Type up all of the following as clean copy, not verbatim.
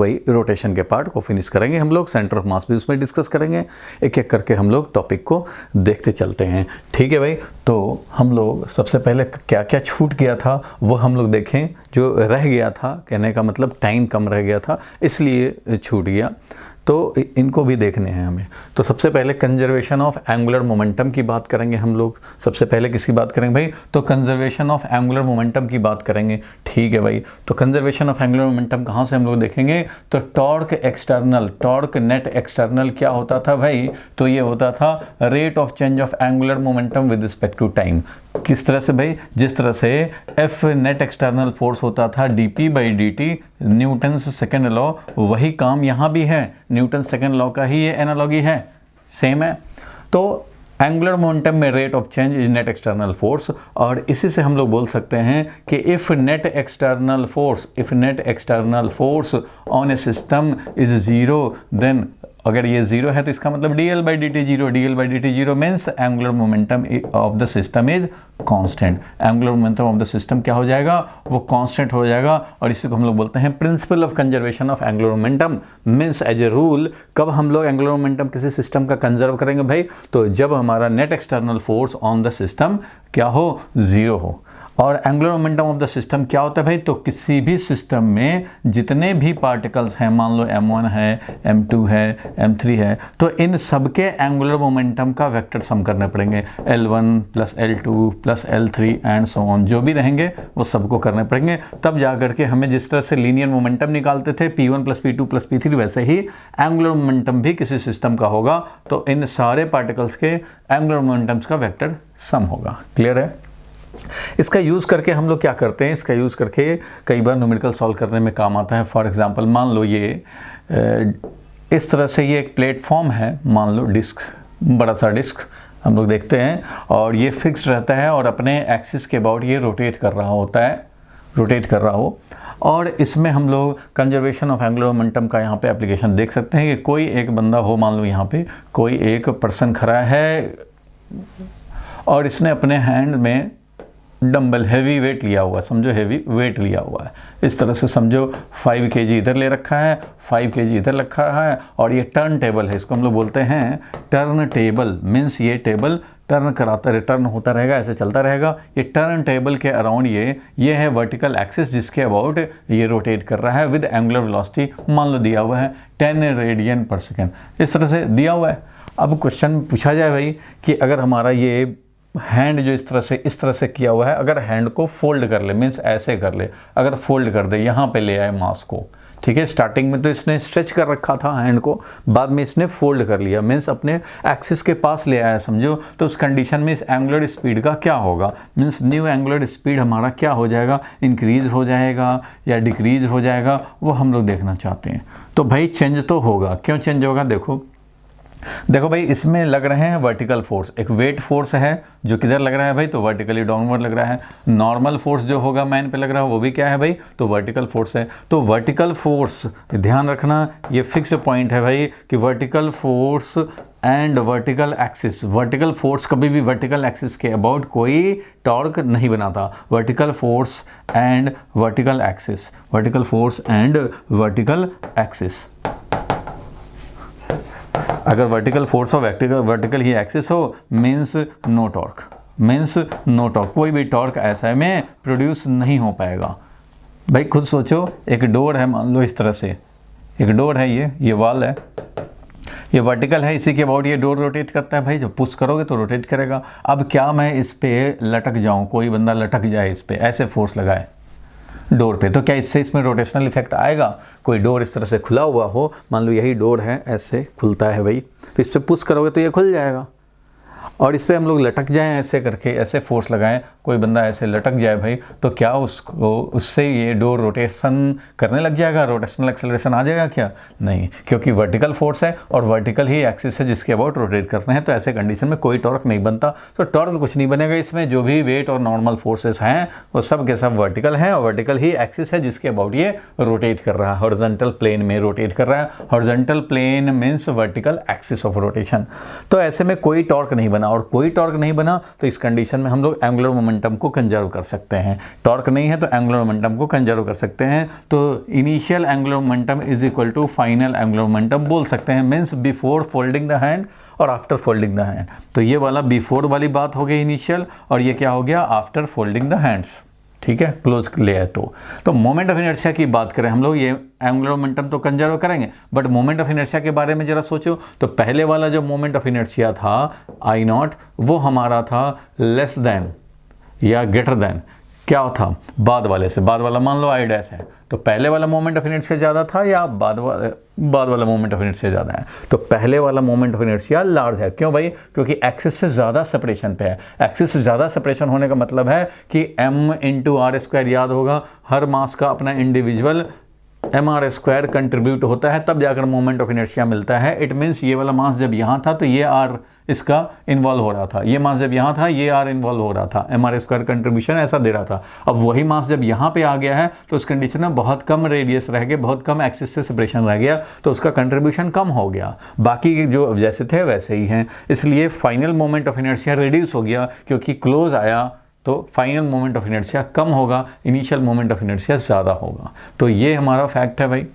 वही रोटेशन के पार्ट को फिनिश करेंगे हम लोग, सेंटर ऑफ मास भी उसमें डिस्कस करेंगे, एक एक करके हम लोग टॉपिक को देखते चलते हैं। ठीक है भाई, तो हम लोग सबसे पहले क्या क्या छूट गया था वो हम लोग देखें। जो रह गया था, कहने का मतलब टाइम कम रह गया था इसलिए छूट गया, तो इनको भी देखने हैं हमें। तो सबसे पहले कंजर्वेशन ऑफ एंगुलर मोमेंटम की बात करेंगे हम लोग। सबसे पहले किसकी बात करेंगे भाई? तो कंजर्वेशन ऑफ एंगुलर मोमेंटम की बात करेंगे। ठीक है भाई, तो कंजर्वेशन ऑफ एंगुलर मोमेंटम कहाँ से हम लोग देखेंगे? तो torque external, torque net external क्या होता था भाई? तो ये होता था rate of change of angular momentum with respect to time. किस तरह से भाई? जिस तरह से एफ नेट एक्सटर्नल फोर्स होता था dp/dt, न्यूटन्स सेकेंड लॉ, वही काम यहाँ भी है, न्यूटन सेकेंड लॉ का ही ये एनालॉगी है, सेम है। तो एंगुलर मोमेंटम में rate of change is net external force, और इसी से हम लोग बोल सकते हैं कि if net external force on a system is zero, then अगर ये जीरो है तो इसका मतलब dl/dt zero, dl/dt zero means angular momentum of the system is constant. Angular momentum of the system क्या हो जाएगा? वो कांस्टेंट हो जाएगा, और इसी को हम लोग बोलते हैं principle of conservation of angular momentum. Means as a rule कब हम लोग एंगुलर मोमेंटम किसी सिस्टम का कंजर्व करेंगे भाई? तो जब हमारा net external force on the system क्या हो? जीरो हो। और angular momentum of the system क्या होता है भाई? तो किसी भी सिस्टम में जितने भी पार्टिकल्स हैं, मान लो m1 है, m2 है, m3 है, तो इन सबके एंगुलर मोमेंटम का वेक्टर सम करने पड़ेंगे, L1 + L2 + L3 and so on, जो भी रहेंगे वो सबको करने पड़ेंगे। तब जा करके हमें जिस तरह से लीनियर मोमेंटम निकालते थे P1 + P2 + P3, वैसे ही एंगुलर मोमेंटम भी किसी सिस्टम का होगा, तो इन सारे पार्टिकल्स के एंगुलर मोमेंटम्स का वेक्टर सम होगा। क्लियर है? इसका यूज़ करके हम लोग क्या करते हैं? इसका यूज़ करके कई बार न्यूमेरिकल सॉल्व करने में काम आता है। फॉर एग्जांपल मान लो ये इस तरह से ये एक प्लेटफॉर्म है, मान लो डिस्क, बड़ा सा डिस्क हम लोग देखते हैं, और ये फिक्स्ड रहता है और अपने एक्सिस के अबाउट ये रोटेट कर रहा होता है, रोटेट कर रहा हो। और इसमें हम लोग कंजर्वेशन ऑफ एंगुलर मोमेंटम का यहाँ पे एप्लीकेशन देख सकते हैं कि कोई एक बंदा हो, मान लो यहाँ पे कोई एक पर्सन खड़ा है और इसने अपने हैंड में डंबल हैवी वेट लिया हुआ है, समझो हैवी वेट लिया हुआ है, इस तरह से समझो 5 kg इधर ले रखा है, 5 kg इधर रखा है, और ये टर्न टेबल है, इसको हम लोग बोलते हैं टर्न टेबल। मीन्स ये टेबल टर्न कराता रिटर्न होता रहेगा, ऐसे चलता रहेगा। ये टर्न टेबल के अराउंड ये है वर्टिकल एक्सिस जिसके अबाउट ये रोटेट कर रहा है विद एंगुलर वेलोसिटी मान लो दिया हुआ है 10 रेडियन/सेकेंड, इस तरह से दिया हुआ है। अब क्वेश्चन पूछा जाए भाई कि अगर हमारा ये हैंड जो इस तरह से किया हुआ है, अगर हैंड को फोल्ड कर ले, मीन्स ऐसे कर ले, अगर फोल्ड कर दे, यहाँ पे ले आए मास को, ठीक है, स्टार्टिंग में तो इसने स्ट्रेच कर रखा था हैंड को, बाद में इसने फोल्ड कर लिया, मीन्स अपने एक्सिस के पास ले आया समझो, तो उस कंडीशन में इस एंगुलर स्पीड का क्या होगा? मीन्स न्यू एंगुलर स्पीड हमारा क्या हो जाएगा? इंक्रीज हो जाएगा या डिक्रीज हो जाएगा, वो हम लोग देखना चाहते हैं। तो भाई चेंज तो होगा। क्यों चेंज होगा? देखो भाई, इसमें लग रहे हैं वर्टिकल फोर्स, एक वेट फोर्स है जो किधर लग रहा है भाई? तो वर्टिकली डाउनवर्ड लग रहा है। नॉर्मल फोर्स जो होगा मैन पे लग रहा है वो भी क्या है भाई? तो वर्टिकल फोर्स है। तो वर्टिकल फोर्स, ध्यान रखना ये फिक्स्ड पॉइंट है भाई कि vertical force and vertical axis, vertical force कभी भी वर्टिकल एक्सिस के अबाउट कोई टॉर्क नहीं बनाता। Vertical force and vertical axis, vertical force and vertical axis, अगर वर्टिकल फोर्स हो, वर्टिकल ही एक्सिस हो, means no torque, means no torque, कोई भी टॉर्क ऐसा में प्रोड्यूस नहीं हो पाएगा। भाई खुद सोचो, एक डोर है, मान लो इस तरह से एक डोर है, ये वॉल है, ये वर्टिकल है, इसी के अबाउट ये डोर रोटेट करता है भाई, जब पुश करोगे तो रोटेट करेगा। अब क्या मैं इस पे लटक जाऊं, कोई बंदा लटक जाए इस पे, ऐसे फोर्स लगाए डोर पे, तो क्या इससे इसमें रोटेशनल इफेक्ट आएगा? कोई डोर इस तरह से खुला हुआ हो, मान लो यही डोर है, ऐसे खुलता है भाई, तो इस पर पुश करोगे तो ये खुल जाएगा। और इस पर हम लोग लटक जाएं ऐसे करके, ऐसे फोर्स लगाएं, कोई बंदा ऐसे लटक जाए भाई, तो क्या उससे ये डोर रोटेशन करने लग जाएगा? रोटेशनल एक्सेलरेशन आ जाएगा क्या? नहीं, क्योंकि वर्टिकल फोर्स है और वर्टिकल ही एक्सिस है जिसके अबाउट रोटेट करते हैं, तो ऐसे कंडीशन में कोई टॉर्क नहीं बनता। तो टॉर्क कुछ नहीं बनेगा इसमें, जो भी वेट और नॉर्मल फोर्सेस हैं वो सब के सब वर्टिकल हैं, और वर्टिकल ही एक्सिस है जिसके अबाउट ये रोटेट कर रहा है, हॉरिजॉन्टल प्लेन में रोटेट कर रहा है। Horizontal plane means vertical axis of rotation. तो ऐसे में कोई टॉर्क नहीं बना, और कोई टॉर्क नहीं बना तो इस कंडीशन में हम लोग एंगुलर मोमेंटम मोमेंटम को कंजर्व कर सकते हैं। टॉर्क नहीं है तो एंगुलर मोमेंटम को कंजर्व कर सकते हैं। तो initial angular momentum is equal to final angular momentum बोल सकते हैं, means before folding the hand और आफ्टर फोल्डिंग द हैंड। तो ये वाला बिफोर वाली बात हो गई इनिशियल, और ये क्या हो गया आफ्टर फोल्डिंग द हैंड्स। ठीक है, क्लोज ले है। तो मोमेंट ऑफ इनर्शिया की बात करें हम लोग, ये एंगुलर मोमेंटम तो कंजर्व करेंगे, बट मोमेंट ऑफ इनर्शिया के बारे में जरा सोचो। तो पहले वाला जो मोमेंट ऑफ इनर्शिया था आई नॉट, वो हमारा था लेस देन या ग्रेटर देन क्या था, बाद वाले से। बाद वाला मान लो आई डैश है, तो पहले वाला मोमेंट ऑफ इनर्शिया ज़्यादा था या बाद वाला मोमेंट ऑफ इनर्शिया ज़्यादा है? तो पहले वाला मोमेंट ऑफ इनर्शिया लार्ज है। क्यों भाई? क्योंकि एक्सिस से ज़्यादा सेपरेशन पे है। एक्सिस से ज़्यादा सेपरेशन होने का मतलब है कि m इंटू आर स्क्वायर, याद होगा हर मास का अपना इंडिविजुअल mr² कंट्रीब्यूट होता है, तब जाकर मोमेंट ऑफ इनर्शिया मिलता है। इट मीन्स ये वाला मास जब यहाँ था तो ये r इसका इन्वॉल्व हो रहा था, ये मास जब यहाँ था ये r इन्वॉल्व हो रहा था, mr² कंट्रीब्यूशन ऐसा दे रहा था। अब वही मास जब यहाँ पे आ गया है तो उस कंडीशन में बहुत कम रेडियस रह गया, बहुत कम एक्सिस से सेपरेशन रह गया, तो उसका कंट्रीब्यूशन कम हो गया। बाकी जो जैसे थे वैसे ही हैं, इसलिए final moment of inertia reduce हो गया, क्योंकि क्लोज आया तो फाइनल मोमेंट ऑफ इनर्शिया कम होगा, इनिशियल मोमेंट ऑफ इनर्शिया ज़्यादा होगा। तो ये हमारा फैक्ट है भाई।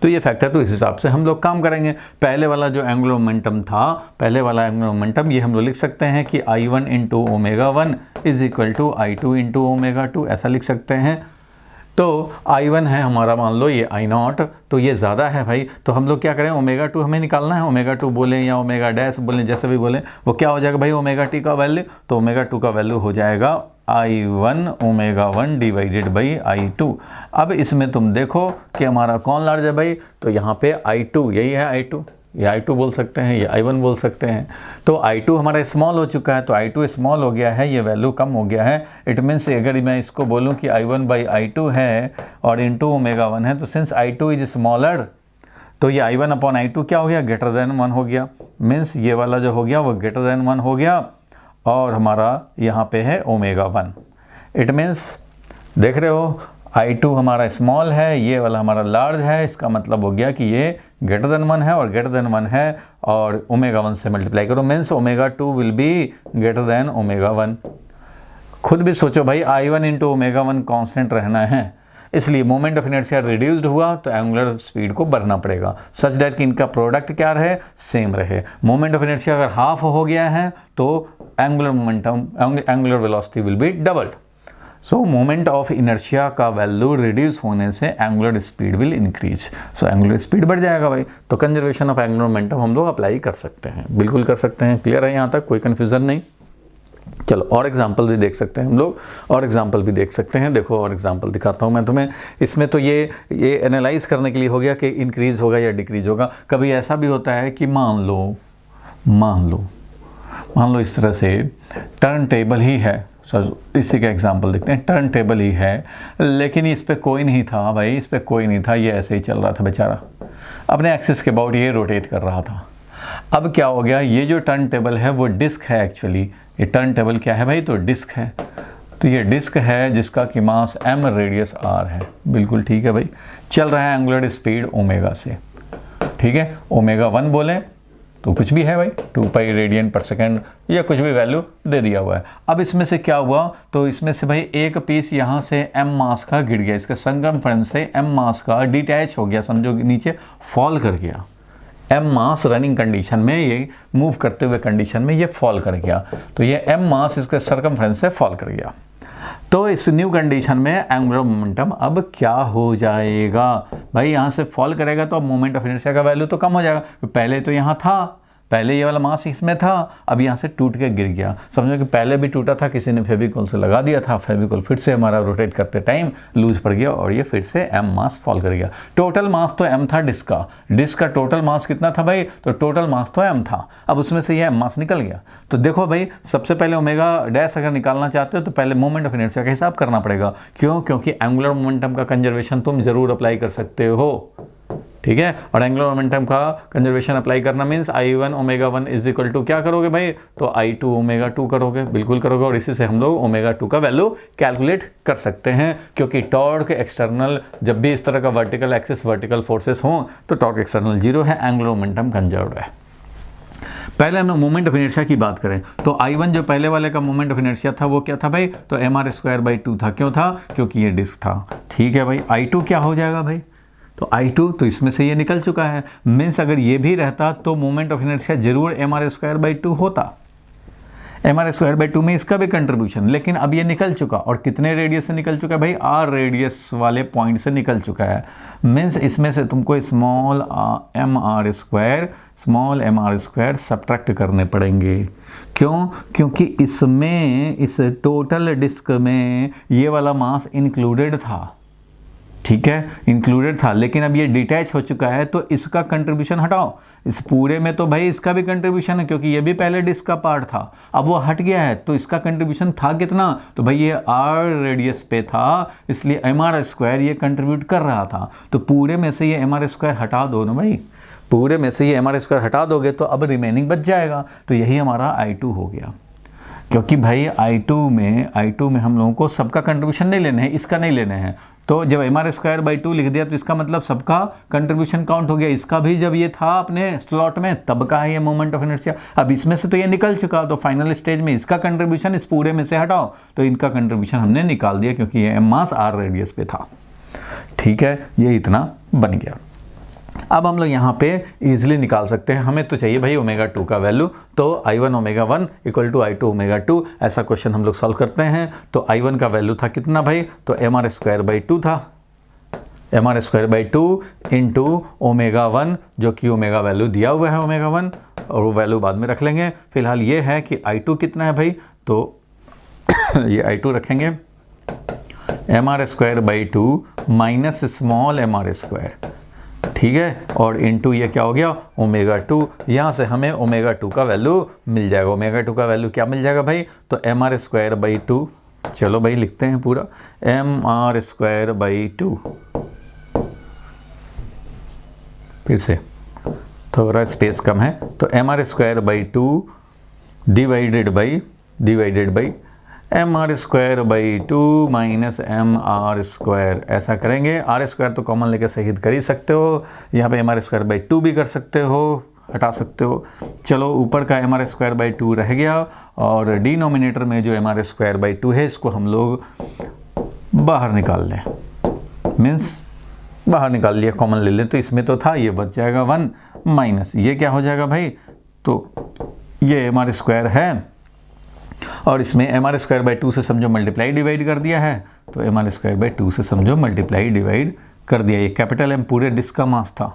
तो ये फैक्ट है, तो इस हिसाब से हम लोग काम करेंगे। पहले वाला जो एंगुलर मोमेंटम था, पहले वाला एंगुलर मोमेंटम, ये हम लोग लिख सकते हैं कि I1 into omega 1 is equal to I2 into omega 2, ऐसा लिख सकते हैं। तो I1 है हमारा, मान लो ये I0, तो ये ज़्यादा है भाई। तो हम लोग क्या करें, ओमेगा 2 हमें निकालना है। ओमेगा 2 बोलें या ओमेगा डैश बोलें, जैसे भी बोलें, वो क्या हो जाएगा भाई ओमेगा t का वैल्यू। तो ओमेगा 2 का वैल्यू हो जाएगा I1 omega 1 divided by I2। अब इसमें तुम देखो कि हमारा कौन लार्ज है भाई, तो यहाँ पे I2, यही है I2, ये I2 बोल सकते हैं, ये I1 बोल सकते हैं। तो I2 हमारा स्मॉल हो चुका है, तो I2 स्मॉल हो गया है, ये वैल्यू कम हो गया है। इट मीन्स अगर मैं इसको बोलूँ कि I1 बाई I2 है और इंटू ओमेगा 1 है, तो सिंस I2 इज स्मॉलर, तो ये I1 अपॉन I2 क्या हो गया, ग्रेटर देन 1 हो गया। मीन्स ये वाला जो हो गया वो ग्रेटर देन 1 हो गया, और हमारा यहाँ पे है ओमेगा 1। इट मीन्स देख रहे हो I2 हमारा स्मॉल है, ये वाला हमारा लार्ज है। इसका मतलब हो गया कि ये ग्रेटर देन 1 है और ग्रेटर देन 1 है, और ओमेगा 1 से मल्टीप्लाई करो, means omega 2 will be greater than omega 1। खुद भी सोचो भाई, I1 इंटू ओमेगा 1 कॉन्स्टेंट रहना है, इसलिए मोमेंट ऑफ इनर्शिया रिड्यूस्ड हुआ तो एंगुलर स्पीड को बढ़ना पड़ेगा, सच दैट कि इनका प्रोडक्ट क्या रहे, सेम रहे। मोमेंट ऑफ इनर्शिया अगर हाफ हो गया है तो angular momentum, angular velocity will be doubled. So moment of inertia का वैल्यू रिड्यूस होने से angular speed will increase, so angular speed बढ़ जाएगा भाई। तो कंजर्वेशन ऑफ एंगुलर मोमेंटम हम लोग अप्लाई कर सकते हैं, बिल्कुल कर सकते हैं। क्लियर है यहाँ तक, कोई कन्फ्यूजन नहीं? चलो और एग्जाम्पल भी देख सकते हैं हम लोग, और एग्जाम्पल भी देख सकते हैं। देखो और एग्जाम्पल दिखाता हूँ मैं तुम्हें। इसमें तो ये एनालाइज करने के लिए हो गया कि इंक्रीज होगा या डिक्रीज होगा। कभी ऐसा भी होता है कि मान लो इस तरह से टर्न टेबल ही है, सर इसी का एग्जांपल देखते हैं। टर्न टेबल ही है, लेकिन इस पे कोई नहीं था भाई, इस पे कोई नहीं था, ये ऐसे ही चल रहा था बेचारा, अपने एक्सिस के अबाउट ये रोटेट कर रहा था। अब क्या हो गया, ये जो टर्न टेबल है वो डिस्क है एक्चुअली। ये टर्न टेबल क्या है भाई, तो डिस्क है। तो ये डिस्क है जिसका कि मास m रेडियस r है, बिल्कुल ठीक है भाई। चल रहा है एंगुलर स्पीड ओमेगा से, ठीक है। ओमेगा 1 बोलें तो कुछ भी है भाई, 2 पाई रेडियन पर सेकेंड या कुछ भी वैल्यू दे दिया हुआ है। अब इसमें से क्या हुआ, तो इसमें से भाई एक पीस यहाँ से m मास का गिर गया, इसके सरकमफ्रेंस से m मास का डिटैच हो गया, समझो कि नीचे फॉल कर गया। m मास रनिंग कंडीशन में, ये मूव करते हुए कंडीशन में ये फॉल कर गया, तो ये m मास इसके सरकमफ्रेंस से फॉल कर गया। तो इस न्यू कंडीशन में एंगुलर मोमेंटम अब क्या हो जाएगा भाई, यहाँ से फॉल करेगा तो अब मोमेंट ऑफ इनर्शिया का वैल्यू तो कम हो जाएगा। पहले तो यहाँ था, पहले ये वाला मास इसमें था, अब यहाँ से टूट के गिर गया। समझो कि पहले भी टूटा था, किसी ने फेविकोल से लगा दिया था, फेविकोल फिर से हमारा रोटेट करते टाइम लूज पड़ गया और ये फिर से m मास फॉल कर गया। टोटल मास तो m था डिस्क का टोटल मास कितना था भाई, तो टोटल मास तो m था। अब उसमें से ये m मास निकल गया। तो देखो भाई, सबसे पहले ओमेगा डैश अगर निकालना चाहते हो तो पहले मोमेंट ऑफ इनर्शिया का हिसाब करना पड़ेगा। क्यों? क्योंकि एंगुलर मोमेंटम का कंजर्वेशन तुम जरूर अप्लाई कर सकते हो, ठीक है। और एंगुलर मोमेंटम का कंजर्वेशन अप्लाई करना means I1 omega 1 is equal to क्या करोगे भाई, तो I2 ओमेगा 2 करोगे, बिल्कुल करोगे। और इसी से हम लोग ओमेगा 2 का वैल्यू कैलकुलेट कर सकते हैं, क्योंकि टॉर्क एक्सटर्नल, जब भी इस तरह का वर्टिकल एक्सिस वर्टिकल फोर्सेस हों तो टॉर्क एक्सटर्नल 0 है, एंगुलर मोमेंटम कंजर्व्ड है। पहले हम मोमेंट ऑफ इनर्शिया की बात करें तो I1 जो पहले वाले का मोमेंट ऑफ इनर्शिया था वो क्या था भाई, तो mr²/2 था। क्यों था, क्योंकि ये डिस्क था। ठीक है भाई, I2 क्या हो जाएगा भाई, तो I2 तो इसमें से ये निकल चुका है, मीन्स अगर ये भी रहता तो मोमेंट ऑफ इनर्शिया जरूर mr²/2 होता। mr²/2 में इसका भी कंट्रीब्यूशन, लेकिन अब ये निकल चुका। और कितने रेडियस से निकल चुका है भाई, r रेडियस वाले पॉइंट से निकल चुका है। मीन्स इसमें से तुमको स्मॉल mr² सब्ट्रैक्ट करने पड़ेंगे। क्यों, क्योंकि इसमें, इस टोटल डिस्क में ये वाला मास इंक्लूडेड था। ठीक है, इंक्लूडेड था, लेकिन अब ये डिटैच हो चुका है तो इसका कंट्रीब्यूशन हटाओ। इस पूरे में तो भाई इसका भी कंट्रीब्यूशन है, क्योंकि ये भी पहले डिस्क का पार्ट था, अब वो हट गया है तो इसका कंट्रीब्यूशन था कितना, तो भाई ये r रेडियस पे था, इसलिए mr² ये कंट्रीब्यूट कर रहा था। तो पूरे में से ये mr² हटा दो ना भाई, पूरे में से ये mr² हटा दोगे तो अब रिमेनिंग बच जाएगा। तो यही हमारा I2 हो गया। क्योंकि भाई I2 में हम लोगों को सबका कंट्रीब्यूशन नहीं लेने हैं, इसका नहीं लेने हैं। तो जब mr²/2 लिख दिया तो इसका मतलब सबका कंट्रीब्यूशन काउंट हो गया। इसका भी जब ये था अपने स्लॉट में तब का है ये मोमेंट ऑफ इनर्शिया। अब इसमें से तो ये निकल चुका, तो फाइनल स्टेज में इसका कंट्रीब्यूशन इस पूरे में से हटाओ, तो इनका कंट्रीब्यूशन हमने निकाल दिया, क्योंकि ये मास r रेडियस पे था। ठीक है, ये इतना बन गया। अब हम लोग यहाँ पे इजीली निकाल सकते हैं, हमें तो चाहिए भाई ω2 का वैल्यू, तो I1 ω1 = I2 ω2, ऐसा क्वेश्चन हम लोग सॉल्व करते हैं। तो I1 का वैल्यू था कितना भाई, तो mr²/2 था, mr²/2 इंटू ω1, जो कि ओमेगा वैल्यू दिया हुआ है ω1, और वो वैल्यू बाद में रख लेंगे। फिलहाल ये है कि I2 कितना है भाई, तो ये I2 रखेंगे mr²/2 माइनस स्मॉल mr², ठीक है, और इनटू ये क्या हो गया ω2। यहाँ से हमें ω2 का वैल्यू मिल जाएगा। ω2 का वैल्यू क्या मिल जाएगा भाई, तो mr²/2, चलो भाई लिखते हैं पूरा, mr²/2, फिर से थोड़ा स्पेस कम है, तो mr²/2 divided by mr²/2 minus mr², ऐसा करेंगे। r² तो कॉमन लेके शहीद कर ही सकते हो, यहाँ पे mr²/2 भी कर सकते हो, हटा सकते हो। चलो ऊपर का mr²/2 रह गया, और डिनोमिनेटर में जो mr²/2 है इसको हम लोग बाहर निकाल लें, मीन्स बाहर निकाल लिया, कॉमन ले लें, तो इसमें तो था, ये बच जाएगा 1 माइनस ये क्या हो जाएगा भाई, तो ये mr² है, और इसमें mr²/2 से समझो मल्टीप्लाई डिवाइड कर दिया है, तो mr²/2 से समझो मल्टीप्लाई डिवाइड कर दिया। ये कैपिटल M पूरे डिस्क का मास था,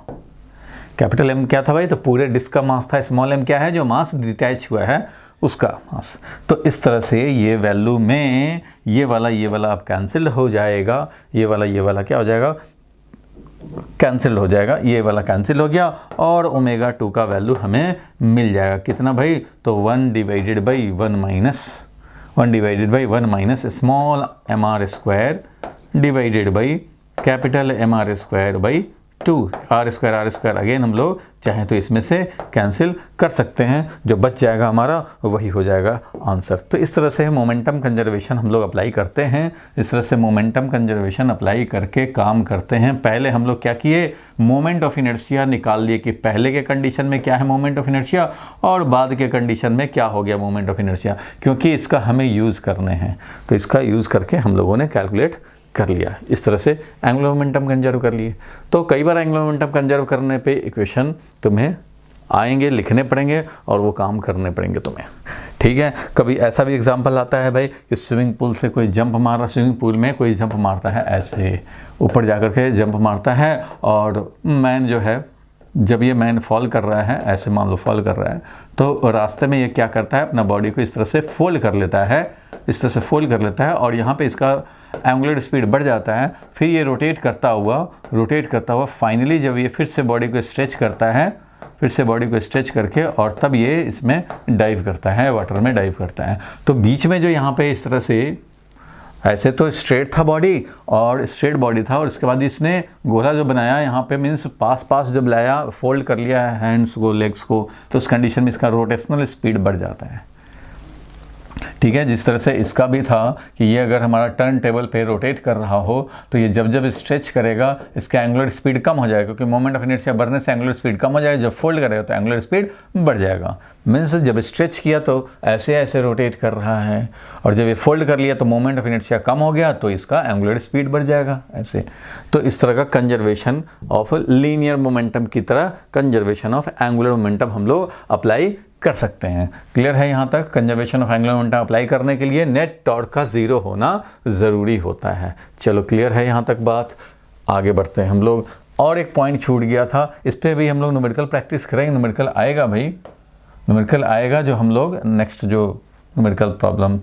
कैपिटल M क्या था भाई, तो पूरे डिस्क का मास था। स्मॉल m क्या है, जो मास डिटैच हुआ है उसका मास। तो इस तरह से ये वैल्यू में ये वाला अब कैंसिल हो जाएगा, ये वाला क्या हो जाएगा, कैंसिल हो जाएगा, ये वाला कैंसिल हो गया, और ω2 का वैल्यू हमें मिल जाएगा कितना भाई, तो 1/1 minus small mr² divided by capital mr²/2। r² again हम लोग चाहें तो इसमें से कैंसिल कर सकते हैं, जो बच जाएगा हमारा वही हो जाएगा आंसर। तो इस तरह से मोमेंटम कंजर्वेशन हम लोग अप्लाई करते हैं, इस तरह से मोमेंटम कंजर्वेशन अप्लाई करके काम करते हैं। पहले हम लोग क्या किए, मोमेंट ऑफ इनर्शिया निकाल लिए कि पहले के कंडीशन में क्या है मोमेंट ऑफ इनर्शिया, और बाद के कंडीशन में क्या हो गया मोमेंट ऑफ इनर्शिया, क्योंकि इसका हमें यूज़ करने हैं, तो इसका यूज़ करके हम लोगों ने कैलकुलेट कर लिया। इस तरह से एंगुलर मोमेंटम कंजर्व कर लिए। तो कई बार एंगुलर मोमेंटम कंजर्व करने पे इक्वेशन तुम्हें आएंगे, लिखने पड़ेंगे, और वो काम करने पड़ेंगे तुम्हें, ठीक है। कभी ऐसा भी एग्जांपल आता है भाई कि स्विमिंग पूल से कोई जंप मार रहा, स्विमिंग पूल में कोई जंप मारता है, ऐसे ऊपर जाकर के जंप मारता है, और मैन जो है, जब ये मैन फॉल कर रहा है, ऐसे मान लो फॉल कर रहा है, तो रास्ते में ये क्या करता है, अपना बॉडी को इस तरह से फोल्ड कर लेता है, इस तरह से फोल्ड कर लेता है, और यहाँ पे इसका एंगुलर स्पीड बढ़ जाता है। फिर ये रोटेट करता हुआ फाइनली जब ये फिर से बॉडी को स्ट्रेच करता है, फिर से बॉडी को स्ट्रेच करके, और तब ये इसमें डाइव करता है, वाटर में डाइव करता है। तो बीच में जो यहाँ पे इस तरह से, ऐसे तो स्ट्रेट था बॉडी, और स्ट्रेट बॉडी था, और उसके बाद इसने गोला जो बनाया यहाँ पे, मीन्स पास जब लाया, फोल्ड कर लिया है हैंड्स को, लेग्स को, तो उस कंडीशन में इसका रोटेशनल स्पीड बढ़ जाता है। ठीक है। जिस तरह से इसका भी था कि ये अगर हमारा टर्न टेबल पे रोटेट कर रहा हो तो ये जब जब स्ट्रेच करेगा इसका एंगुलर स्पीड कम हो जाएगा, क्योंकि मोमेंट ऑफ इनर्शिया बढ़ने से एंगुलर स्पीड कम हो जाएगा। जब फोल्ड करेगा तो एंगुलर स्पीड बढ़ जाएगा। मीन्स जब स्ट्रेच किया तो ऐसे ऐसे रोटेट कर रहा है, और जब ये फोल्ड कर लिया तो मोमेंट ऑफ इनर्शिया कम हो गया तो इसका एंगुलर स्पीड बढ़ जाएगा ऐसे। तो इस तरह का कंजर्वेशन ऑफ लीनियर मोमेंटम की तरह कंजर्वेशन ऑफ एंगुलर मोमेंटम हम लोग अप्लाई कर सकते हैं। क्लियर है यहाँ तक? Conservation of angular momentum apply करने के लिए नेट टॉर्क का 0 होना ज़रूरी होता है। चलो क्लियर है यहाँ तक बात? आगे बढ़ते हैं हम लोग। और एक पॉइंट छूट गया था, इस पर भी हम लोग न्यूमेरिकल प्रैक्टिस करेंगे। न्यूमेरिकल आएगा भाई, न्यूमेरिकल आएगा जो हम लोग नेक्स्ट जो न्यूमेरिकल प्रॉब्लम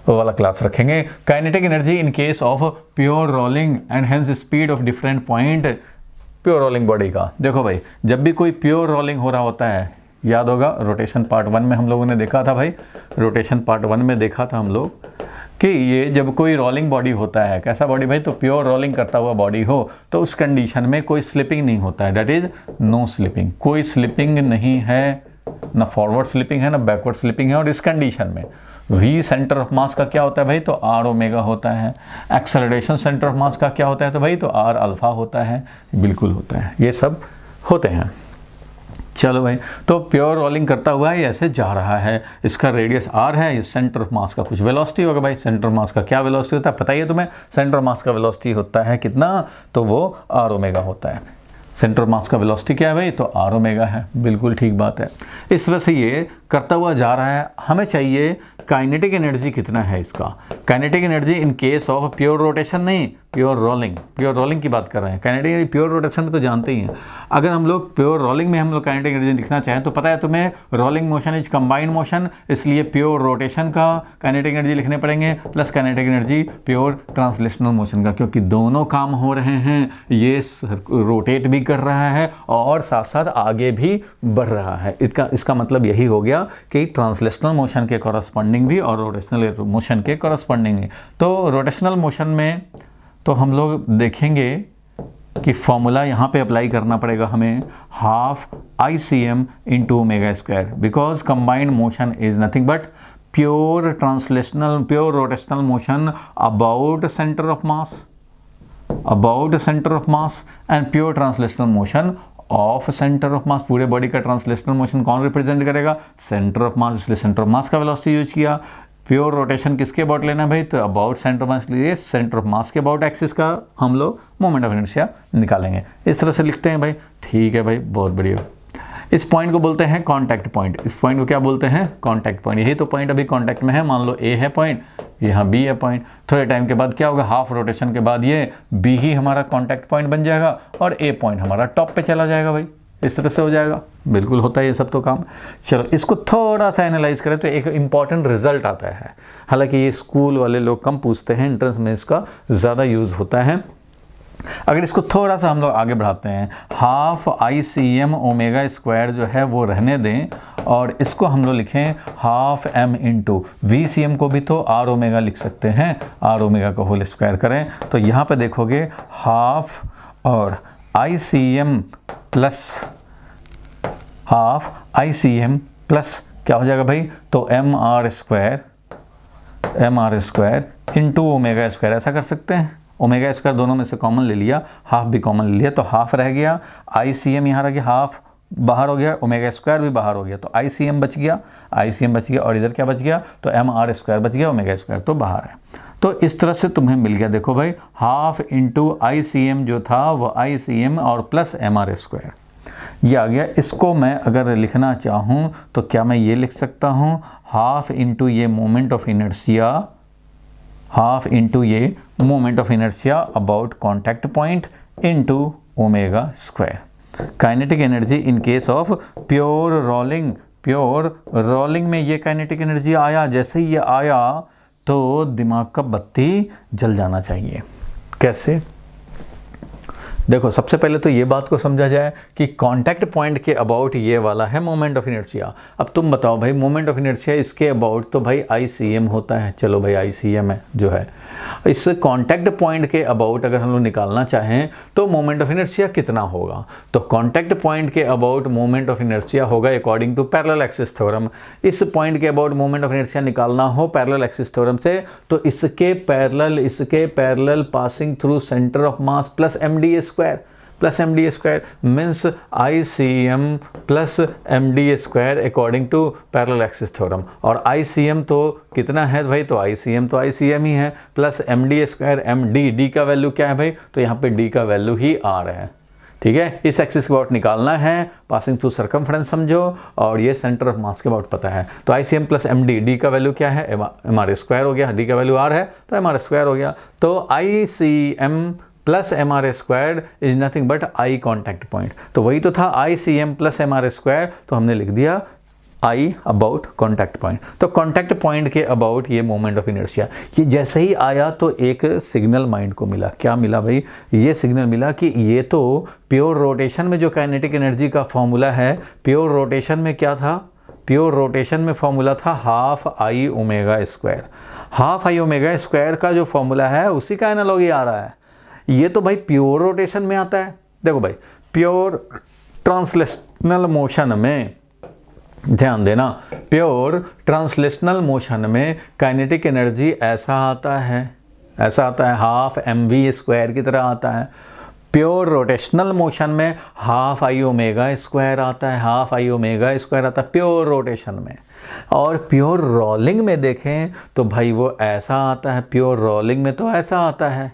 वाला क्लास रखेंगे। Kinetic energy in case of pure rolling and hence speed of different point pure rolling body का। देखो भाई, जब भी कोई प्योर रोलिंग हो रहा होता है, याद होगा रोटेशन पार्ट 1 में हम लोगों ने देखा था भाई, रोटेशन पार्ट 1 में देखा था हम लोग कि ये जब कोई रोलिंग बॉडी होता है, कैसा बॉडी भाई? तो प्योर रोलिंग करता हुआ बॉडी हो तो उस कंडीशन में कोई स्लिपिंग नहीं होता है, दैट इज नो स्लिपिंग। कोई स्लिपिंग नहीं है, ना फॉरवर्ड स्लिपिंग है ना बैकवर्ड स्लिपिंग है। और इस कंडीशन में v सेंटर ऑफ मास का क्या होता है भाई? तो r ओमेगा होता है। एक्सेलरेशन सेंटर ऑफ मास का क्या होता है? तो भाई तो r अल्फा होता है। बिल्कुल होता है, ये सब होते हैं। चलो भाई, तो प्योर रोलिंग करता हुआ ये ऐसे जा रहा है, इसका रेडियस r है, ये सेंटर ऑफ मास का कुछ वेलोसिटी होगा भाई। सेंटर ऑफ मास का क्या वेलोसिटी होता है पता ही है तुम्हें? सेंटर ऑफ मास का वेलोसिटी होता है कितना? तो वो r ओमेगा होता है। सेंटर ऑफ मास का वेलोसिटी क्या है भाई? तो r ओमेगा है। बिल्कुल ठीक बात है। इस तरह से ये करता हुआ जा रहा है। हमें चाहिए काइनेटिक एनर्जी कितना है इसका। Kinetic energy in case of pure rotation नहीं, प्योर रोलिंग। प्योर रोलिंग की बात कर रहे हैं। काइनेटिक एनर्जी प्योर रोटेशन में तो जानते ही हैं। अगर हम लोग प्योर रोलिंग में हम लोग काइनेटिक एनर्जी लिखना चाहें तो पता है तुम्हें, rolling motion is combined motion, इसलिए प्योर रोटेशन का काइनेटिक एनर्जी लिखने पड़ेंगे plus kinetic energy pure translational motion का, क्योंकि दोनों काम हो रहे हैं। ये रोटेट भी कर रहा है और साथ साथ आगे भी बढ़ रहा है। इसका मतलब यही हो गया कि ट्रांसलेशनल मोशन के कॉरस्पॉन्डिंग भी और रोटेशनल मोशन के कॉरस्पॉन्डिंग भी। तो रोटेशनल मोशन में तो हम लोग देखेंगे कि फॉर्मूला यहाँ पे अप्लाई करना पड़ेगा हमें, half ICM into omega square, because combined motion is nothing but pure translational pure rotational motion about centre of mass, about centre of mass and pure translational motion of centre of मास। पूरे body का translational motion कौन represent करेगा? Centre of मास, इसलिए centre of mass का velocity use किया। Pure rotation किसके about लेना है भाई? तो अबाउट सेंटर ऑफ मास, लिए सेंटर ऑफ मास के अबाउट एक्सिस का हम लोग मोमेंट ऑफ इनर्शिया निकालेंगे। इस तरह से लिखते हैं भाई। ठीक है भाई, बहुत बढ़िया। इस पॉइंट को बोलते हैं कांटेक्ट पॉइंट। इस पॉइंट को क्या बोलते हैं? Contact point. यही तो पॉइंट अभी कांटेक्ट में है। मान लो A है पॉइंट, यहाँ B है पॉइंट। थोड़े टाइम के बाद क्या होगा? हाफ रोटेशन के बाद ये B ही हमारा कांटेक्ट पॉइंट बन जाएगा और A पॉइंट हमारा टॉप पे चला जाएगा भाई। इस तरह से हो जाएगा। बिल्कुल होता है ये सब तो काम। चलो इसको थोड़ा सा एनालाइज करें तो एक इम्पॉर्टेंट रिजल्ट आता है। हालांकि ये स्कूल वाले लोग कम पूछते हैं, एंट्रेंस में इसका ज़्यादा यूज़ होता है। अगर इसको थोड़ा सा हम लोग आगे बढ़ाते हैं, हाफ ICM ओमेगा स्क्वायर जो है वो रहने दें और इसको हम लोग लिखें हाफ M इंटू VCM को भी तो R ओमेगा लिख सकते हैं, R ओमेगा को होल स्क्वायर करें तो यहाँ पे देखोगे हाफ और ICM plus half ICM plus क्या हो जाएगा भाई? तो MR square into omega square, ऐसा कर सकते हैं। ओमेगा स्क्वायर दोनों में से कॉमन ले लिया, हाफ भी कॉमन ले लिया तो हाफ रह गया। ICM यहाँ रह गया, हाफ बाहर हो गया, ओमेगा स्क्वायर भी बाहर हो गया तो ICM बच गया और इधर क्या बच गया? तो MR स्क्वायर बच गया, ओमेगा स्क्वायर तो बाहर है। तो इस तरह से तुम्हें मिल गया। देखो भाई, हाफ इंटू ICM जो था वो ICM और प्लस MR स्क्वायर ये आ गया। इसको मैं अगर लिखना चाहूँ तो क्या मैं ये लिख सकता हूँ? हाफ इंटू ये moment of inertia, half into ये moment of inertia about contact point into omega square. Kinetic energy in case of pure rolling में ये काइनेटिक एनर्जी आया। जैसे ही ये आया तो दिमाग का बत्ती जल जाना चाहिए। कैसे? देखो सबसे पहले तो ये बात को समझा जाए कि कांटेक्ट पॉइंट के अबाउट ये वाला है मोमेंट ऑफ इनर्शिया। अब तुम बताओ भाई, मोमेंट ऑफ इनर्शिया इसके अबाउट तो भाई ICM होता है। चलो भाई ICM है जो है, इस कांटेक्ट पॉइंट के अबाउट अगर हम लोग निकालना चाहें तो मोमेंट ऑफ इनर्शिया कितना होगा, तो कांटेक्ट पॉइंट के अबाउट मोमेंट ऑफ इनर्शिया होगा according to parallel axis theorem. इस पॉइंट के अबाउट मोमेंट ऑफ इनर्शिया निकालना हो पैरेलल एक्सिस थ्योरम से, तो इसके parallel passing through centre of mass plus mda square means ICM plus mda square according to parallel axis theorem. और ICM तो कितना है भाई, तो ICM ही है प्लस mda स्क्वायर d का वैल्यू क्या है भाई, तो यहाँ पे d का वैल्यू ही r है। ठीक है, इस एक्सिस के अबाउट निकालना है, पासिंग थ्रू सर्कमफ्रेंस समझो, और ये सेंटर ऑफ मास के अबाउट पता है। तो ICM प्लस md, d का वैल्यू क्या है, mr स्क्वायर हो गया, d का वैल्यू r है तो mr स्क्वायर हो गया। तो ICM plus mr square is nothing but I contact point. तो वही तो था ICM प्लस mr स्क्वायर, तो हमने लिख दिया I अबाउट कॉन्टैक्ट पॉइंट। तो कॉन्टैक्ट पॉइंट के अबाउट ये मोमेंट ऑफ इनर्शिया, ये जैसे ही आया तो एक सिग्नल माइंड को मिला। क्या मिला भाई, ये सिग्नल मिला कि ये तो प्योर रोटेशन में जो काइनेटिक एनर्जी का फॉर्मूला है, प्योर रोटेशन में क्या था, प्योर रोटेशन में फॉर्मूला था half I omega square. Half I omega square का जो फॉर्मूला है उसी का एनालॉगी आ रहा है। ये तो भाई प्योर रोटेशन में आता है। देखो भाई, प्योर ट्रांसलेशनल मोशन में ध्यान देना, प्योर ट्रांसलेशनल मोशन में काइनेटिक एनर्जी ऐसा आता है हाफ mv स्क्वायर की तरह आता है। प्योर रोटेशनल मोशन में हाफ I ओमेगा स्क्वायर आता है, प्योर रोटेशन में। और प्योर रोलिंग में देखें तो भाई वो ऐसा आता है, प्योर रोलिंग में तो ऐसा आता है,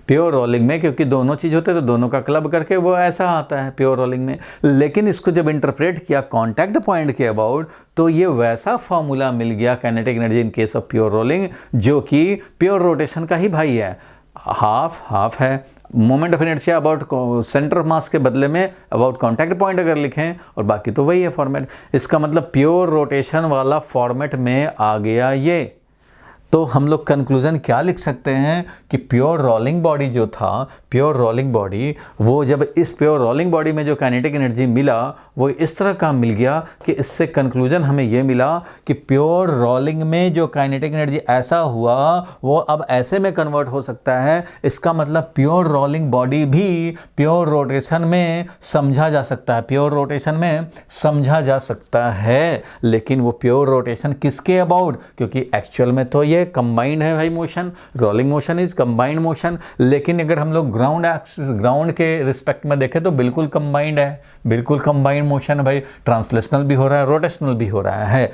प्योर रोलिंग में, क्योंकि दोनों चीज़ होते हैं तो दोनों का क्लब करके वो ऐसा आता है प्योर रोलिंग में। लेकिन इसको जब इंटरप्रेट किया कांटेक्ट पॉइंट के अबाउट, तो ये वैसा फॉर्मूला मिल गया kinetic energy in case of pure rolling, जो कि प्योर रोटेशन का ही भाई है। हाफ है moment of inertia about centre of मास के बदले में अबाउट कांटेक्ट पॉइंट अगर लिखें, और बाकी तो वही है फॉर्मेट। इसका मतलब प्योर रोटेशन वाला फॉर्मेट में आ गया ये। तो हम लोग कंक्लूजन क्या लिख सकते हैं कि प्योर रोलिंग बॉडी जो था, प्योर रोलिंग बॉडी, वो जब इस प्योर रोलिंग बॉडी में जो काइनेटिक एनर्जी मिला वो इस तरह का मिल गया कि इससे कंक्लूजन हमें ये मिला कि प्योर रोलिंग में जो काइनेटिक एनर्जी ऐसा हुआ वो अब ऐसे में कन्वर्ट हो सकता है। इसका मतलब प्योर रोलिंग बॉडी भी प्योर रोटेशन में समझा जा सकता है, प्योर रोटेशन में समझा जा सकता है। लेकिन वो प्योर रोटेशन किसके अबाउट, क्योंकि एक्चुअल में तो ये कंबाइंड है भाई motion, rolling motion is combined motion. लेकिन अगर हम लोग ग्राउंड के रिस्पेक्ट में देखें तो बिल्कुल कंबाइंड है, बिल्कुल कंबाइंड मोशन है भाई। ट्रांसलेशनल भी हो रहा है, रोटेशनल भी हो रहा है।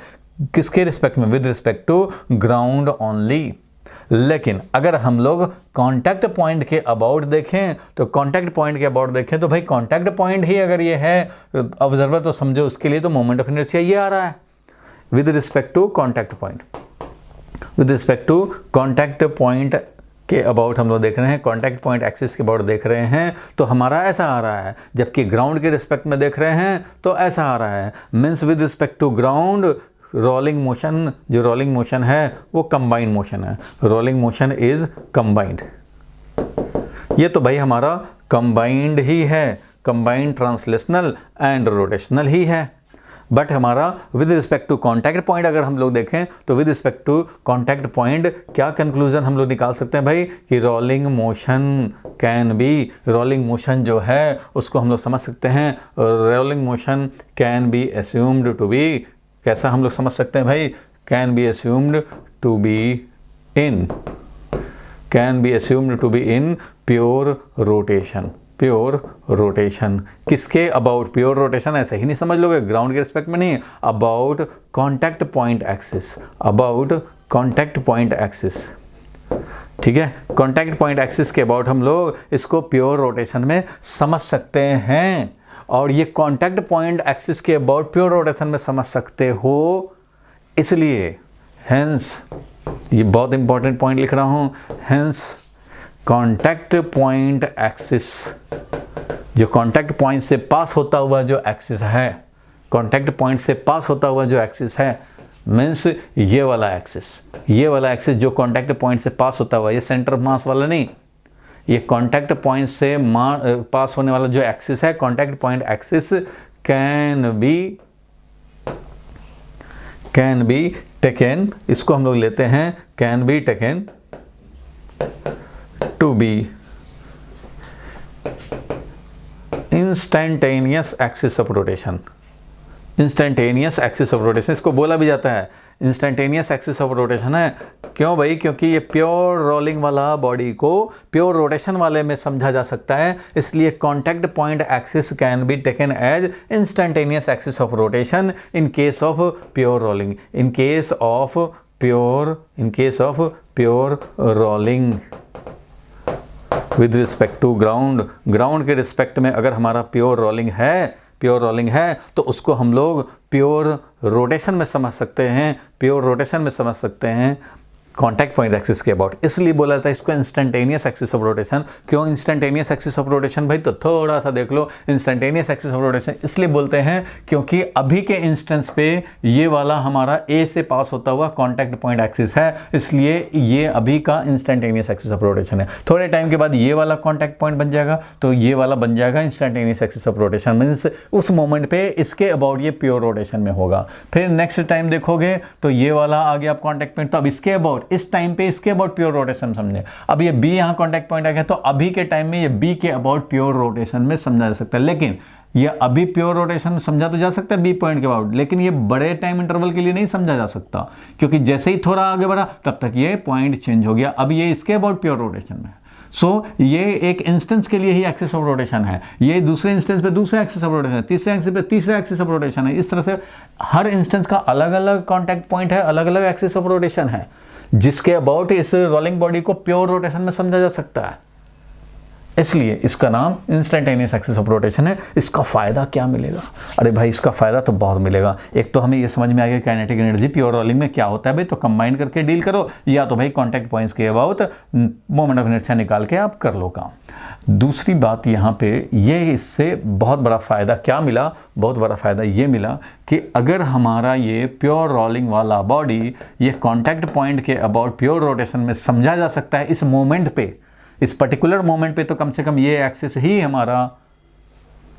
किसके रिस्पेक्ट में, with respect to ground only. लेकिन अगर हम लोग कांटेक्ट पॉइंट के अबाउट देखें तो कांटेक्ट पॉइंट के अबाउट देखें तो भाई कांटेक्ट पॉइंट ही अगर ये है ऑब्जर्वर, तो समझो उसके लिए तो मोमेंट ऑफ इनर्शिया ये आ रहा है with respect to contact point. With respect to contact point के अबाउट हम लोग देख रहे हैं, कांटेक्ट पॉइंट एक्सिस के अबाउट देख रहे हैं तो हमारा ऐसा आ रहा है, जबकि ग्राउंड के रिस्पेक्ट में देख रहे हैं तो ऐसा आ रहा है। Means with respect to ground rolling motion, जो रोलिंग मोशन है वो कंबाइंड मोशन है, रोलिंग मोशन इज कंबाइंड। ये तो भाई हमारा कंबाइंड ही है, कंबाइंड ट्रांसलेशनल एंड रोटेशनल ही है। बट हमारा with respect to contact point अगर हम लोग देखें तो with respect to contact point क्या कंक्लूजन हम लोग निकाल सकते हैं भाई, कि rolling motion can be, rolling motion जो है उसको हम लोग समझ सकते हैं, rolling motion can be assumed to be, कैसा हम लोग समझ सकते हैं भाई, can be assumed to be in, can be assumed to be in pure rotation. Pure rotation किसके अबाउट, प्योर रोटेशन ऐसे ही नहीं समझ लोगे, ग्राउंड के रिस्पेक्ट में नहीं, about contact point axis, about contact point axis. ठीक है, कॉन्टैक्ट पॉइंट एक्सिस के अबाउट हम लोग इसको प्योर रोटेशन में समझ सकते हैं, और ये कॉन्टैक्ट पॉइंट एक्सिस के अबाउट प्योर रोटेशन में समझ सकते हो। इसलिए हेंस, ये बहुत इंपॉर्टेंट पॉइंट लिख रहा हूँ, हेंस कॉन्टैक्ट पॉइंट एक्सिस, जो कॉन्टैक्ट पॉइंट से पास होता हुआ जो एक्सिस है, कॉन्टैक्ट पॉइंट से पास होता हुआ जो एक्सिस है, मीन्स ये वाला एक्सिस, ये वाला एक्सिस जो कॉन्टैक्ट पॉइंट से पास होता हुआ, ये सेंटर ऑफ मास वाला नहीं, ये कॉन्टैक्ट पॉइंट से पास होने वाला जो एक्सिस है, contact point axis can be taken, इसको हम लोग लेते हैं can be taken to be instantaneous axis of rotation। Instantaneous axis of rotation, इसको बोला भी जाता है इंस्टेंटेनियस एक्सिस ऑफ रोटेशन है। क्यों भाई? क्योंकि ये प्योर रोलिंग वाला बॉडी को प्योर रोटेशन वाले में समझा जा सकता है, इसलिए contact point axis can be taken as instantaneous axis of rotation in case of pure rolling. In case of pure rolling with respect to ground, ground के रिस्पेक्ट में अगर हमारा प्योर रोलिंग है तो उसको हम लोग प्योर रोटेशन में समझ सकते हैं, कॉन्टैक्ट पॉइंट एक्सिस के अबाउट। इसलिए बोला था इसको इंस्टेंटेनियस एक्सिस ऑफ रोटेशन। क्यों इंस्टेंटेनियस एक्सिस ऑफ रोटेशन भाई? तो थोड़ा सा देख लो, इंस्टेंटेनियस एक्सिस ऑफ रोटेशन इसलिए बोलते हैं क्योंकि अभी के इंस्टेंस पे ये वाला हमारा ए से पास होता हुआ कॉन्टैक्ट पॉइंट एक्सिस है, इसलिए ये अभी का इंस्टेंटेनियस एक्सिस ऑफ रोटेशन है। थोड़े टाइम के बाद ये वाला कॉन्टैक्ट पॉइंट बन जाएगा, तो ये वाला बन जाएगा instantaneous axis of rotation, means उस मोमेंट पे इसके अबाउट ये प्योर रोटेशन में होगा। फिर नेक्स्ट टाइम देखोगे तो ये वाला आ गया कॉन्टैक्ट पॉइंट, तो अब इसके अबाउट इस टाइम पे इसके अबाउट प्योर रोटेशन समझे। अब ये बी यहाँ कॉन्टैक्ट पॉइंट आ गया, तो अभी के टाइम में ये बी के अबाउट प्योर रोटेशन में समझा जा सकता है। लेकिन ये अभी प्योर रोटेशन में समझा तो जा सकता है बी पॉइंट के अबाउट, लेकिन ये बड़े टाइम इंटरवल के लिए नहीं समझा जा सकता, क्योंकि जैसे ही थोड़ा आगे बढ़ा तब तक ये पॉइंट चेंज हो गया, अब ये इसके अबाउट प्योर रोटेशन में। सो ये एक इंस्टेंस के लिए ही एक्सिस ऑफ रोटेशन है, ये दूसरे इंस्टेंस पे दूसरा एक्सिस ऑफ रोटेशन है, तीसरे एक्सिस पे तीसरा एक्सिस ऑफ रोटेशन है। इस तरह से हर इंस्टेंस का अलग अलग कॉन्टैक्ट पॉइंट है, अलग अलग एक्सिस ऑफ रोटेशन है, जिसके अबाउट इस रोलिंग बॉडी को प्योर रोटेशन में समझा जा सकता है। इसलिए इसका नाम इंस्टेंटेनियस एक्सिस ऑफ रोटेशन है। इसका फायदा क्या मिलेगा? अरे भाई इसका फायदा तो बहुत मिलेगा। एक तो हमें ये समझ में आ गया काइनेटिक एनर्जी प्योर रोलिंग में क्या होता है भाई, तो कंबाइन करके डील करो, या तो भाई कॉन्टैक्ट पॉइंट्स के अबाउट मोमेंट ऑफ इनर्शिया निकाल के आप कर लो काम। दूसरी बात यहाँ पे ये इससे बहुत बड़ा फायदा क्या मिला, बहुत बड़ा फायदा ये मिला कि अगर हमारा ये प्योर रोलिंग वाला बॉडी ये कॉन्टैक्ट पॉइंट के अबाउट प्योर रोटेशन में समझा जा सकता है इस मोमेंट पे, इस पर्टिकुलर मोमेंट पे, तो कम से कम ये एक्सिस ही हमारा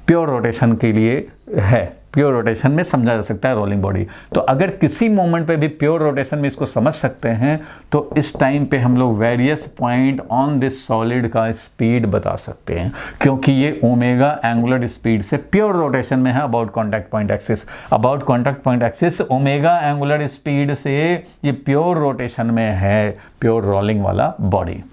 प्योर रोटेशन के लिए है, प्योर रोटेशन में समझा जा सकता है रोलिंग बॉडी। तो अगर किसी मोमेंट पे भी प्योर रोटेशन में इसको समझ सकते हैं तो इस टाइम पे हम लोग various point on this solid का स्पीड बता सकते हैं, क्योंकि ये ओमेगा एंगुलर स्पीड से प्योर रोटेशन में है about contact point axis. About contact point axis omega angular speed से ये प्योर रोटेशन में है, प्योर रोलिंग वाला बॉडी।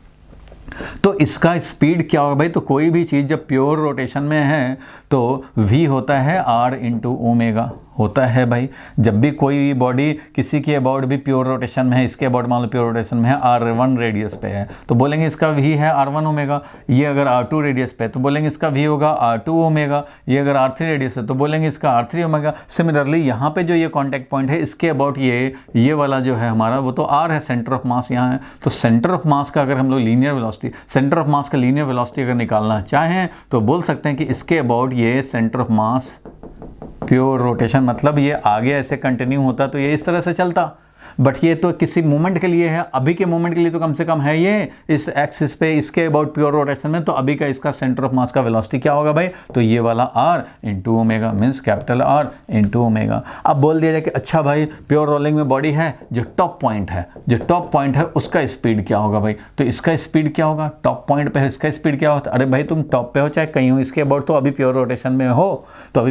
तो इसका स्पीड क्या होगा भाई? तो कोई भी चीज़ जब प्योर रोटेशन में है तो v होता है r इंटू ओमेगा होता है भाई। जब भी कोई भी बॉडी किसी के अबाउट भी प्योर रोटेशन में है, इसके अबाउट मान लो प्योर रोटेशन में है, r1 रेडियस पे है तो बोलेंगे इसका v है r1 ओमेगा। ये अगर r2 रेडियस पे है तो बोलेंगे इसका v होगा r2 ओमेगा। ये अगर r3 रेडियस है तो बोलेंगे इसका r3 ओमेगा। सिमिलरली यहाँ पे जो ये कॉन्टैक्ट पॉइंट है इसके अबाउट ये वाला जो है हमारा वो तो r है, सेंटर ऑफ मास यहाँ है। तो सेंटर ऑफ मास का अगर हम लोग linear velocity, centre of mass का लीनियर वेलोसिटी अगर निकालना चाहें तो बोल सकते हैं कि इसके अबाउट ये centre of mass pure rotation, मतलब ये आगे ऐसे कंटिन्यू होता तो ये इस तरह से चलता, बट ये तो किसी मोमेंट के लिए है, अभी के मोमेंट के लिए तो कम से कम है ये इस एक्सिस पे, इसके अबाउट प्योर रोटेशन में। तो अभी का इसका सेंटर ऑफ मास का वेलोसिटी क्या होगा भाई? तो ये वाला r into omega, means capital R into omega. अब बोल दिया जाए कि अच्छा भाई प्योर रोलिंग में बॉडी है, जो टॉप पॉइंट है उसका स्पीड क्या होगा भाई? तो इसका स्पीड क्या होगा? टॉप पॉइंट पे है, इसका स्पीड क्या होता है? अरे भाई तुम टॉप पे हो चाहे कहीं हो, इसके अबाउट तो अभी प्योर रोटेशन में हो, तो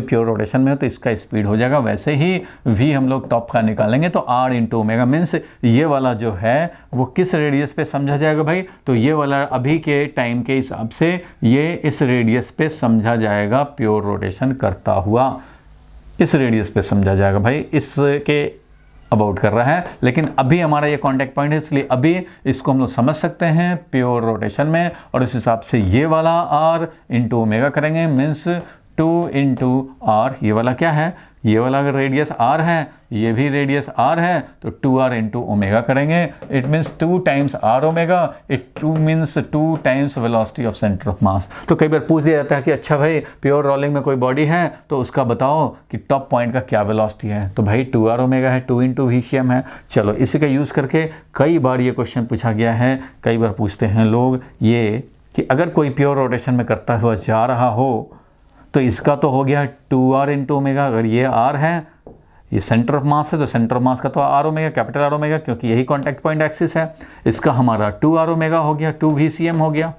इसका स्पीड हो जाएगा। वैसे ही v हम लोग टॉप का निकालेंगे तो r इंटू ओमेगा, मीन्स ये वाला जो है वो किस रेडियस पे समझा जाएगा भाई? तो ये वाला अभी के टाइम के हिसाब से ये इस रेडियस पे समझा जाएगा, प्योर रोटेशन करता हुआ इस रेडियस पे समझा जाएगा भाई, इसके अबाउट कर रहा है। लेकिन अभी हमारा ये कॉन्टैक्ट पॉइंट है, इसलिए अभी इसको हम लोग समझ सकते हैं प्योर रोटेशन में, और इस हिसाब से ये वाला r इंटू ओमेगा करेंगे, मीन्स 2 इंटू r। ये वाला क्या है? ये वाला अगर रेडियस r है, ये भी रेडियस r है, तो 2r इंटू ओमेगा करेंगे। It means 2 times r omega, it means 2 times velocity of centre of mass. तो कई बार पूछ दिया जाता है कि अच्छा भाई प्योर रोलिंग में कोई बॉडी है तो उसका बताओ कि टॉप पॉइंट का क्या वेलोसिटी है? तो भाई 2r ओमेगा है, 2 इंटू VCM है। चलो इसी का यूज़ करके कई बार ये क्वेश्चन पूछा गया है, कई बार पूछते हैं लोग ये कि अगर कोई प्योर रोटेशन में करता हुआ जा रहा हो तो इसका तो हो गया 2r इंटू ओमेगा, अगर ये r है ये सेंटर ऑफ मास है, तो सेंटर ऑफ मास का तो R omega, capital R omega, क्योंकि यही कॉन्टैक्ट पॉइंट एक्सिस है। इसका हमारा 2r ओमेगा हो गया, 2 VCM हो गया,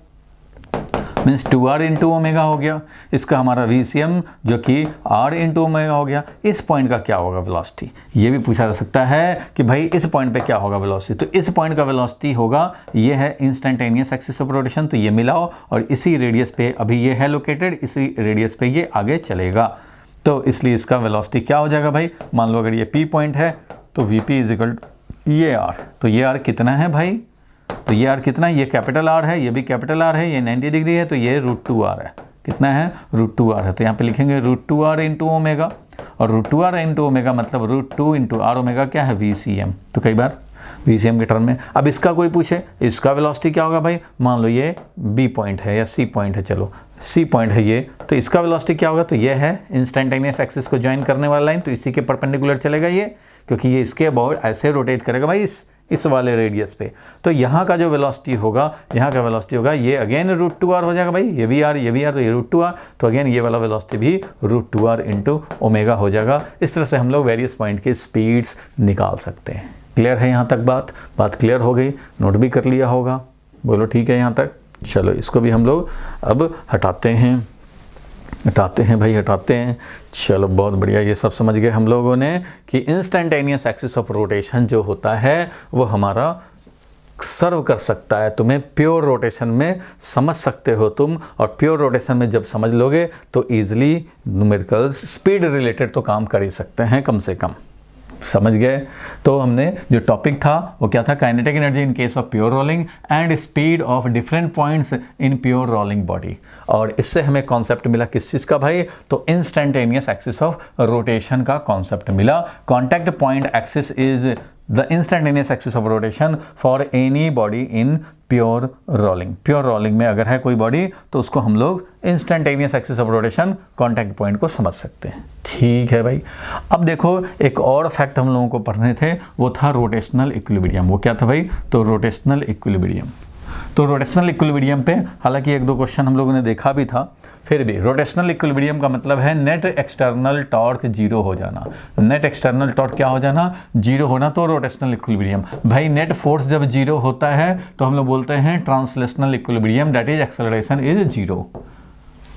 मीन्स 2r इंटू ओमेगा हो गया। इसका हमारा VCM जो कि r इंटू ओमेगा हो गया। इस पॉइंट का क्या होगा वेलोसिटी, ये भी पूछा जा सकता है कि भाई इस पॉइंट पे क्या होगा वेलोसिटी। तो इस पॉइंट का वेलोसिटी होगा, ये है इंस्टेंटेनियस एक्सिस ऑफ रोटेशन, तो ये मिलाओ और इसी रेडियस पे अभी ये है लोकेटेड, इसी रेडियस पे ये आगे चलेगा। तो इसलिए इसका वेलोसिटी क्या हो जाएगा भाई, मान लो अगर ये P पॉइंट है तो VP इज इक्वल ये R, तो ये R कितना है भाई, तो ये R कितना है, ये कैपिटल R है, ये भी कैपिटल R है, ये 90 डिग्री है, तो ये √2R है। कितना है, √2R है। तो यहाँ पे लिखेंगे √2R इंटू ओमेगा, और √2R इंटू ओमेगा मतलब √2 इंटू R ओमेगा क्या है, VCM। तो कई बार VCM के टर्म में। अब इसका कोई पूछे इसका वेलोसिटी क्या होगा भाई, मान लो ये B पॉइंट है या C पॉइंट है, चलो C पॉइंट है ये, तो इसका वेलोसिटी क्या होगा, तो ये है इंस्टेंटेनियस एक्सिस को ज्वाइन करने वाला लाइन, तो इसी के परपेंडिकुलर चलेगा ये, क्योंकि ये इसके अबाउट ऐसे रोटेट करेगा भाई इस वाले रेडियस पे। तो यहाँ का जो वेलोसिटी होगा, यहाँ का वेलोसिटी होगा ये अगेन √2r हो जाएगा भाई, ये भी R तो ये √2r, तो अगेन ये वाला वेलोसिटी भी √2r इंटू ओमेगा हो जाएगा। इस तरह से हम लोग वेरियस पॉइंट के स्पीड्स निकाल सकते हैं। क्लियर है यहाँ तक बात क्लियर हो गई, नोट भी कर लिया होगा, बोलो ठीक है यहाँ तक। चलो इसको भी हम लोग अब हटाते हैं भाई। चलो बहुत बढ़िया, ये सब समझ गए हम लोगों ने कि इंस्टेंटेनियस एक्सिस ऑफ रोटेशन जो होता है वो हमारा सर्व कर सकता है तुम्हें प्योर रोटेशन में, समझ सकते हो तुम, और प्योर रोटेशन में जब समझ लोगे तो ईजिली न्यूमेरिकल्स स्पीड रिलेटेड तो काम कर ही सकते हैं कम से कम। समझ गए। तो हमने जो टॉपिक था वो क्या था, kinetic energy in case of pure rolling and speed of different points in pure rolling body. और इससे हमें कॉन्सेप्ट मिला किस चीज़ का भाई, तो इंस्टेंटेनियस एक्सिस ऑफ रोटेशन का कॉन्सेप्ट मिला। Contact point axis is the instantaneous axis of rotation for any body in pure rolling. Pure rolling में अगर है कोई बॉडी तो उसको हम लोग instantaneous axis of rotation contact point को समझ सकते हैं। ठीक है भाई। अब देखो एक और फैक्ट हम लोगों को पढ़ने थे, वो था रोटेशनल इक्विलिब्रियम। वो क्या था भाई, तो रोटेशनल इक्विलिब्रियम। तो रोटेशनल इक्विलिब्रियम पे हालांकि एक दो क्वेश्चन हम लोगों ने देखा भी था, फिर भी रोटेशनल इक्विलिब्रियम का मतलब है नेट एक्सटर्नल टॉर्क जीरो हो जाना। नेट एक्सटर्नल टॉर्क क्या हो जाना, जीरो होना, तो रोटेशनल इक्विलिब्रियम। भाई नेट फोर्स जब जीरो होता है तो हम लोग बोलते हैं translational equilibrium, that is acceleration is zero.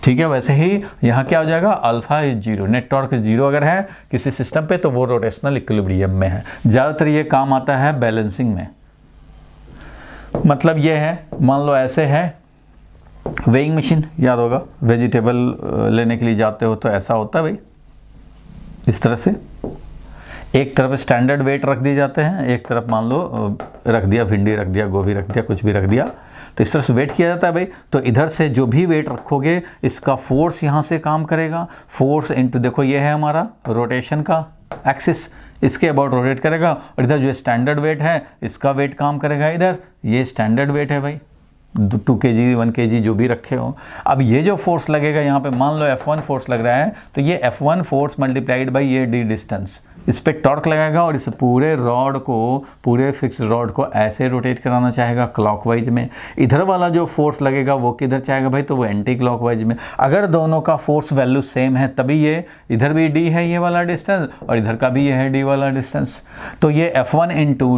ठीक है, वैसे ही यहाँ क्या हो जाएगा, alpha is zero. Net torque zero अगर है किसी सिस्टम पे तो वो रोटेशनल इक्विलिब्रियम में है। ज़्यादातर ये काम आता है बैलेंसिंग में। मतलब ये है, मान लो ऐसे है वेइंग मशीन, याद होगा वेजिटेबल लेने के लिए जाते हो तो ऐसा होता है भाई, इस तरह से एक तरफ स्टैंडर्ड वेट रख दिए जाते हैं, एक तरफ मान लो रख दिया भिंडी रख दिया, गोभी रख दिया, कुछ भी रख दिया, तो इस तरह से वेट किया जाता है भाई। तो इधर से जो भी वेट रखोगे इसका फोर्स यहाँ से काम करेगा, फोर्स इनटू, देखो ये है हमारा रोटेशन का एक्सिस, इसके अबाउट रोटेट करेगा, और इधर जो स्टैंडर्ड वेट है इसका वेट काम करेगा इधर, ये स्टैंडर्ड वेट है भाई, 2 kg 1 kg जो भी रखे हो। अब ये जो फोर्स लगेगा यहाँ पे, मान लो F1 फोर्स लग रहा है, तो ये F1 फोर्स मल्टीप्लाइड बाई ये d डिस्टेंस, इस पे टॉर्क लगाएगा और इस पूरे रॉड को, पूरे फिक्स रॉड को ऐसे रोटेट कराना चाहेगा क्लॉकवाइज में। इधर वाला जो फोर्स लगेगा वो किधर चाहेगा भाई, तो वो एंटी क्लॉकवाइज में। अगर दोनों का फोर्स वैल्यू सेम है तभी ये, इधर भी d है ये वाला डिस्टेंस और इधर का भी ये है d वाला डिस्टेंस, तो ये F1 into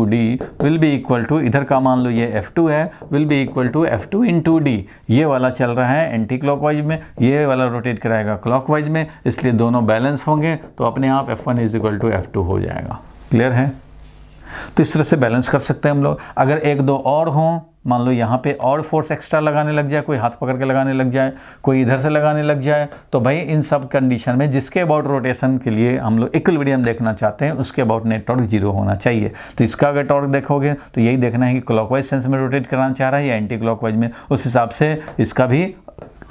d will be equal to, इधर का मान लो ये F2 है, will be equal to F2 into d। ये वाला चल रहा है एंटी क्लॉकवाइज में, ये वाला रोटेट कराएगा क्लॉकवाइज में, इसलिए दोनों बैलेंस होंगे तो अपने आप F1 is equal to F2 हो जाएगा। क्लियर है। तो इस तरह से बैलेंस कर सकते हैं हम लोग। अगर एक दो और हों, मान लो यहाँ पे और फोर्स एक्स्ट्रा लगाने लग जाए, कोई हाथ पकड़ के लगाने लग जाए, कोई इधर से लगाने लग जाए, तो भाई इन सब कंडीशन में जिसके अबाउट रोटेशन के लिए हम लोग इक्विलिब्रियम देखना चाहते हैं उसके अबाउट नेट टॉर्क जीरो होना चाहिए। तो इसका अगर टॉर्क देखोगे तो यही देखना है कि क्लॉकवाइज सेंस में रोटेट कराना चाह रहा है या एंटी क्लॉकवाइज में, उस हिसाब से इसका भी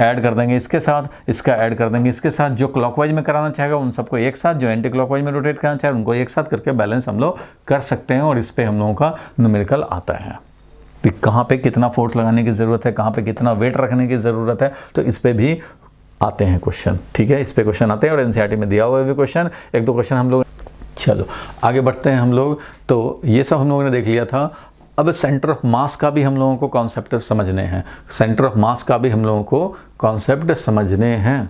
ऐड कर देंगे इसके साथ, इसका ऐड कर देंगे इसके साथ। जो क्लॉकवाइज में कराना चाहेगा उन सबको एक साथ, जो एंटी क्लॉकवाइज में रोटेट कराना चाहे उनको एक साथ करके बैलेंस हम लोग कर सकते हैं। और इस पर हम लोगों का न्यूमेरिकल आता है कि कहाँ पे कितना फोर्स लगाने की ज़रूरत है, कहाँ पे कितना वेट रखने की ज़रूरत है, तो इस पर भी आते हैं क्वेश्चन। ठीक है, इस पर क्वेश्चन आते हैं और एनसीईआरटी में दिया हुआ है भी क्वेश्चन, एक दो क्वेश्चन हम लोग। चलो आगे बढ़ते हैं हम लोग। तो ये सब हम लोगों ने देख लिया था। अब सेंटर ऑफ मास का भी हम लोगों को कॉन्सेप्ट समझने हैं, सेंटर ऑफ मास का भी हम लोगों को कॉन्सेप्ट समझने हैं।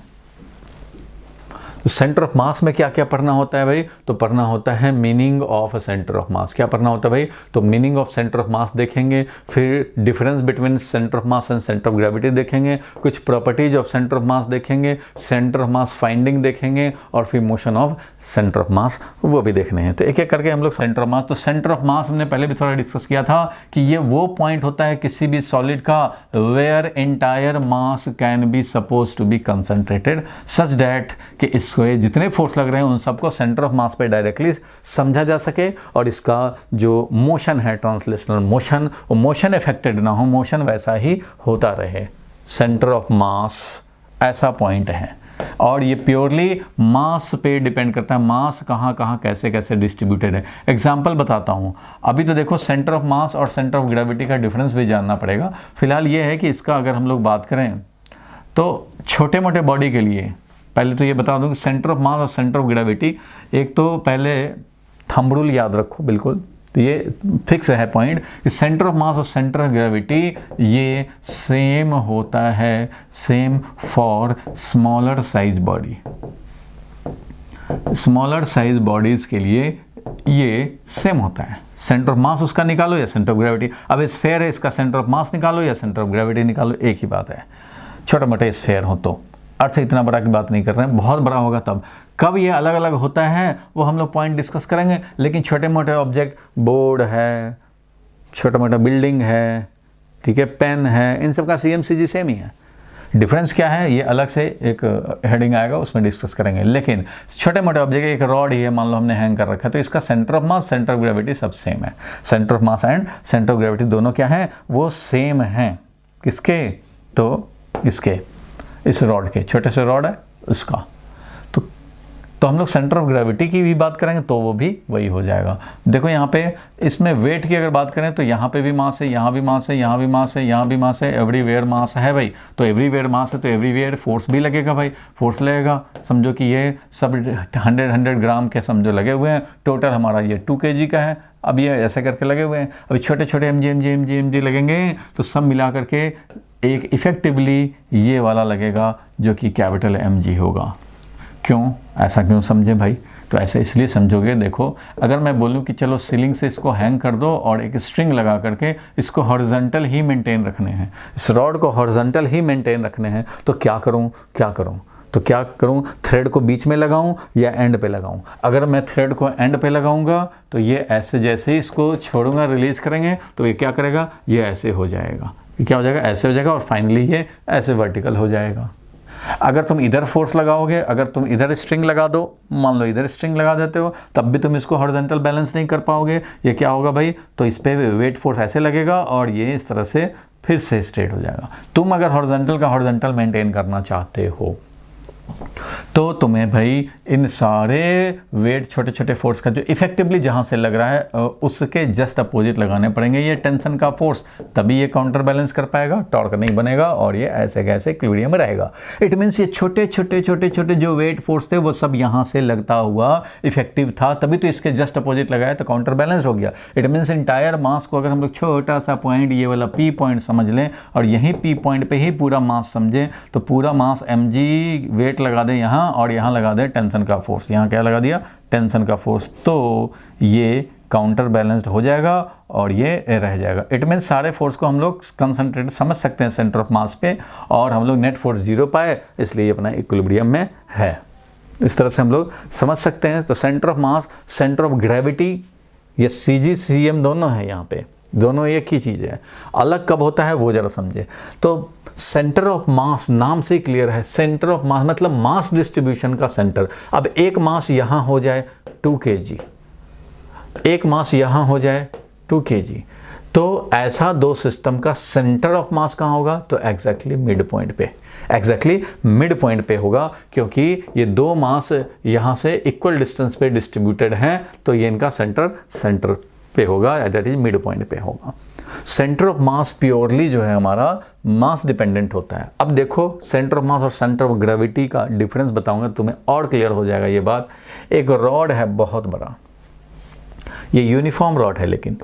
तो सेंटर ऑफ मास में क्या क्या पढ़ना होता है भाई, तो पढ़ना होता है meaning of centre of mass. क्या पढ़ना होता है भाई, तो मीनिंग ऑफ सेंटर ऑफ मास देखेंगे, फिर difference between centre of mass and centre of gravity देखेंगे, कुछ प्रॉपर्टीज ऑफ सेंटर ऑफ मास देखेंगे, सेंटर ऑफ मास फाइंडिंग देखेंगे, और फिर मोशन ऑफ सेंटर ऑफ मास वो भी देखने हैं। तो एक एक करके हम लोग सेंटर ऑफ मास, तो सेंटर ऑफ मास हमने पहले भी थोड़ा डिस्कस किया था कि ये वो पॉइंट होता है किसी भी सॉलिड का where entire mass can be suppose to be concentrated such that कि इसको जितने फोर्स लग रहे हैं उन सबको सेंटर ऑफ मास पे डायरेक्टली समझा जा सके, और इसका जो मोशन है ट्रांसलेशनल मोशन, वो मोशन इफेक्टेड ना हो, मोशन वैसा ही होता रहे। सेंटर ऑफ मास ऐसा पॉइंट है, और ये प्योरली मास पे डिपेंड करता है, मास कहाँ कहाँ कैसे कैसे डिस्ट्रीब्यूटेड है। एग्जांपल बताता हूँ। अभी तो देखो सेंटर ऑफ मास और सेंटर ऑफ ग्रेविटी का डिफरेंस भी जानना पड़ेगा। फिलहाल ये है कि इसका अगर हम लोग बात करें तो छोटे मोटे बॉडी के लिए पहले तो ये बता दूँ कि सेंटर ऑफ मास और सेंटर ऑफ ग्रेविटी, एक तो पहले थंब रूल याद रखो बिल्कुल, तो ये फिक्स है पॉइंट कि सेंटर ऑफ मास और सेंटर ऑफ ग्रेविटी ये सेम होता है, same for smaller size body. Smaller size bodies के लिए ये सेम होता है। सेंटर ऑफ मास उसका निकालो या सेंटर ऑफ ग्रेविटी। अब स्फेयर है, इसका सेंटर ऑफ मास निकालो या सेंटर ऑफ ग्रेविटी निकालो, एक ही बात है। छोटे मोटे स्फेयर हो तो अर्थ इतना बड़ा की बात नहीं कर रहे हैं, बहुत बड़ा होगा तब। कब ये अलग अलग होता है वो हम लोग पॉइंट डिस्कस करेंगे, लेकिन छोटे मोटे ऑब्जेक्ट, बोर्ड है, छोटा मोटा बिल्डिंग है, ठीक है, पेन है, इन सब का CMCG सेम ही है। डिफरेंस क्या है ये अलग से एक हेडिंग आएगा, उसमें डिस्कस करेंगे। लेकिन छोटे मोटे ऑब्जेक्ट, एक रॉड ही है मान लो हमने हैंग कर रखा है, तो इसका centre of mass centre of gravity सब सेम है। Centre of mass and centre of gravity दोनों क्या हैं, वो सेम हैं। किसके, तो इसके, इस रॉड के, छोटे से रॉड है उसका। तो हम लोग सेंटर ऑफ ग्रेविटी की भी बात करेंगे तो वो भी वही हो जाएगा। देखो यहाँ पे इसमें वेट की अगर बात करें तो यहाँ पे भी मास है, यहाँ भी मास है, यहाँ भी मास है, यहाँ भी मास है, एवरीवेयर मास है भाई। तो एवरीवेयर मास है तो एवरीवेयर फोर्स भी लगेगा भाई, फोर्स लगेगा। समझो कि ये सब 100 ग्राम के समझो लगे हुए हैं, टोटल हमारा ये 2 kg का है। अब ये ऐसे करके लगे हुए हैं, अभी छोटे छोटे mg लगेंगे तो सब मिला करके एक इफेक्टिवली ये वाला लगेगा जो कि कैपिटल mg होगा। क्यों, ऐसा क्यों समझे भाई, तो ऐसे इसलिए समझोगे। देखो अगर मैं बोलूं कि चलो सीलिंग से इसको हैंग कर दो और एक स्ट्रिंग लगा करके इसको हॉरिजॉन्टल ही मेंटेन रखने हैं, इस रॉड को हॉरिजॉन्टल ही मेंटेन रखने हैं, तो क्या करूं, तो क्या करूं, थ्रेड को बीच में लगाऊं या एंड पे लगाऊं। अगर मैं थ्रेड को एंड पे लगाऊंगा तो ये ऐसे, जैसे ही इसको छोड़ूंगा रिलीज करेंगे तो ये क्या करेगा, ये ऐसे हो जाएगा, ये क्या हो जाएगा, ऐसे हो जाएगा, और फाइनली ये ऐसे वर्टिकल हो जाएगा। अगर तुम इधर फोर्स लगाओगे, अगर तुम इधर स्ट्रिंग लगा दो, मान लो इधर स्ट्रिंग लगा देते हो, तब भी तुम इसको हॉरिजॉन्टल बैलेंस नहीं कर पाओगे। ये क्या होगा भाई, तो इस पे वेट फोर्स ऐसे लगेगा और ये इस तरह से फिर से स्ट्रेट हो जाएगा। तुम अगर हॉरिजॉन्टल का हॉरिजॉन्टल मेंटेन करना चाहते हो तो तुम्हें भाई इन सारे वेट, छोटे छोटे फोर्स का जो इफेक्टिवली जहाँ से लग रहा है उसके जस्ट अपोजिट लगाने पड़ेंगे ये टेंशन का फोर्स, तभी ये काउंटर बैलेंस कर पाएगा, टॉर्क नहीं बनेगा और ये ऐसे कैसे इक्विलिब्रियम में रहेगा। इट मीन्स ये छोटे छोटे जो वेट फोर्स थे वो सब यहाँ से लगता हुआ इफेक्टिव था, तभी तो इसके जस्ट अपोजिट लगाया तो काउंटर बैलेंस हो गया। इट मीन्स इंटायर मास को अगर हम लोग छोटा सा पॉइंट, ये वाला P पॉइंट समझ लें और यहीं P पॉइंट पे ही पूरा मास समझें, तो पूरा मास mg वेट लगा दें यहाँ और यहाँ लगा दें टेंशन का फोर्स, यहाँ क्या लगा दिया, टेंशन का फोर्स, तो ये काउंटर बैलेंस्ड हो जाएगा और ये रह जाएगा। इट मीन्स सारे फोर्स को हम लोग कंसंट्रेट समझ सकते हैं सेंटर ऑफ मास पे, और हम लोग नेट फोर्स 0 पाए इसलिए अपना इक्विलिब्रियम में है। इस तरह से हम लोग समझ सकते हैं। तो centre of mass, centre of gravity, ये CG CM दोनों है, यहाँ पे दोनों एक ही चीज़ है। अलग कब होता है वो जरा समझे। तो सेंटर ऑफ मास नाम से क्लियर है, सेंटर ऑफ मास मतलब मास डिस्ट्रीब्यूशन का सेंटर। अब एक मास यहाँ हो जाए 2 kg, एक मास यहाँ हो जाए 2 kg, तो ऐसा दो सिस्टम का सेंटर ऑफ मास कहाँ होगा, तो एग्जैक्टली मिड पॉइंट पे, एग्जैक्टली मिड पॉइंट पे होगा, क्योंकि ये दो मास यहाँ से इक्वल डिस्टेंस पे डिस्ट्रीब्यूटेड हैं, तो ये इनका सेंटर पे होगा, दैट इज मिड पॉइंट पे होगा। सेंटर ऑफ मास प्योरली जो है हमारा मास डिपेंडेंट होता है। अब देखो सेंटर ऑफ मास और सेंटर ऑफ ग्रेविटी का डिफरेंस बताऊंगा तुम्हें और क्लियर हो जाएगा ये बात। एक रॉड है बहुत बड़ा, ये यूनिफॉर्म रॉड है, लेकिन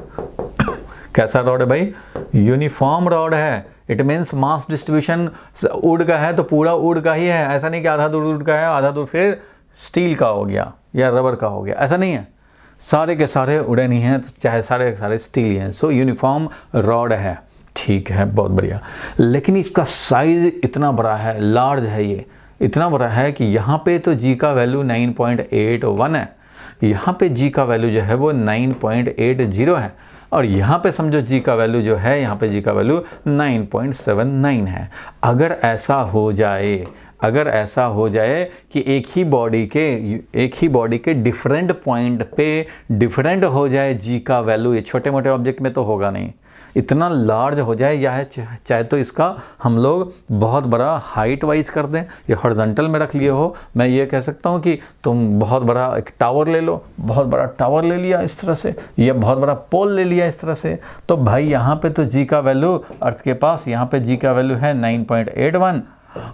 कैसा रॉड है भाई, यूनिफॉर्म रॉड है। It means mass distribution would का है तो पूरा वुड का ही है, ऐसा नहीं कि आधा दूर वुड का है आधा दूर फिर स्टील का हो गया या रबर का हो गया, ऐसा नहीं है, सारे के सारे उड़े नहीं हैं, चाहे सारे के सारे स्टील ही हैं। सो यूनिफॉर्म रॉड है, ठीक है, बहुत बढ़िया। लेकिन इसका साइज इतना बड़ा है, लार्ज है, ये इतना बड़ा है कि यहाँ पे तो जी का वैल्यू 9.81 है, यहाँ पे जी का वैल्यू जो है वो 9.80 है, और यहाँ पे समझो जी का वैल्यू जो है, यहाँ पे जी का वैल्यू 9.79 है। अगर ऐसा हो जाए कि एक ही बॉडी के डिफरेंट पॉइंट पे डिफरेंट हो जाए जी का वैल्यू, ये छोटे मोटे ऑब्जेक्ट में तो होगा नहीं, इतना लार्ज हो जाए, या चाहे तो इसका हम लोग बहुत बड़ा हाइट वाइज कर दें, ये हॉरिजॉन्टल में रख लिए हो, मैं ये कह सकता हूँ कि तुम बहुत बड़ा एक टावर ले लो, बहुत बड़ा टावर ले लिया इस तरह से, या बहुत बड़ा पोल ले लिया इस तरह से, तो भाई यहाँ पे तो जी का वैल्यू अर्थ के पास, यहाँ पे जी का वैल्यू है 9.81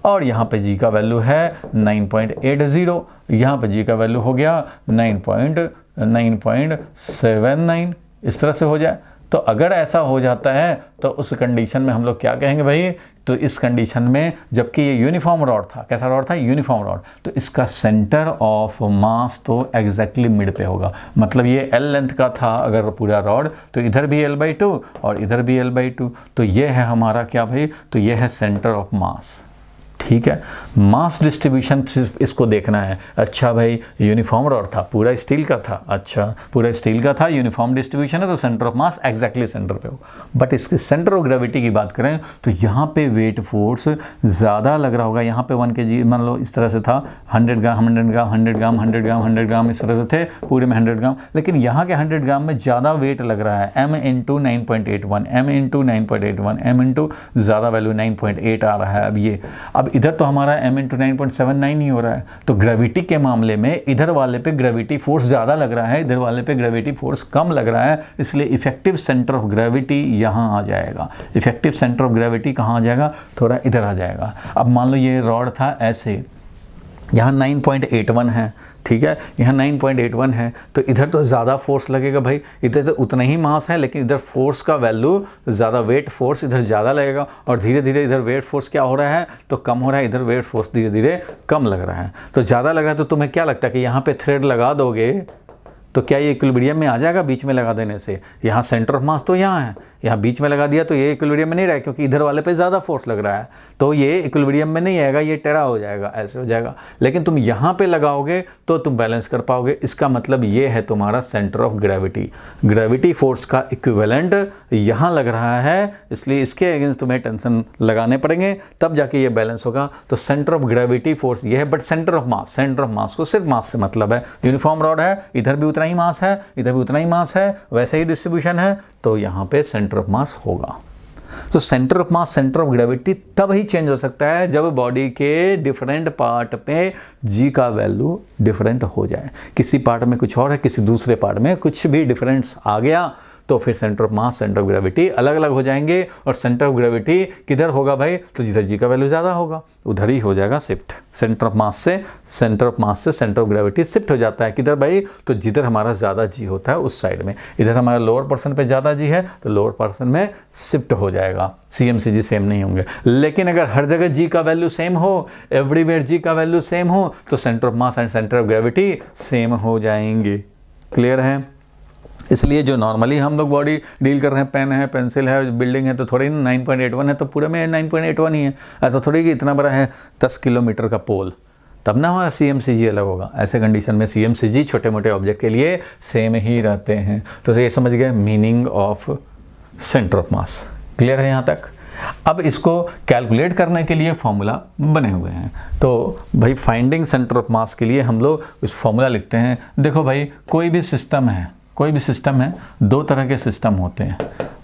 और यहाँ पे जी का वैल्यू है 9.80, यहाँ पे जी का वैल्यू हो गया 9.79, इस तरह से हो जाए। तो अगर ऐसा हो जाता है तो उस कंडीशन में हम लोग क्या कहेंगे भाई, तो इस कंडीशन में जबकि ये यूनिफॉर्म रॉड था, कैसा रॉड था, यूनिफॉर्म रॉड, तो इसका सेंटर ऑफ मास तो एग्जैक्टली मिड पे होगा। मतलब ये L लेंथ का था अगर पूरा रॉड, तो इधर भी L/2 और इधर भी L/2, तो ये है हमारा क्या भाई, तो ये है सेंटर ऑफ मास, ठीक है। मास डिस्ट्रीब्यूशन इसको देखना है। अच्छा भाई यूनिफॉर्म रॉड था, पूरा स्टील का था, अच्छा पूरा स्टील का था, यूनिफॉर्म डिस्ट्रीब्यूशन है, तो centre of mass exactly centre पे हो। बट इसके सेंटर ऑफ ग्रेविटी की बात करें तो यहाँ पे वेट फोर्स ज़्यादा लग रहा होगा। यहाँ पे 1 kg मान लो इस तरह से था, 100 ग्राम 100 ग्राम 100 ग्राम 100 ग्राम 100 ग्राम इस तरह से थे पूरे में 100 ग्राम, लेकिन यहाँ के 100 ग्राम में ज़्यादा वेट लग रहा है, m × 9.81 m × 9.81 m × ज़्यादा वैल्यू 9.8 आ रहा है। अब इधर तो हमारा m × 9.79 ही हो रहा है, तो ग्रेविटी के मामले में इधर वाले पे ग्रेविटी फोर्स ज़्यादा लग रहा है, इधर वाले पे ग्रेविटी फोर्स कम लग रहा है, इसलिए इफेक्टिव सेंटर ऑफ ग्रेविटी यहाँ आ जाएगा। इफेक्टिव सेंटर ऑफ ग्रेविटी कहाँ आ जाएगा, थोड़ा इधर आ जाएगा। अब मान लो ये रॉड था ऐसे, यहाँ 9.81 है, ठीक है, यहाँ 9.81 है, तो इधर तो ज़्यादा फोर्स लगेगा भाई, इधर तो उतना ही मास है, लेकिन इधर फोर्स का वैल्यू ज़्यादा, वेट फोर्स इधर ज़्यादा लगेगा, और धीरे धीरे इधर वेट फोर्स क्या हो रहा है, तो कम हो रहा है, इधर वेट फोर्स धीरे धीरे कम लग रहा है। तो ज़्यादा लग रहा है तो तुम्हें क्या लगता है कि यहाँ पे थ्रेड लगा दोगे तो क्या ये इक्विलिब्रियम में आ जाएगा बीच में लगा देने से? यहाँ सेंटर ऑफ मास तो यहाँ है, यहाँ बीच में लगा दिया तो ये इक्विलिब्रियम में नहीं रहेगा, क्योंकि इधर वाले पे ज़्यादा फोर्स लग रहा है, तो ये इक्विलिब्रियम में नहीं आएगा, ये टेढ़ा हो जाएगा, ऐसे हो जाएगा। लेकिन तुम यहाँ पे लगाओगे तो तुम बैलेंस कर पाओगे। इसका मतलब ये है तुम्हारा centre of gravity, gravity force का इक्विवेलेंट यहाँ लग रहा है, इसलिए इसके अगेंस्ट तुम्हें टेंशन लगाने पड़ेंगे, तब जाके ये बैलेंस होगा। तो सेंटर ऑफ ग्रेविटी फोर्स ये है, बट सेंटर ऑफ मास को सिर्फ मास से मतलब है। यूनिफॉर्म रॉड है, इधर भी उतना ही मास है, इधर भी उतना ही मास है, वैसे ही डिस्ट्रीब्यूशन है, तो यहाँ पे सेंटर ऑफ मास होगा। तो centre of mass, centre of gravity तब ही चेंज हो सकता है जब बॉडी के डिफरेंट पार्ट पे जी का वैल्यू डिफरेंट हो जाए। किसी पार्ट में कुछ और है, किसी दूसरे पार्ट में कुछ भी डिफरेंस आ गया, तो फिर centre of mass, centre of gravity अलग अलग हो जाएंगे। और सेंटर ऑफ ग्रेविटी किधर होगा भाई, तो जिधर जी का वैल्यू ज़्यादा होगा उधर ही हो जाएगा शिफ्ट। सेंटर ऑफ मास से सेंटर ऑफ ग्रेविटी शिफ्ट हो जाता है किधर भाई, तो जिधर हमारा ज़्यादा जी होता है उस साइड में। इधर हमारा लोअर पर्सन पे ज़्यादा जी है तो लोअर पर्सन में शिफ्ट हो जाएगा। CM/CG सेम नहीं होंगे, लेकिन अगर हर जगह जी का वैल्यू सेम हो, एवरीवेयर जी का वैल्यू सेम हो, तो centre of mass and centre of gravity same हो जाएंगे। क्लियर है? इसलिए जो नॉर्मली हम लोग बॉडी डील कर रहे हैं, पेन है, पेंसिल है, बिल्डिंग है, तो थोड़ी 9.81 है तो पूरे में 9.81 ही है। ऐसा थोड़ी कि इतना बड़ा है 10 किलोमीटर का पोल, तब ना हमारा CM/CG अलग होगा। ऐसे कंडीशन में CM/CG छोटे मोटे ऑब्जेक्ट के लिए सेम ही रहते हैं। तो ये समझ गए meaning of centre of mass. Clear है यहाँ तक? अब इसको कैलकुलेट करने के लिए फॉर्मूला बने हुए हैं। तो भाई फाइंडिंग सेंटर ऑफ मास के लिए हम लोग उस फॉर्मूला लिखते हैं। देखो भाई कोई भी सिस्टम है, दो तरह के सिस्टम होते हैं।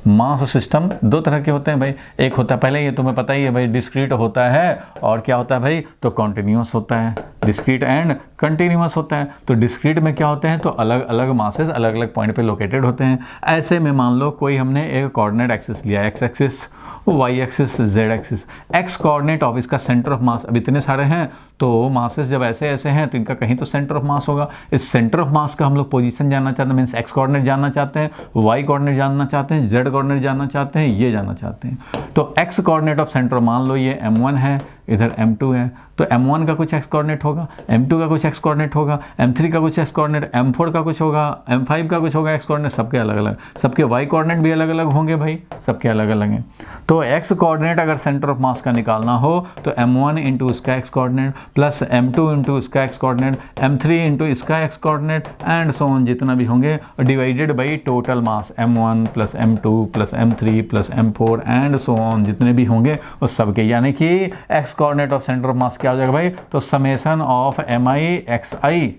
मास सिस्टम दो तरह के होते हैं भाई। एक होता है, पहले ये तुम्हें पता ही है भाई, डिस्क्रीट होता है, और क्या होता है भाई, तो कॉन्टिन्यूस होता है। डिस्क्रीट एंड कंटिन्यूस होता है। तो डिस्क्रीट में क्या होते हैं, तो अलग अलग मासेस अलग अलग पॉइंट पे लोकेटेड होते हैं। ऐसे में मान लो कोई हमने एक कोऑर्डिनेट एक्सिस लिया, X axis, Y axis, Z axis. X coordinate of इसका सेंटर ऑफ मास, अब इतने सारे हैं तो मासेस जब ऐसे ऐसे हैं तो इनका कहीं तो सेंटर ऑफ मास होगा। इस सेंटर ऑफ मास का हम लोग पोजीशन जानना चाहते हैं, मीन्स एक्स कोऑर्डिनेट जानना चाहते हैं, वाई कोऑर्डिनेट जानना चाहते हैं, जेड कोऑर्डिनेट जानना चाहते हैं, ये जानना चाहते हैं। तो एक्स कोऑर्डिनेट ऑफ सेंटर मान लो ये m1 है, इधर m2 है, तो m1 का कुछ एक्स कोऑर्डिनेट होगा, m2 का कुछ एक्स कोऑर्डिनेट होगा, m3 का कुछ एक्स कोऑर्डिनेट, m4 का कुछ होगा, m5 का कुछ होगा एक्स कोऑर्डिनेट, सबके अलग अलग, सबके वाई कोऑर्डिनेट भी अलग अलग होंगे भाई, सबके अलग अलग हैं। तो एक्स कोऑर्डिनेट अगर सेंटर ऑफ मास का निकालना हो तो m1 इंटू इसका x coordinate plus m2 into इसका एक्स कोऑर्डिनेट, m3 इंटू इसका x coordinate and so on जितना भी होंगे, divided by total mass m1 plus m2 plus m3 plus m4 and so on जितने भी होंगे उस सबके, यानी कि x coordinate of centre of mass क्या हो जाएगा भाई, तो summation of mi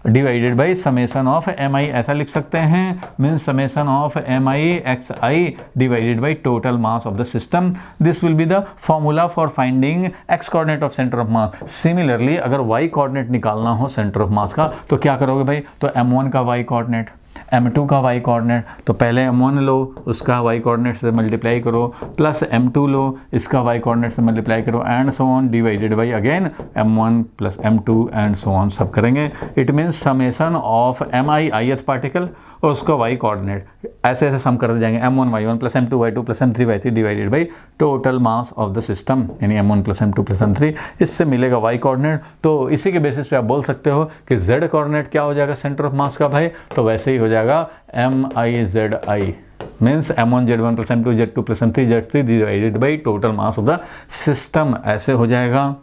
divided by summation of mi, ऐसा लिख सकते हैं, means summation of mi divided by total mass of the system. This will be the formula for finding x coordinate of centre of mass. Similarly अगर y coordinate निकालना हो centre of mass का तो क्या करोगे भाई, तो m1 का y कोऑर्डिनेट, m2 का y कोऑर्डिनेट, तो पहले m1 लो उसका y कोऑर्डिनेट से मल्टीप्लाई करो, प्लस m2 लो इसका y कोऑर्डिनेट से मल्टीप्लाई करो and so on divided by again m1 plus m2 and so on सब करेंगे। It means summation of mi ith particle और उसका y कोऑर्डिनेट, ऐसे ऐसे सम करते जाएंगे, m1 y1 plus m2 y2 plus m3 y3 divided by total mass of the system, यानी m1 plus m2 plus m3, इससे मिलेगा y कोऑर्डिनेट। तो इसी के बेसिस पे आप बोल सकते हो कि z कोऑर्डिनेट क्या हो जाएगा सेंटर ऑफ मास का भाई, तो वैसे ही हो जाएगा mi means m1 z1 plus m2 z2 plus m3 z3 divided by total mass of the system, ऐसे हो जाएगा।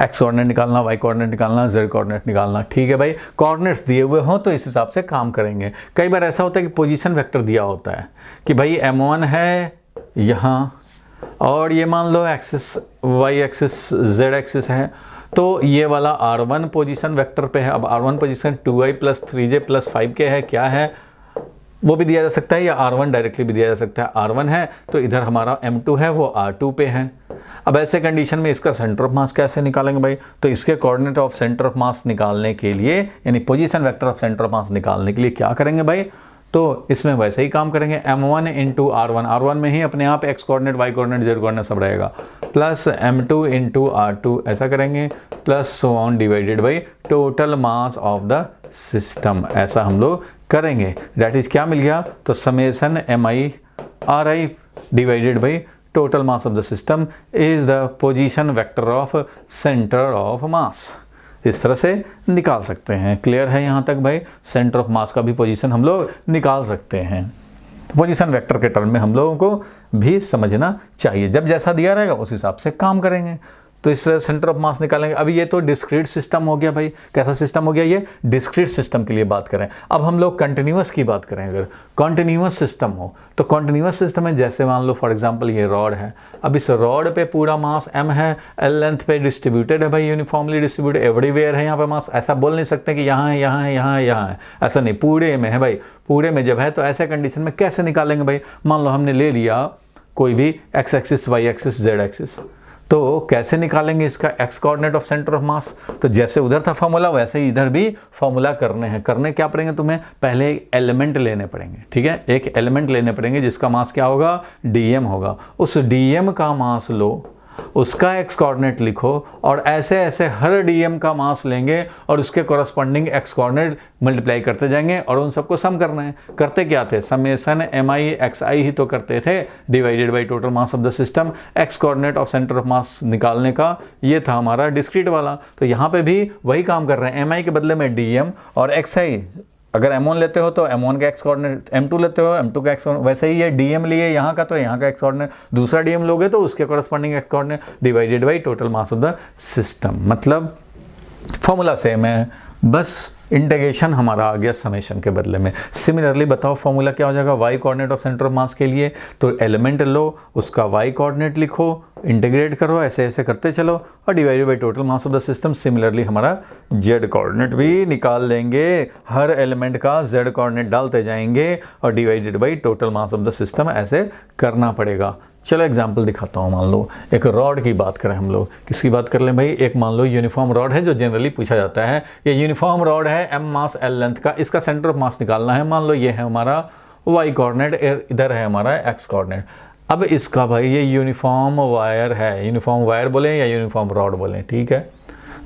एक्स कोऑर्डिनेट निकालना, वाई कोऑर्डिनेट निकालना, जेड कोऑर्डिनेट निकालना, ठीक है भाई। कोऑर्डिनेट्स दिए हुए हों तो इस हिसाब से काम करेंगे। कई बार ऐसा होता है कि पोजीशन वेक्टर दिया होता है कि भाई m1 है यहाँ और ये मान लो axis Y axis Z axis है, तो ये वाला r1 पोजीशन वेक्टर पे है। अब r1 position 2i plus 3j plus 5k है, क्या है वो भी दिया जा सकता है, या r1 डायरेक्टली भी दिया जा सकता है। r1 है तो इधर हमारा m2 है वो r2 पे है। अब ऐसे कंडीशन में इसका सेंटर ऑफ मास कैसे निकालेंगे भाई, तो इसके कोऑर्डिनेट ऑफ सेंटर ऑफ मास निकालने के लिए, यानी position vector of centre of मास निकालने के लिए क्या करेंगे भाई, तो इसमें वैसे ही काम करेंगे, m1 इंटू r1 में ही अपने आप x coordinate y coordinate z coordinate सब रहेगा, प्लस m2 इंटू r2 ऐसा करेंगे, plus so on divided by total mass of the system, ऐसा हम लोग करेंगे। दैट इज क्या मिल गया, तो summation mi divided by total mass of the system is the position vector of centre of मास। इस तरह से निकाल सकते हैं। क्लियर है यहाँ तक भाई, सेंटर ऑफ मास का भी पोजीशन हम लोग निकाल सकते हैं। पोजीशन वेक्टर के टर्म में हम लोगों को भी समझना चाहिए, जब जैसा दिया रहेगा उस हिसाब से काम करेंगे। तो इस तरह सेंटर ऑफ मास निकालेंगे। अभी ये तो डिस्क्रीट सिस्टम हो गया भाई, कैसा सिस्टम हो गया, ये डिस्क्रीट सिस्टम के लिए बात करें। अब हम लोग कंटिन्यूअस की बात करें। अगर कंटिन्यूअस सिस्टम हो तो कंटिन्यूअस सिस्टम में जैसे मान लो फॉर एग्जांपल ये रॉड है, अब इस रॉड पे पूरा मास m है, l लेंथ पे डिस्ट्रीब्यूटेड है भाई, यूनिफॉर्मली डिस्ट्रीब्यूटेड एवरीवेयर है यहाँ पे मास। ऐसा बोल नहीं सकते कि यहाँ है यहाँ है यहाँ है यहाँ है, ऐसा नहीं, पूरे में है भाई। पूरे में जब है तो ऐसे कंडीशन में कैसे निकालेंगे भाई, मान लो हमने ले लिया कोई भी x axis y axis z axis, तो कैसे निकालेंगे इसका x coordinate of centre of mass. तो जैसे उधर था फॉर्मूला वैसे ही इधर भी फॉर्मूला करने हैं। करने क्या पड़ेंगे तुम्हें, पहले एक एलिमेंट लेने पड़ेंगे, ठीक है, एक एलिमेंट लेने पड़ेंगे जिसका मास क्या होगा, dm होगा। उस dm का मास लो, उसका एक्स कोऑर्डिनेट लिखो और ऐसे ऐसे हर dm का मास लेंगे और उसके कॉरस्पॉन्डिंग एक्स कोऑर्डिनेट मल्टीप्लाई करते जाएंगे और उन सबको सम करना है। करते क्या थे, समेसन mi ही तो करते थे, divided by total mass of the system. X coordinate of centre of मास निकालने का ये था हमारा डिस्क्रीट वाला। तो यहाँ पे भी वही काम कर रहे हैं, mi के बदले में dm और xi। अगर m1 लेते हो तो m1 का एक्स कोऑर्डिनेट, m2 लेते हो m2 का एक्स कोऑर्डिनेट, वैसे ही ये dm लिए यहाँ का तो यहाँ का एक्स कोऑर्डिनेट, दूसरा dm लोगे तो उसके corresponding x coordinate divided by total mass of the system. मतलब फॉर्मूला सेम है, बस इंटीग्रेशन हमारा आ गया समेशन के बदले में। सिमिलरली बताओ फॉर्मूला क्या हो जाएगा y coordinate of centre of मास के लिए, तो एलिमेंट लो, उसका y कोऑर्डिनेट लिखो, इंटीग्रेट करो, ऐसे ऐसे करते चलो और divided by total mass of the system. Similarly हमारा z कोऑर्डिनेट भी निकाल लेंगे, हर एलिमेंट का z कोऑर्डिनेट डालते जाएंगे और divided by total mass of the system, ऐसे करना पड़ेगा। चलो एग्जाम्पल दिखाता हूँ। मान लो एक रॉड की बात करें हम लोग, किसकी बात कर लें भाई, एक मान लो यूनिफॉर्म रॉड है जो जनरली पूछा जाता है। ये यूनिफॉर्म रॉड है m मास l लेंथ का, इसका सेंटर ऑफ मास निकालना है। मान लो ये है हमारा y कोऑर्डिनेट, इधर है हमारा x कोऑर्डिनेट। अब इसका भाई ये यूनिफॉर्म वायर है, यूनिफॉर्म वायर बोलें या यूनिफॉर्म रॉड बोलें, ठीक है,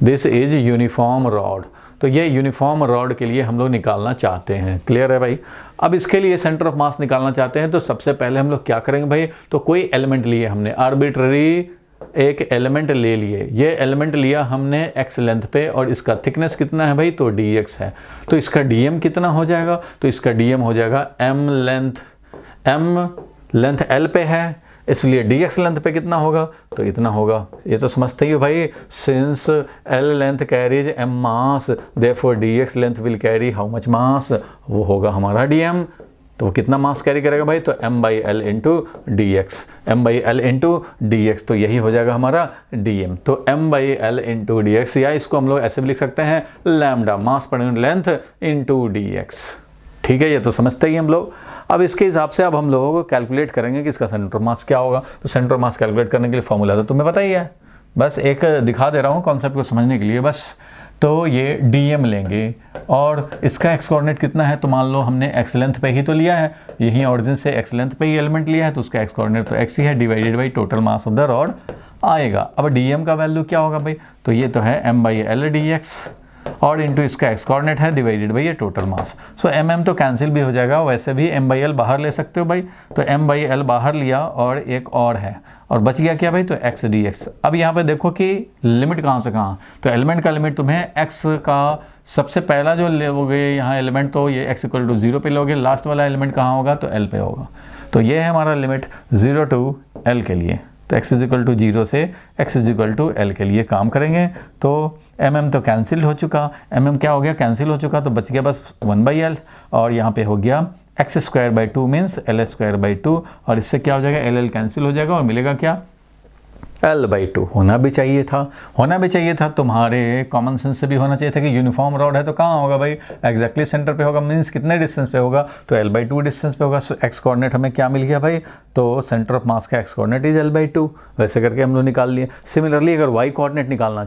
दिस इज यूनिफॉर्म रॉड। तो ये यूनिफॉर्म रॉड के लिए हम लोग निकालना चाहते हैं। क्लियर है भाई। अब इसके लिए सेंटर ऑफ मास निकालना चाहते हैं तो सबसे पहले हम लोग क्या करेंगे भाई, तो कोई एलिमेंट लिए हमने, आर्बिट्ररी एक एलिमेंट ले लिए, ये एलिमेंट लिया हमने x लेंथ पे और इसका थिकनेस कितना है भाई, तो dx है, तो इसका dm कितना हो जाएगा, तो इसका dm हो जाएगा m लेंथ l पे है, इसलिए dx लेंथ पे कितना होगा, तो इतना होगा। ये तो समझते ही हो भाई, since l length carries m mass therefore dx length will carry how much mass, वो होगा हमारा dm। तो वो कितना मास कैरी करेगा भाई, तो m/l into d x, m/l into d x, तो यही हो जाएगा हमारा dm। तो m/l इंटू डी एक्स, या इसको हम लोग ऐसे भी लिख सकते हैं lambda mass per unit length into d x. ठीक है, ये तो समझते ही हम लोग। अब इसके हिसाब से अब हम लोगों को कैलकुलेट करेंगे कि इसका सेंटर मास क्या होगा। तो सेंटर मास कैलकुलेट करने के लिए फॉर्मूला तो तुम्हें पता ही है, बस एक दिखा दे रहा हूँ कॉन्सेप्ट को समझने के लिए बस। तो ये dm लेंगे और इसका एक्स कोऑर्डिनेट कितना है, तो मान लो हमने एक्स लेंथ पे ही तो लिया है, यही ऑरिजिन से एक्स लेंथ पे ही एलिमेंट लिया है, तो उसका एक्स कोऑर्डिनेट तो x ही है divided by total mass of the rod आएगा। अब dm का वैल्यू क्या होगा भाई, तो ये तो है m/l dx और इंटू इसका एक्स कोऑर्डिनेट है डिवाइडेड बाई ये टोटल मास। सो mm तो कैंसिल भी हो जाएगा, वैसे भी m/l बाहर ले सकते हो भाई, तो m/l बाहर लिया और एक और है और बच गया क्या भाई, तो x dx। अब यहाँ पे देखो कि लिमिट कहाँ से कहाँ, तो एलिमेंट का लिमिट तुम्हें x का सबसे पहला जो लोगे यहाँ एलिमेंट, तो ये x इक्वल टू 0 पे लोगे, लास्ट वाला एलिमेंट कहाँ होगा, तो l पे होगा। तो ये है हमारा लिमिट 0 टू l के लिए, तो x इज इक्वल टू 0 से x is equal to l के लिए काम करेंगे। तो mm तो कैंसिल हो चुका, mm क्या हो गया, कैंसिल हो चुका, तो बच गया बस 1/l और यहाँ पे हो गया x²/2 मीन्स l²/2 और इससे क्या हो जाएगा, l कैंसिल हो जाएगा और मिलेगा क्या, l/2। होना भी चाहिए था तुम्हारे कॉमन सेंस से भी होना चाहिए था कि यूनिफॉर्म रॉड है तो कहाँ होगा भाई, एग्जैक्टली सेंटर पे होगा, मीन्स कितने डिस्टेंस पे होगा, तो l/2 डिस्टेंस पे होगा। सो एक्स कोऑर्डिनेट हमें क्या मिल गया भाई, तो सेंटर ऑफ मास का एक्स कोऑर्डिनेट इज l/2, वैसे करके हम लोग निकाल लिए। सिमिलरली अगर y कोऑर्डिनेट निकालना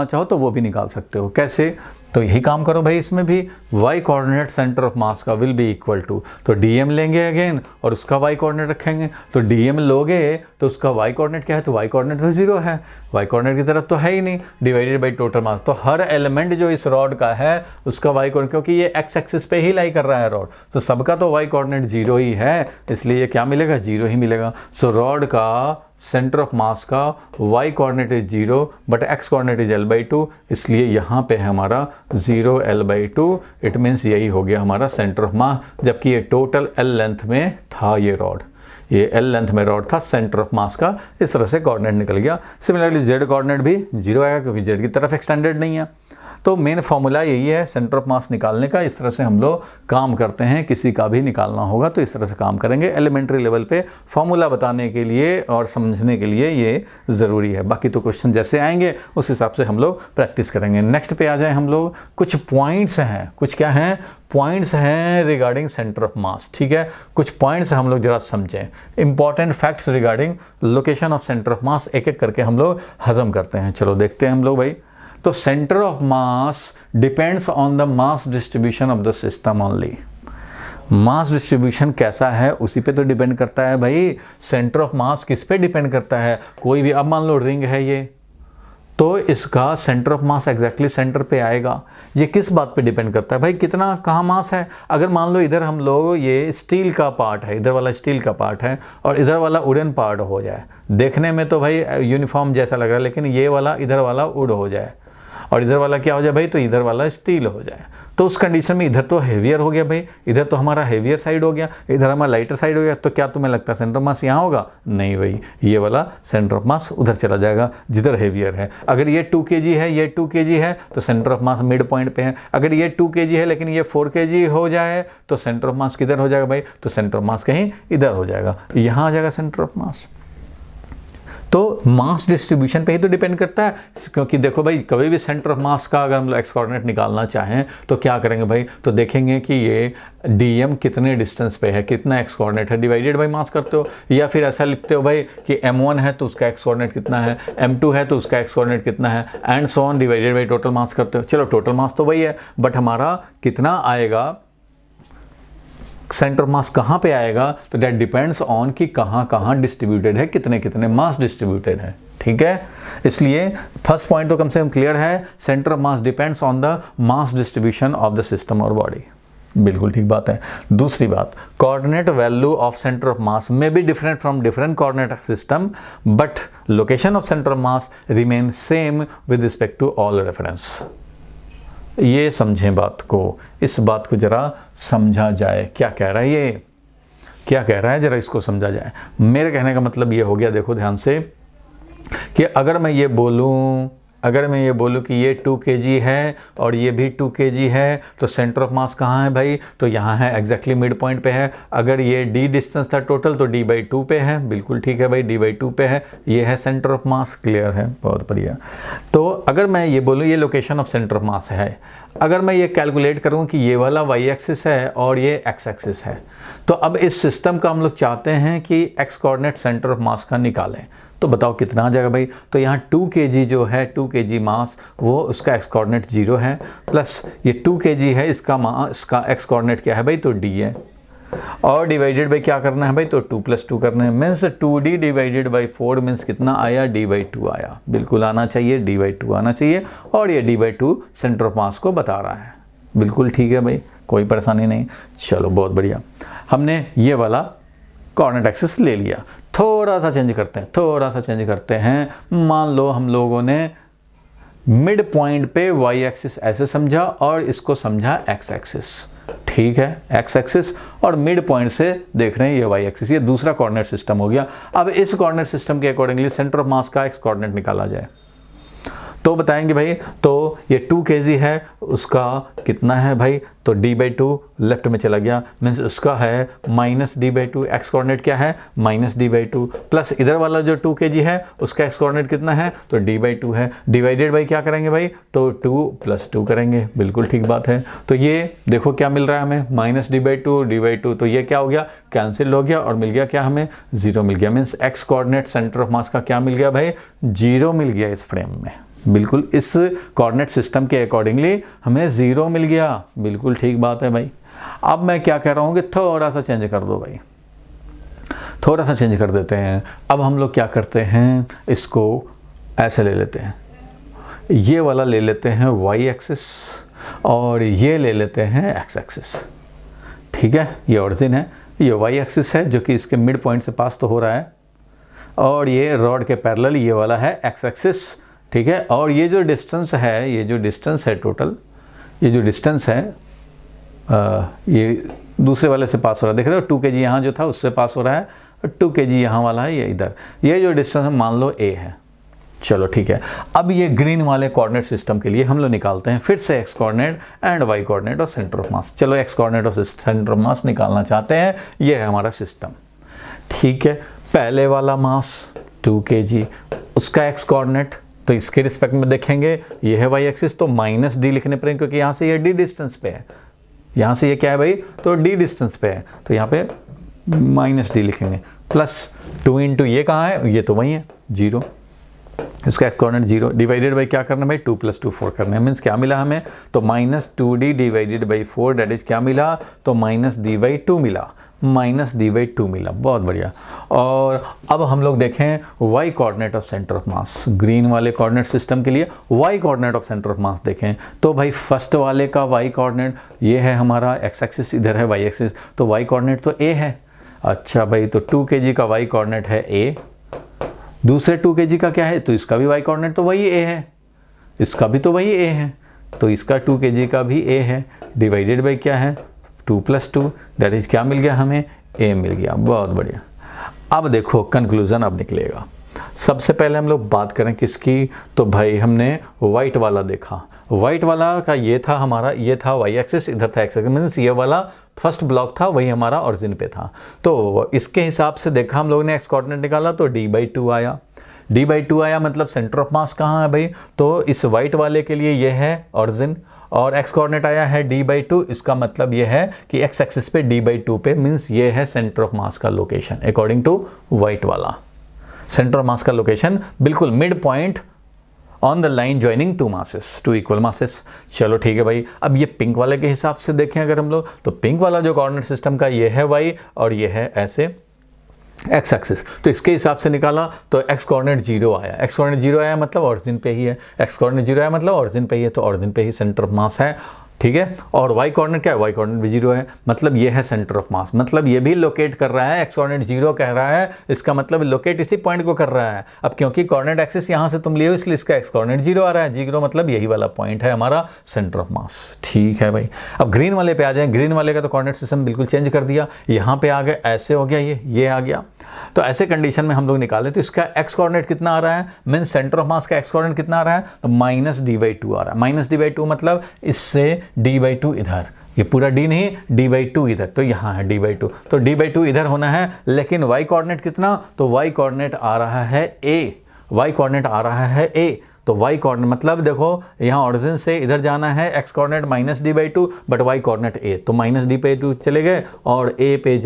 चाहो तो वो भी निकाल सकते हो। कैसे, तो यही काम करो भाई, इसमें भी y coordinate centre of mass का विल बी इक्वल टू, तो dm लेंगे अगेन और उसका y कोऑर्डिनेट रखेंगे, तो dm लोगे तो उसका y कोऑर्डिनेट क्या है, तो y कोऑर्डिनेट तो 0 है, y कोऑर्डिनेट की तरफ तो है ही नहीं, डिवाइडेड बाई टोटल मास। तो हर एलिमेंट जो इस रॉड का है उसका y कोऑर्डिनेट, क्योंकि ये x एक्सिस पे ही लाई कर रहा है रॉड, तो सबका तो y कोऑर्डिनेट 0 ही है, इसलिए ये क्या मिलेगा, 0 ही मिलेगा। सो रॉड का सेंटर ऑफ मास का y coordinate is 0 but x coordinate is l/2, इसलिए यहाँ पे है हमारा 0 l/2। इट मीन्स यही हो गया हमारा सेंटर ऑफ मास, जबकि ये टोटल l लेंथ में था, ये रॉड, ये l लेंथ में रॉड था, सेंटर ऑफ मास का इस तरह से कोऑर्डिनेट निकल गया। सिमिलरली z कोऑर्डिनेट भी 0 आएगा क्योंकि z की तरफ एक्सटेंडेड नहीं है। तो मेन फॉर्मूला यही है सेंटर ऑफ मास निकालने का, इस तरह से हम लोग काम करते हैं। किसी का भी निकालना होगा तो इस तरह से काम करेंगे। एलिमेंट्री लेवल पे फॉर्मूला बताने के लिए और समझने के लिए ये ज़रूरी है, बाकी तो क्वेश्चन जैसे आएंगे उस हिसाब से हम लोग प्रैक्टिस करेंगे। नेक्स्ट पे आ जाए हम लोग, कुछ पॉइंट्स हैं, कुछ क्या हैं, पॉइंट्स हैं रिगार्डिंग सेंटर ऑफ मास। ठीक है, कुछ पॉइंट्स हम लोग जरा समझें, important facts regarding location of centre of मास, एक एक करके हम लोग हजम करते हैं। चलो देखते हैं हम लोग भाई। तो centre of mass depends on the mass distribution of the system only. Mass distribution कैसा है उसी पे तो डिपेंड करता है भाई। सेंटर ऑफ मास किस पे डिपेंड करता है, कोई भी, अब मान लो रिंग है ये, तो इसका centre of mass exactly centre पे आएगा। ये किस बात पे डिपेंड करता है भाई, कितना कहाँ मास है। अगर मान लो इधर हम लोग ये स्टील का पार्ट है, इधर वाला स्टील का पार्ट है और इधर वाला वुडन पार्ट हो जाए, देखने में तो भाई यूनिफॉर्म जैसा लग रहा है, लेकिन ये वाला इधर वाला वुड हो जाए और इधर वाला क्या हो जाए भाई, तो इधर वाला स्टील हो जाए, तो उस कंडीशन में इधर तो हेवियर हो गया भाई, इधर तो हमारा हेवियर साइड हो गया, इधर हमारा लाइटर साइड हो गया। तो क्या तुम्हें लगता है सेंटर ऑफ मास यहाँ होगा, नहीं भाई, ये वाला सेंटर ऑफ मास उधर चला जाएगा जिधर हेवियर है। अगर ये 2 kg है, ये 2 kg है, तो centre of mass mid point पे है। अगर ये 2 kg है लेकिन ये 4 kg हो जाए तो सेंटर ऑफ मास किधर हो जाएगा भाई, तो सेंटर ऑफ मास कहीं इधर हो जाएगा, यहाँ आ जाएगा सेंटर ऑफ मास। तो मास डिस्ट्रीब्यूशन पे ही तो डिपेंड करता है, क्योंकि देखो भाई कभी भी सेंटर ऑफ मास का अगर हम लोग एक्स कोऑर्डिनेट निकालना चाहें तो क्या करेंगे भाई, तो देखेंगे कि ये dm कितने डिस्टेंस पे है, कितना एक्स कोऑर्डिनेट है, डिवाइडेड बाई मास करते हो, या फिर ऐसा लिखते हो भाई कि m1 है तो उसका एक्स कोऑर्डिनेट कितना है, m2 है तो उसका एक्स कोऑर्डिनेट कितना है, and so on, divided by total मास करते हो। चलो टोटल मास तो वही है, बट हमारा कितना आएगा, सेंटर ऑफ मास कहाँ पे आएगा, तो दैट डिपेंड्स ऑन कि कहाँ कहाँ डिस्ट्रीब्यूटेड है, कितने कितने मास डिस्ट्रीब्यूटेड है। ठीक है, इसलिए फर्स्ट पॉइंट तो कम से कम क्लियर है, centre of mass depends on the mass distribution of the system और बॉडी। बिल्कुल ठीक बात है। दूसरी बात, coordinate value of centre of mass may be different from different coordinate system but location of centre of mass remain same with respect to all reference. ये समझें बात को, इस बात को जरा समझा जाए, क्या कह रहा है ये, क्या कह रहा है, जरा इसको समझा जाए। मेरे कहने का मतलब ये हो गया, देखो ध्यान से, कि अगर मैं ये बोलूं कि ये 2 kg है और ये भी 2 kg है, तो सेंटर ऑफ मास कहाँ है भाई, तो यहाँ है, एग्जैक्टली मिड पॉइंट पे है। अगर ये d डिस्टेंस था टोटल तो d/2 पे है, बिल्कुल ठीक है भाई, d/2 पे है, ये है सेंटर ऑफ मास, क्लियर है, बहुत बढ़िया। तो अगर मैं ये बोलूँ ये location of centre of mass है, अगर मैं ये कैलकुलेट करूँ कि ये वाला y एक्सिस है और ये x एक्सिस है, तो अब इस सिस्टम का हम लोग चाहते हैं कि x coordinate centre of mass का निकालें, तो बताओ कितना आ जाएगा भाई। तो यहाँ 2 kg जो है, 2 kg मास, वो उसका x कोऑर्डिनेट 0 है, प्लस ये 2 kg है, इसका x कोऑर्डिनेट क्या है भाई, तो d है, और डिवाइडेड बाई क्या करना है भाई, तो 2 + 2 करना है, means 2d divided by 4 means कितना आया, d/2 आया, बिल्कुल आना चाहिए, d/2 आना चाहिए, और ये d/2 सेंटर ऑफ मास को बता रहा है, बिल्कुल ठीक है भाई, कोई परेशानी नहीं। चलो बहुत बढ़िया, हमने ये वाला कोऑर्डिनेट एक्सिस ले लिया। थोड़ा सा चेंज करते हैं, मान लो हम लोगों ने मिड पॉइंट पे y एक्सिस ऐसे समझा और इसको समझा x एक्सिस, ठीक है, x एक्सिस, और मिड पॉइंट से देख रहे हैं ये y एक्सिस, ये दूसरा कोऑर्डिनेट सिस्टम हो गया। अब इस कोऑर्डिनेट सिस्टम के अकॉर्डिंगली सेंटर ऑफ मास का x कोऑर्डिनेट निकाला जाए, तो बताएंगे भाई, तो ये 2 kg है, उसका कितना है भाई, तो d/2 लेफ्ट में चला गया, मीन्स उसका है -d/2, x कोऑर्डिनेट क्या है, -d/2, प्लस इधर वाला जो 2 kg है उसका x कोऑर्डिनेट कितना है, तो d/2 है, डिवाइडेड बाई क्या करेंगे भाई, तो 2 + 2 करेंगे, बिल्कुल ठीक बात है। तो ये देखो क्या मिल रहा है हमें, -d/2, तो ये क्या हो गया, कैंसिल हो गया, और मिल गया क्या हमें, 0 मिल गया, means x coordinate centre of mass का क्या मिल गया भाई, 0 मिल गया इस फ्रेम में, बिल्कुल इस कोऑर्डिनेट सिस्टम के अकॉर्डिंगली हमें 0 मिल गया, बिल्कुल ठीक बात है भाई। अब मैं क्या कह रहा हूँ कि थोड़ा सा चेंज कर दो भाई, थोड़ा सा चेंज कर देते हैं। अब हम लोग क्या करते हैं, इसको ऐसे ले लेते हैं, ये वाला ले लेते हैं y एक्सिस और ये ले लेते हैं x एक्सिस, ठीक है, ये ऑरिजिन है, ये y एक्सिस है जो कि इसके मिड पॉइंट से पास तो हो रहा है, और ये रॉड के पैरेलल ये वाला है x एक्सिस, ठीक है, और ये जो डिस्टेंस है टोटल, ये जो डिस्टेंस है ये दूसरे वाले से पास हो रहा है, देख रहे हो 2 kg यहाँ जो था उससे पास हो रहा है, और 2 kg यहाँ वाला है, ये इधर, ये जो डिस्टेंस है मान लो a है। चलो ठीक है, अब ये ग्रीन वाले कोऑर्डिनेट सिस्टम के लिए हम लोग निकालते हैं फिर से x coordinate and y coordinate और सेंटर ऑफ मास। चलो x कोऑर्डिनेट और सेंटर ऑफ मास निकालना चाहते हैं, ये है हमारा सिस्टम, ठीक है। पहले वाला मास 2 kg, उसका x कोऑर्डिनेट, तो इसके रिस्पेक्ट में देखेंगे ये है y एक्सिस, तो -d लिखने पड़ेंगे क्योंकि यहाँ से ये d डिस्टेंस पे है, यहाँ से ये क्या है भाई, तो d डिस्टेंस पे है, तो यहाँ पे -d लिखेंगे, प्लस 2 × ये कहाँ है, ये तो वही है 0, इसका x कोऑर्डिनेट 0, डिवाइडेड बाई क्या करना है भाई, 2 + 2 4 करना है, मीन्स क्या मिला हमें, तो -2d divided by 4 date is क्या मिला, तो -d/2 मिला, -d/2 मिला, बहुत बढ़िया। और अब हम लोग देखें y coordinate of centre of mass, green वाले कोऑर्डिनेट सिस्टम के लिए y coordinate of centre of मास देखें, तो भाई फर्स्ट वाले का y कोऑर्डिनेट ये है हमारा x एक्सिस, इधर है y एक्सिस, तो y कोऑर्डिनेट तो a है। अच्छा भाई, तो 2 kg का y कोऑर्डिनेट है a, दूसरे 2 kg का क्या है, तो इसका भी y कोऑर्डिनेट तो वही a है, इसका भी तो वही a है, तो इसका 2 kg का भी a है, डिवाइडेड बाई क्या है, 2 + 2 दैट इज क्या मिल गया हमें, a मिल गया, बहुत बढ़िया। अब देखो कंक्लूजन अब निकलेगा। सबसे पहले हम लोग बात करें किसकी, तो भाई हमने वाइट वाला देखा, वाइट वाला का ये था हमारा, ये था y एक्सिस, इधर था x एक्सिस, मीन्स ये वाला फर्स्ट ब्लॉक था, वही हमारा ओरिजिन पे था, तो इसके हिसाब से देखा हम लोगों ने x कोऑर्डिनेट निकाला, तो d/2 आया, d/2 आया, मतलब सेंटर ऑफ मास कहाँ है भाई, तो इस वाइट वाले के लिए ये है ओरिजिन, और x कोऑर्डिनेट आया है d/2, इसका मतलब ये है कि x एक्सिस पे d/2 पे, मीन्स ये है सेंटर ऑफ मास का लोकेशन अकॉर्डिंग टू वाइट वाला, सेंटर ऑफ मास का लोकेशन बिल्कुल mid point on the line joining two masses, two equal masses. चलो ठीक है भाई, अब ये पिंक वाले के हिसाब से देखें अगर हम लोग, तो पिंक वाला जो कोऑर्डिनेट सिस्टम का ये है y और ये है ऐसे x एक्सिस, तो इसके हिसाब से निकाला तो x कोऑर्डिनेट 0 आया, x कोऑर्डिनेट 0 आया मतलब ओरिजिन पे ही है, x कोऑर्डिनेट 0 आया मतलब ओरिजिन पे ही है, तो ओरिजिन पे ही सेंटर ऑफ मास है, ठीक है। और y कोऑर्डिनेट क्या है, y कोऑर्डिनेट भी 0 है, मतलब ये है सेंटर ऑफ मास, मतलब ये भी लोकेट कर रहा है, x कोऑर्डिनेट 0 कह रहा है, इसका मतलब लोकेट इसी पॉइंट को कर रहा है। अब क्योंकि कोऑर्डिनेट एक्सिस यहाँ से तुम लिए हो इसलिए इसका x कोऑर्डिनेट 0 आ रहा है, 0 मतलब यही वाला पॉइंट है हमारा सेंटर ऑफ मास। ठीक है भाई, अब ग्रीन वाले पे आ जाए। ग्रीन वाले का तो कोऑर्डिनेट सिस्टम बिल्कुल चेंज कर दिया, यहाँ पे आ गए, ऐसे हो गया, ये आ गया। तो ऐसे कंडीशन में हम लोग निकालें तो इसका x कोऑर्डिनेट कितना आ रहा है, मीन सेंटर ऑफ मास का x कोऑर्डिनेट कितना आ रहा है, तो -d/2 आ रहा है। -d/2 मतलब इससे d/2 इधर, ये पूरा d नहीं, d/2 इधर, तो यहाँ है d/2, तो d/2 इधर होना है। लेकिन y कोऑर्डिनेट कितना, तो y कोऑर्डिनेट आ रहा है a, y कोऑर्डिनेट आ रहा है a, तो y कोऑर्डिनेट मतलब देखो यहाँ ऑरिजिन से इधर जाना है, x coordinate -d/2 but y coordinate a, तो -d/2 चले गए और a पे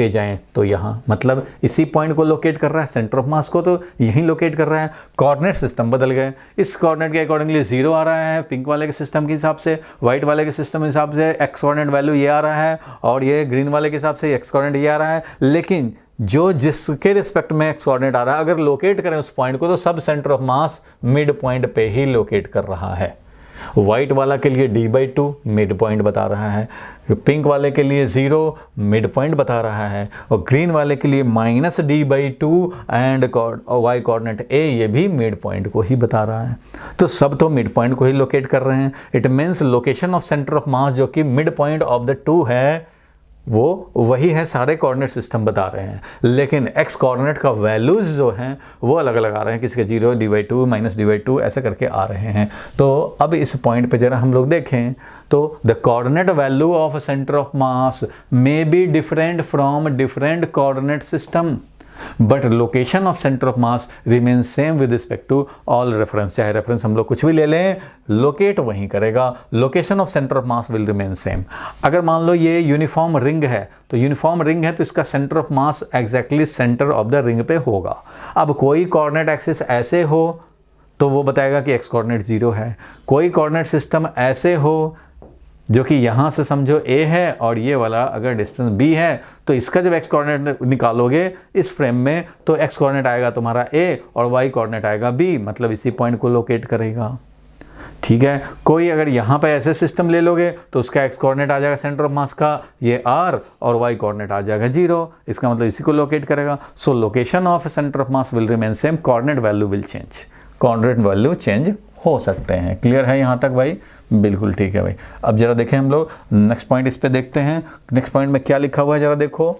जाएं तो यहाँ मतलब इसी पॉइंट को लोकेट कर रहा है, सेंटर ऑफ मास को तो यहीं लोकेट कर रहा है। कोऑर्डिनेट सिस्टम बदल गए, इस कोऑर्डिनेट के अकॉर्डिंगली 0 आ रहा है पिंक वाले के सिस्टम के हिसाब से, व्हाइट वाले के सिस्टम के हिसाब से x कोऑर्डिनेट वैल्यू ये आ रहा है, और ये ग्रीन वाले के हिसाब से x कोऑर्डिनेट ये आ रहा है। लेकिन जो जिसके रिस्पेक्ट में x कोऑर्डिनेट आ रहा है, अगर लोकेट करें उस पॉइंट को तो sub centre of mass mid point पे ही लोकेट कर रहा है। व्हाइट वाला के लिए d/2 मिड पॉइंट बता रहा है, पिंक वाले के लिए 0 मिड पॉइंट बता रहा है, और ग्रीन वाले के लिए -d/2 and y coordinate a ये भी मिड पॉइंट को ही बता रहा है। तो सब तो मिड पॉइंट को ही लोकेट कर रहे हैं। It means location of centre of mass जो कि mid point of the two है वो वही है, सारे कोऑर्डिनेट सिस्टम बता रहे हैं, लेकिन x कोऑर्डिनेट का वैल्यूज जो हैं वो अलग अलग आ रहे हैं, किसी के 0, d/2, -d/2 ऐसे करके आ रहे हैं। तो अब इस पॉइंट पे जरा हम लोग देखें तो the coordinate value of centre of mass may be different from different coordinate system but location of centre of mass remain same with respect to all reference. चाहे रेफरेंस हम लोग कुछ भी ले लें, लोकेट वहीं करेगा, location of centre of mass will remain same. अगर मान लो ये यूनिफॉर्म रिंग है, तो यूनिफॉर्म रिंग है तो इसका centre of mass exactly centre of the ring पे होगा। अब कोई कोऑर्डिनेट एक्सिस ऐसे हो तो वो बताएगा कि x कोऑर्डिनेट 0 है, कोई कोऑर्डिनेट सिस्टम ऐसे हो जो कि यहाँ से समझो a है और ये वाला अगर डिस्टेंस b है, तो इसका जब x कोऑर्डिनेट निकालोगे इस फ्रेम में तो x कोऑर्डिनेट आएगा तुम्हारा a और y कोऑर्डिनेट आएगा b, मतलब इसी पॉइंट को लोकेट करेगा। ठीक है, कोई अगर यहाँ पे ऐसे सिस्टम ले लोगे तो उसका x कोऑर्डिनेट आ जाएगा सेंटर ऑफ मास का ये r और y कोऑर्डिनेट आ जाएगा 0, इसका मतलब इसी को लोकेट करेगा। सो location of centre of mass will remain same, coordinate value will change, coordinate value change हो सकते हैं। क्लियर है यहाँ तक भाई? बिल्कुल ठीक है भाई। अब जरा देखें हम लोग नेक्स्ट पॉइंट इस पे देखते हैं। नेक्स्ट पॉइंट में क्या लिखा हुआ है जरा देखो।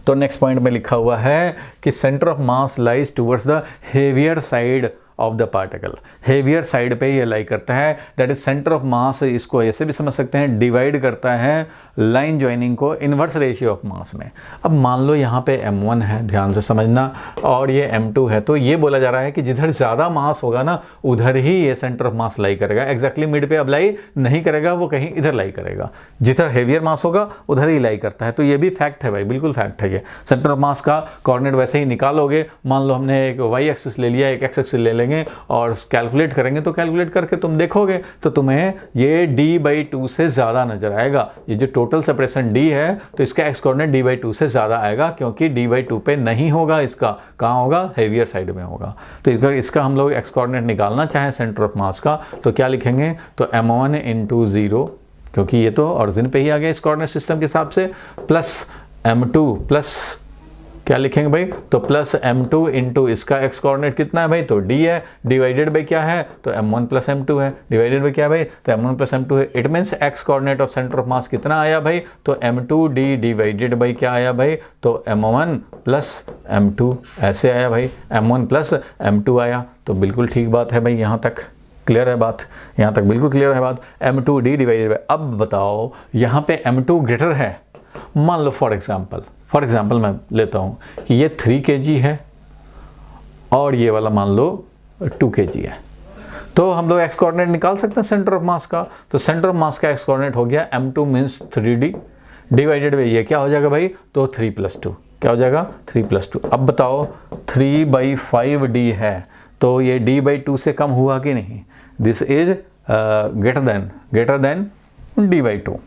तो नेक्स्ट पॉइंट में लिखा हुआ है कि centre of mass lies towards the heavier side of the particle. Heavier side पे ये लाई करता है, दैट इज सेंटर ऑफ मास। इसको ऐसे भी समझ सकते हैं, डिवाइड करता है लाइन ज्वाइनिंग को इन्वर्स रेशियो ऑफ मास में। अब मान लो यहाँ पे m1 है, ध्यान से समझना, और ये m2 है, तो ये बोला जा रहा है कि जिधर ज़्यादा मास होगा ना उधर ही ये सेंटर ऑफ मास लाई करेगा। एग्जैक्टली मिड पे अब लाई नहीं करेगा, वो कहीं इधर लाई करेगा, जिधर हेवियर मास होगा उधर ही लाई करता है। तो ये भी फैक्ट है भाई, बिल्कुल फैक्ट है ये। सेंटर ऑफ मास का कोऑर्डिनेट वैसे ही निकालोगे, मान लो हमने एक y एक्सिस ले लिया, एक x एक्सिस ले लेंगे और कैलकुलेट करेंगे, तो कैलकुलेट करके तुम देखोगे तो तुम्हें ये d/2 से ज़्यादा नजर आएगा। ये जो टोटल सेपरेशन d है तो इसका x कोऑर्डिनेट d/2 से ज़्यादा आएगा, क्योंकि d/2 पे नहीं होगा, इसका कहाँ होगा, हेवियर साइड में होगा। तो इसका हम लोग x कोऑर्डिनेट निकालना चाहें सेंटर ऑफ मास का तो क्या लिखेंगे, तो m1 × 0, क्योंकि ये तो ऑरिजिन पे ही आ गया इस कोऑर्डिनेट सिस्टम के हिसाब से, प्लस m2 प्लस क्या लिखेंगे भाई, तो प्लस m2 इंटू इसका x कोऑर्डिनेट कितना है भाई, तो d है, डिवाइडेड बाई क्या है, तो m1 प्लस m2 है, डिवाइडेड बाई क्या भाई, तो m1 प्लस m2 है। It means x coordinate of centre of मास कितना आया भाई, तो m2d डिवाइडेड बाई क्या आया भाई, तो m1 प्लस m2 ऐसे आया भाई, m1 प्लस m2 आया। तो बिल्कुल ठीक बात है भाई, यहाँ तक क्लियर है बात, यहाँ तक बिल्कुल क्लियर है बात। m2d डिवाइडेड बाई, अब बताओ यहाँ पे m2 ग्रेटर है, मान लो फॉर एग्जाम्पल मैं लेता हूँ कि ये 3 kg है और ये वाला मान लो 2 kg है, तो हम लोग x कोऑर्डिनेट निकाल सकते हैं सेंटर ऑफ मास का। तो सेंटर ऑफ मास का x कोऑर्डिनेट हो गया m2 means 3d divided by ये क्या हो जाएगा भाई, तो 3 + 2 क्या हो जाएगा, 3 + 2। अब बताओ 3/5d है, तो ये d/2 से कम हुआ कि नहीं, this is greater than d/2।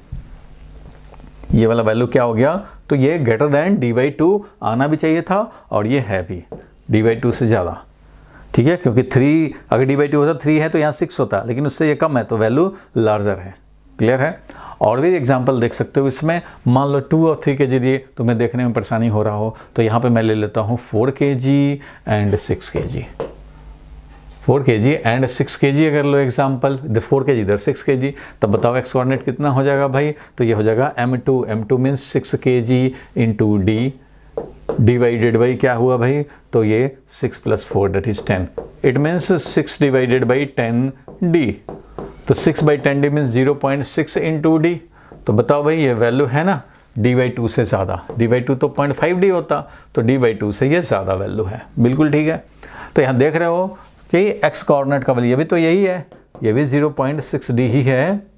ये वाला वैल्यू क्या हो गया, तो ये ग्रेटर देन d/2 आना भी चाहिए था, और ये है भी d/2 से ज़्यादा। ठीक है, क्योंकि 3 अगर d/2 होता 3 है तो यहाँ 6 होता, लेकिन उससे ये कम है तो वैल्यू लार्जर है। क्लियर है। और भी एग्जाम्पल देख सकते हो इसमें, मान लो 2 और 3 kg दिए, तुम्हें देखने में परेशानी हो रहा हो तो यहाँ पे मैं ले लेता हूँ 4 kg and 6 kg। 4 kg and 6 kg अगर लो एग्जाम्पल, 4 kg इधर 6 kg, तब बताओ एक्स कोऑर्डिनेट कितना हो जाएगा भाई, तो ये हो जाएगा m2 means 6 kg into D divided by क्या हुआ भाई, तो ये 6 + 4 that is 10, it means 6 divided by 10d, तो 6/10d मीन्स 0.6 इंटू डी। तो बताओ भाई ये वैल्यू है ना d/2 से ज़्यादा, d/2 तो 0.5d होता, तो d/2 से ये ज़्यादा वैल्यू है, बिल्कुल ठीक है। तो यहाँ देख रहे हो कि एक्स कोऑर्डिनेट का वैल्यू, ये भी तो यही है, ये भी 0.6d ही है।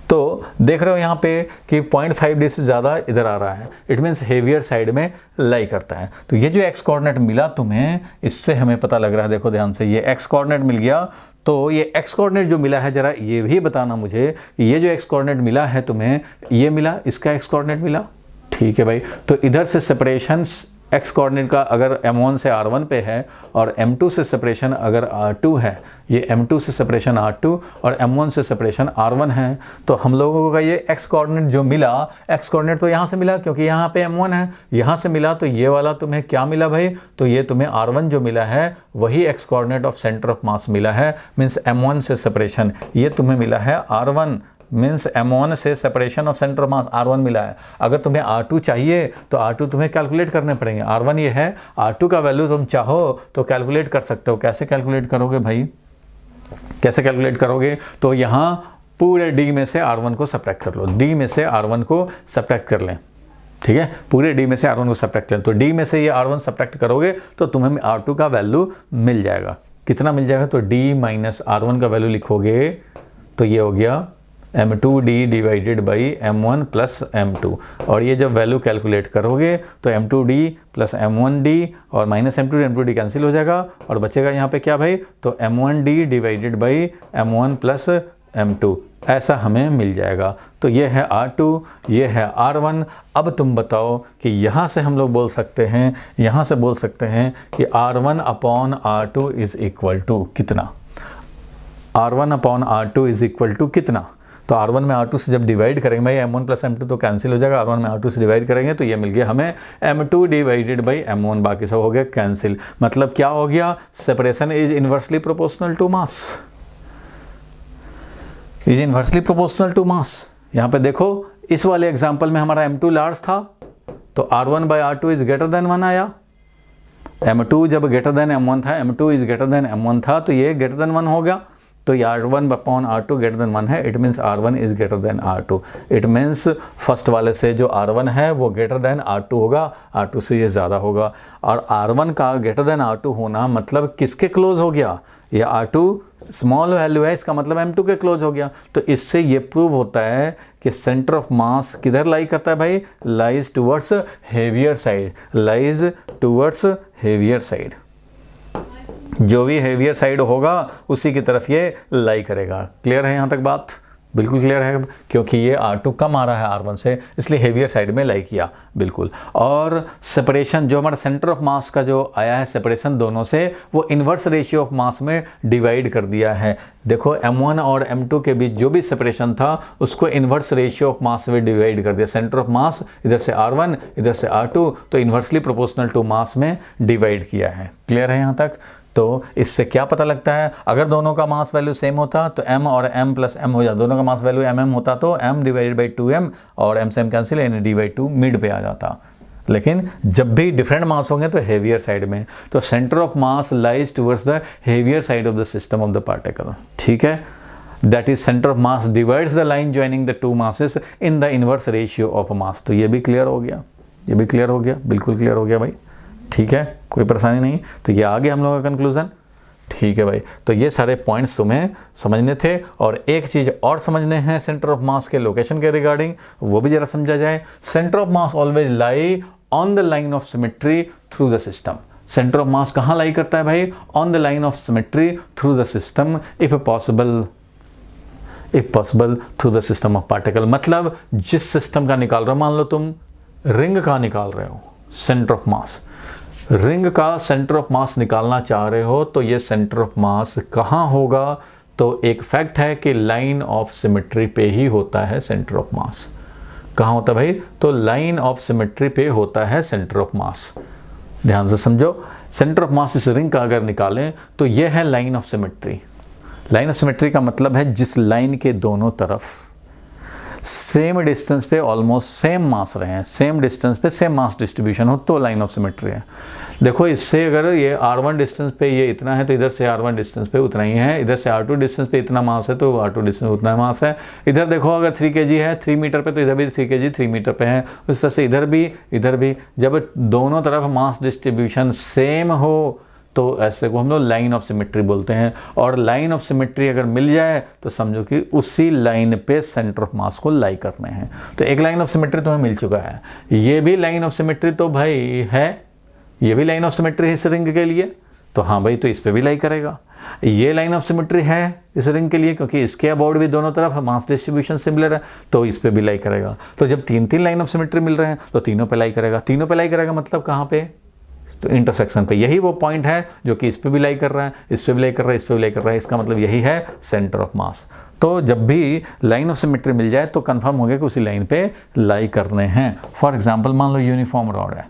तो देख रहे हो यहाँ पे कि 0.5d से ज़्यादा इधर आ रहा है, इट मीन्स हेवियर साइड में लाई करता है। तो ये जो एक्स कोऑर्डिनेट मिला तुम्हें, इससे हमें पता लग रहा है, देखो ध्यान से, ये एक्स कोऑर्डिनेट मिल गया। तो ये एक्स कोऑर्डिनेट जो मिला है, जरा ये भी बताना मुझे कि ये जो एक्स कोऑर्डिनेट मिला है तुम्हें, ये मिला, इसका एक्स कोऑर्डिनेट मिला, ठीक है भाई। तो इधर से सेपरेशन एक्स कोऑर्डिनेट का अगर m1 से r1 पे है और m2 से सेपरेशन अगर r2 है, ये m2 से सेपरेशन r2 और m1 से सेपरेशन r1 है, तो हम लोगों का ये एक्स कोऑर्डिनेट जो मिला, एक्स कोऑर्डिनेट तो यहाँ से मिला क्योंकि यहाँ पे m1 है, यहाँ से मिला, तो ये वाला तुम्हें क्या मिला भाई, तो ये तुम्हें r1 जो मिला है वही x coordinate of centre of मास मिला है, मीन्स m1 से सेपरेशन ये तुम्हें मिला है r1, मीन्स m1 से separation of centre of mass r1 मिला है। अगर तुम्हें r2 चाहिए तो r2 तुम्हें कैलकुलेट करने पड़ेंगे, r1 ये है, r2 का वैल्यू तुम चाहो तो कैलकुलेट कर सकते हो। कैसे कैलकुलेट करोगे भाई, कैसे कैलकुलेट करोगे, तो यहाँ पूरे d में से r1 को सब्ट्रैक्ट कर लो, d में से r1 को सब्ट्रैक्ट कर लें, ठीक है, पूरे d में से r1 को सब्ट्रैक्ट करें, तो d में से ये r1 सब्ट्रैक्ट करोगे तो तुम्हें r2 का वैल्यू मिल जाएगा। कितना मिल जाएगा, तो d माइनस r1 का वैल्यू लिखोगे तो ये हो गया m2d divided by m1 plus m2, और ये जब वैल्यू कैलकुलेट करोगे तो m2d प्लस m1d और माइनस m2d कैंसिल हो जाएगा और बचेगा यहाँ पे क्या भाई, तो m1d divided by m1 plus m2, ऐसा हमें मिल जाएगा। तो ये है r2, ये है r1। अब तुम बताओ कि यहाँ से हम लोग बोल सकते हैं, यहाँ से बोल सकते हैं कि r1 upon r2 is equal to कितना, r1 upon r2 is equal to कितना, तो r1 में r2 से जब डिवाइड करेंगे भाई m1 प्लस m2 तो कैंसिल हो जाएगा, r1 में r2 से डिवाइड करेंगे तो ये मिल गया हमें m2 डिवाइडेड बाई m1, बाकी सब हो गया कैंसिल। मतलब क्या हो गया, separation is inversely proportional to mass, is inversely proportional to mass. यहाँ पे देखो इस वाले एग्जाम्पल में हमारा m2 लार्ज था तो r1 by r2 is greater than 1 आया, m2 जब ग्रेटर देन m1 था, m2 is greater than m1 था तो ये ग्रेटर देन 1 हो गया, तो ये r1 upon r2 greater than 1 है, it means r1 is greater than r2, it means first वाले से जो r1 है वो ग्रेटर देन r2 होगा, r2 से ये ज़्यादा होगा। और r1 का ग्रेटर देन r2 होना मतलब किसके क्लोज हो गया, ये r2 स्मॉल वैल्यू है, इसका मतलब m2 के क्लोज हो गया। तो इससे ये प्रूव होता है कि सेंटर ऑफ मास किधर लाई करता है भाई, lies towards heavier side, lies towards heavier side, जो भी हेवियर साइड होगा उसी की तरफ ये लाई करेगा। क्लियर है यहाँ तक बात, बिल्कुल क्लियर है, क्योंकि ये r2 कम आ रहा है r1 से, इसलिए हेवियर साइड में लाई किया, बिल्कुल। और सेपरेशन जो हमारा सेंटर ऑफ मास का जो आया है सेपरेशन दोनों से, वो इन्वर्स रेशियो ऑफ मास में डिवाइड कर दिया है। देखो m1 और m2 के बीच जो भी सेपरेशन था उसको इन्वर्स रेशियो ऑफ मास में डिवाइड कर दिया, सेंटर ऑफ मास इधर से r1 इधर से r2, तो इन्वर्सली प्रोपोर्शनल टू मास में डिवाइड किया है। क्लियर है यहाँ तक। तो इससे क्या पता लगता है, अगर दोनों का मास वैल्यू सेम होता तो m और m प्लस m हो जाता, दोनों का मास वैल्यू mm होता तो m डिवाइडेड बाई 2m और m से m कैंसिल, यानी d/2 मिड पे आ जाता। लेकिन जब भी डिफरेंट मास होंगे तो हेवियर साइड में, तो centre of mass lies towards the heavier side of the system of the particle, ठीक है। That is centre of mass divides the line joining the two masses in the inverse ratio of mass. तो ये भी clear हो गया, ये भी clear हो गया, बिल्कुल क्लियर हो गया भाई, ठीक है, कोई परेशानी नहीं। तो ये आ गया हम लोगों का कंक्लूजन, ठीक है भाई। तो ये सारे पॉइंट्स तुम्हें समझने थे, और एक चीज़ और समझने हैं सेंटर ऑफ मास के लोकेशन के रिगार्डिंग, वो भी जरा समझा जाए। Centre of mass always lie on the line of symmetry through the system. Centre of मास कहाँ लाई करता है भाई, on the line of symmetry through the system, if possible through the system of particle. मतलब जिस सिस्टम का निकाल रहे हो, मान लो तुम रिंग का निकाल रहे हो सेंटर ऑफ मास, रिंग का सेंटर ऑफ मास निकालना चाह रहे हो, तो ये सेंटर ऑफ मास कहाँ होगा, तो एक फैक्ट है कि लाइन ऑफ सिमेट्री पे ही होता है सेंटर ऑफ मास। कहाँ होता है भाई? तो लाइन ऑफ सिमेट्री पे होता है सेंटर ऑफ मास। ध्यान से समझो, सेंटर ऑफ मास इस रिंग का अगर निकालें तो ये है line of symmetry. Line of symmetry का मतलब है जिस लाइन के दोनों तरफ सेम डिस्टेंस पे ऑलमोस्ट सेम मास रहे हैं, सेम डिस्टेंस पे सेम मास डिस्ट्रीब्यूशन हो, तो लाइन ऑफ सिमेट्री है। देखो इससे अगर ये r1 डिस्टेंस पे ये इतना है तो इधर से r1 डिस्टेंस पे उतना ही है, इधर से r2 डिस्टेंस पे इतना मास है तो r2 डिस्टेंस उतना मास है। इधर देखो अगर 3 kg है 3 मीटर पे तो इधर भी 3 kg 3 मीटर पे है। उस तरह से इधर भी जब दोनों तरफ मास डिस्ट्रीब्यूशन सेम हो तो ऐसे को हम लोग लाइन ऑफ सिमेट्री बोलते हैं। और लाइन ऑफ सिमेट्री अगर मिल जाए तो समझो कि उसी लाइन पे सेंटर ऑफ मास को लाई करने हैं। तो एक लाइन ऑफ सिमेट्री तुम्हें मिल चुका है। ये भी लाइन ऑफ सिमेट्री तो भाई है, ये भी लाइन ऑफ सिमेट्री है इस रिंग के लिए, तो हाँ भाई तो इस पे भी लाई करेगा। ये लाइन ऑफ सिमेट्री है इस रिंग के लिए क्योंकि इसके अबाउट भी दोनों तरफ मास डिस्ट्रीब्यूशन सिमिलर है, तो इस पे भी लाई करेगा। तो जब 3 लाइन ऑफ सिमेट्री मिल रहे हैं तो तीनों पे लाई करेगा। तीनों पे लाई करेगा मतलब कहाँ पे? तो इंटरसेक्शन पे। यही वो पॉइंट है जो कि इस पे भी लाई कर रहा है, इस पे भी लाई कर रहा है, इस पे भी लाई कर रहा है। इसका मतलब यही है सेंटर ऑफ मास। तो जब भी लाइन ऑफ सिमेट्री मिल जाए तो कंफर्म हो गया कि उसी लाइन पे लाई करने हैं। फॉर एग्जांपल मान लो यूनिफॉर्म रॉड है।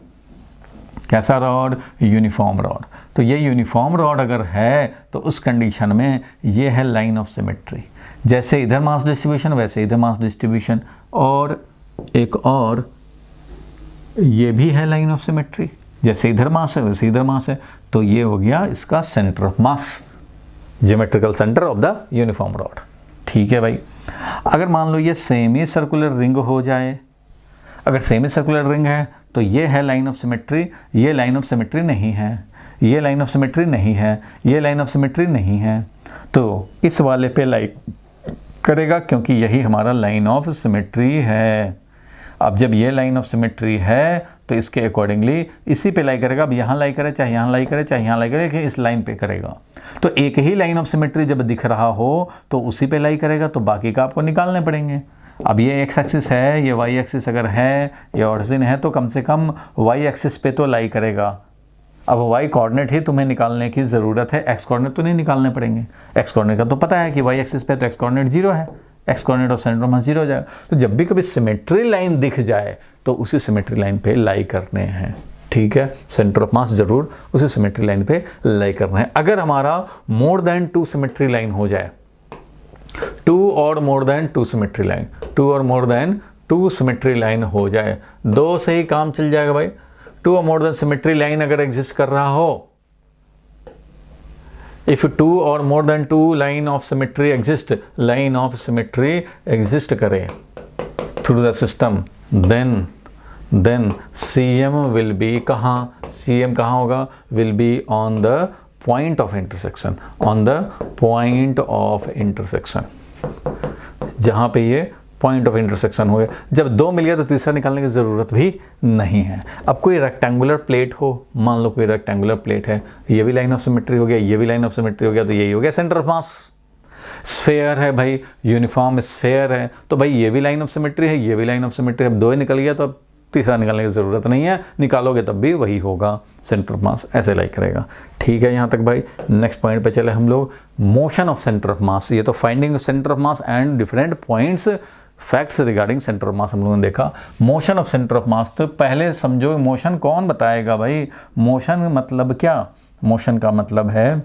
कैसा रॉड? Uniform rod. तो ये यूनिफॉर्म रॉड अगर है तो उस कंडीशन में ये है लाइन ऑफ सिमेट्री। जैसे इधर मास डिस्ट्रीब्यूशन वैसे इधर मास डिस्ट्रीब्यूशन, और एक और ये भी है लाइन ऑफ सिमेट्री। जैसे इधर मास है वैसे इधर मास है, तो ये हो गया इसका centre of mass, geometrical centre of the uniform rod. ठीक है भाई। अगर मान लो ये सेमी सर्कुलर रिंग हो जाए, अगर सेमी सर्कुलर रिंग है तो ये है लाइन ऑफ सिमेट्री, ये लाइन ऑफ सिमेट्री नहीं है, ये लाइन ऑफ सिमेट्री नहीं है, ये लाइन ऑफ सिमेट्री नहीं है, तो इस वाले पे लाई करेगा क्योंकि यही हमारा लाइन ऑफ सिमेट्री है। अब जब ये लाइन ऑफ सिमेट्री है तो इसके अकॉर्डिंगली इसी पे लाई करेगा। अब यहाँ लाई करे चाहे यहाँ लाई करे चाहे यहाँ लाई करे, लेकिन इस लाइन पे करेगा। तो एक ही लाइन ऑफ सिमेट्री जब दिख रहा हो तो उसी पे लाई करेगा, तो बाकी का आपको निकालने पड़ेंगे। अब ये एक्स एक्सिस है, ये वाई एक्सिस अगर है, ये ऑरिजिन है, तो कम से कम वाई एक्सिस पे तो लाई करेगा। अब वाई कोऑर्डिनेट ही तुम्हें निकालने की ज़रूरत है, एक्स कोऑर्डिनेट तो नहीं निकालने पड़ेंगे। एक्स कोऑर्डिनेट का तो पता है कि वाई एक्सिस पे तो एक्स कोऑर्डिनेट 0 है, x coordinate of centre of मास 0 हो जाएगा। तो जब भी कभी सिमेट्री लाइन दिख जाए तो उसी सिमेट्री लाइन पे लाई करने हैं। ठीक है, सेंटर ऑफ मास जरूर उसी सिमेट्री लाइन पे लाई करना है। अगर हमारा मोर देन 2 सिमेट्री लाइन हो जाए, 2 और मोर देन 2 सिमेट्री लाइन, 2 और मोर देन 2 सिमेट्री लाइन हो जाए, 2 से ही काम चल जाएगा भाई। 2 और मोर देन सिमेट्री लाइन अगर एग्जिस्ट कर रहा हो, if 2 or more than 2 line of symmetry exist, line of symmetry exist करे through the system, then CM will be कहाँ? CM कहाँ होगा? Will be on the point of intersection, on the point of intersection, जहाँ पे ये point of intersection हो गया। जब 2 मिल गया तो तीसरा निकालने की ज़रूरत भी नहीं है। अब कोई रेक्टेंगुलर प्लेट हो, मान लो कोई रेक्टेंगुलर प्लेट है, ये भी लाइन ऑफ सिमेट्री हो गया, ये भी लाइन ऑफ सिमेट्री हो गया, तो यही हो गया सेंटर ऑफ मास। स्फेयर है भाई, यूनिफॉर्म स्फेयर है, तो भाई ये भी लाइन ऑफ सिमेट्री है, ये भी लाइन ऑफ सिमेट्री है। अब 2 ही निकल गया तो अब तीसरा निकालने की ज़रूरत नहीं है, निकालोगे तब भी वही होगा, सेंटर ऑफ मास ऐसे लाई करेगा। ठीक है, यहाँ तक भाई। नेक्स्ट पॉइंट पे चले हम लोग, मोशन ऑफ सेंटर ऑफ मास। ये तो finding of centre of mass and different points, facts regarding centre of मास हम लोगों ने देखा। Motion of centre of mass, तो पहले समझो मोशन कौन बताएगा भाई? मोशन मतलब क्या? मोशन का मतलब है,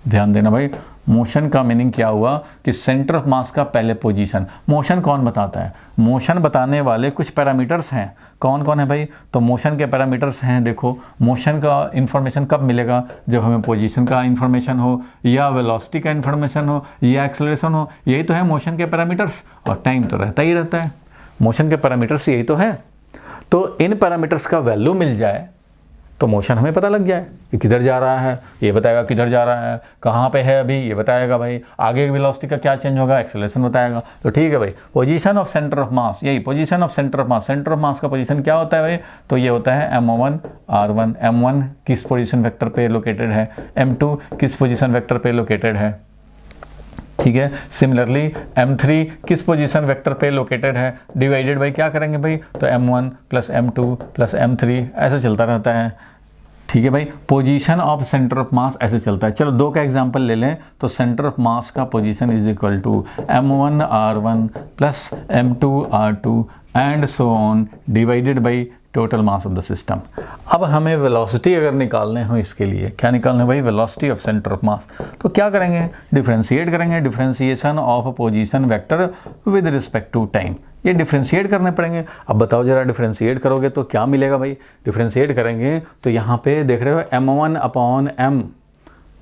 ध्यान देना भाई, मोशन का मीनिंग क्या हुआ कि सेंटर ऑफ मास का पहले पोजीशन। मोशन कौन बताता है? मोशन बताने वाले कुछ पैरामीटर्स हैं। कौन कौन है भाई? तो मोशन के पैरामीटर्स हैं, देखो मोशन का इंफॉर्मेशन कब मिलेगा? जब हमें पोजीशन का इंफॉर्मेशन हो, या वेलोसिटी का इंफॉर्मेशन हो, या एक्सेलरेशन हो। यही तो है मोशन के पैरामीटर्स। और टाइम तो रहता ही रहता है, मोशन के पैरामीटर्स यही तो है। तो इन पैरामीटर्स का वैल्यू मिल जाए तो मोशन हमें पता लग जाए कि किधर जा रहा है, ये बताएगा किधर जा रहा है, कहाँ पे है अभी ये बताएगा भाई, आगे वेलोसिटी का क्या चेंज होगा, एक्सेलरेशन बताएगा। तो ठीक है भाई, position of centre of mass, यही position of centre of mass. Centre of mass का पोजीशन क्या होता है भाई? तो ये होता है m1 r1। m1 किस पोजीशन वेक्टर पे लोकेटेड है, m2 किस पोजीशन वेक्टर पे लोकेटेड है। ठीक है, सिमिलरली m3 किस पोजीशन वेक्टर पे लोकेटेड है, डिवाइडेड बाई क्या करेंगे भाई? तो m1 plus m2 plus m3 ऐसा चलता रहता है। ठीक है भाई। पोजीशन ऑफ सेंटर ऑफ मास ऐसे चलता है। चलो दो का एग्जांपल ले लें तो सेंटर ऑफ मास का position is equal to m1 r1 plus m2 r2 and so on divided by total mass of the system. अब हमें वेलोसिटी अगर निकालने हो, इसके लिए क्या निकालना है भाई? Velocity of centre of mass. तो क्या करेंगे? डिफ्रेंशिएट करेंगे, differentiation of position vector with respect to time. ये डिफ्रेंशिएट करने पड़ेंगे। अब बताओ जरा, डिफ्रेंशिएट करोगे तो क्या मिलेगा भाई? डिफ्रेंशिएट करेंगे तो यहाँ पे देख रहे हो m1 अपॉन m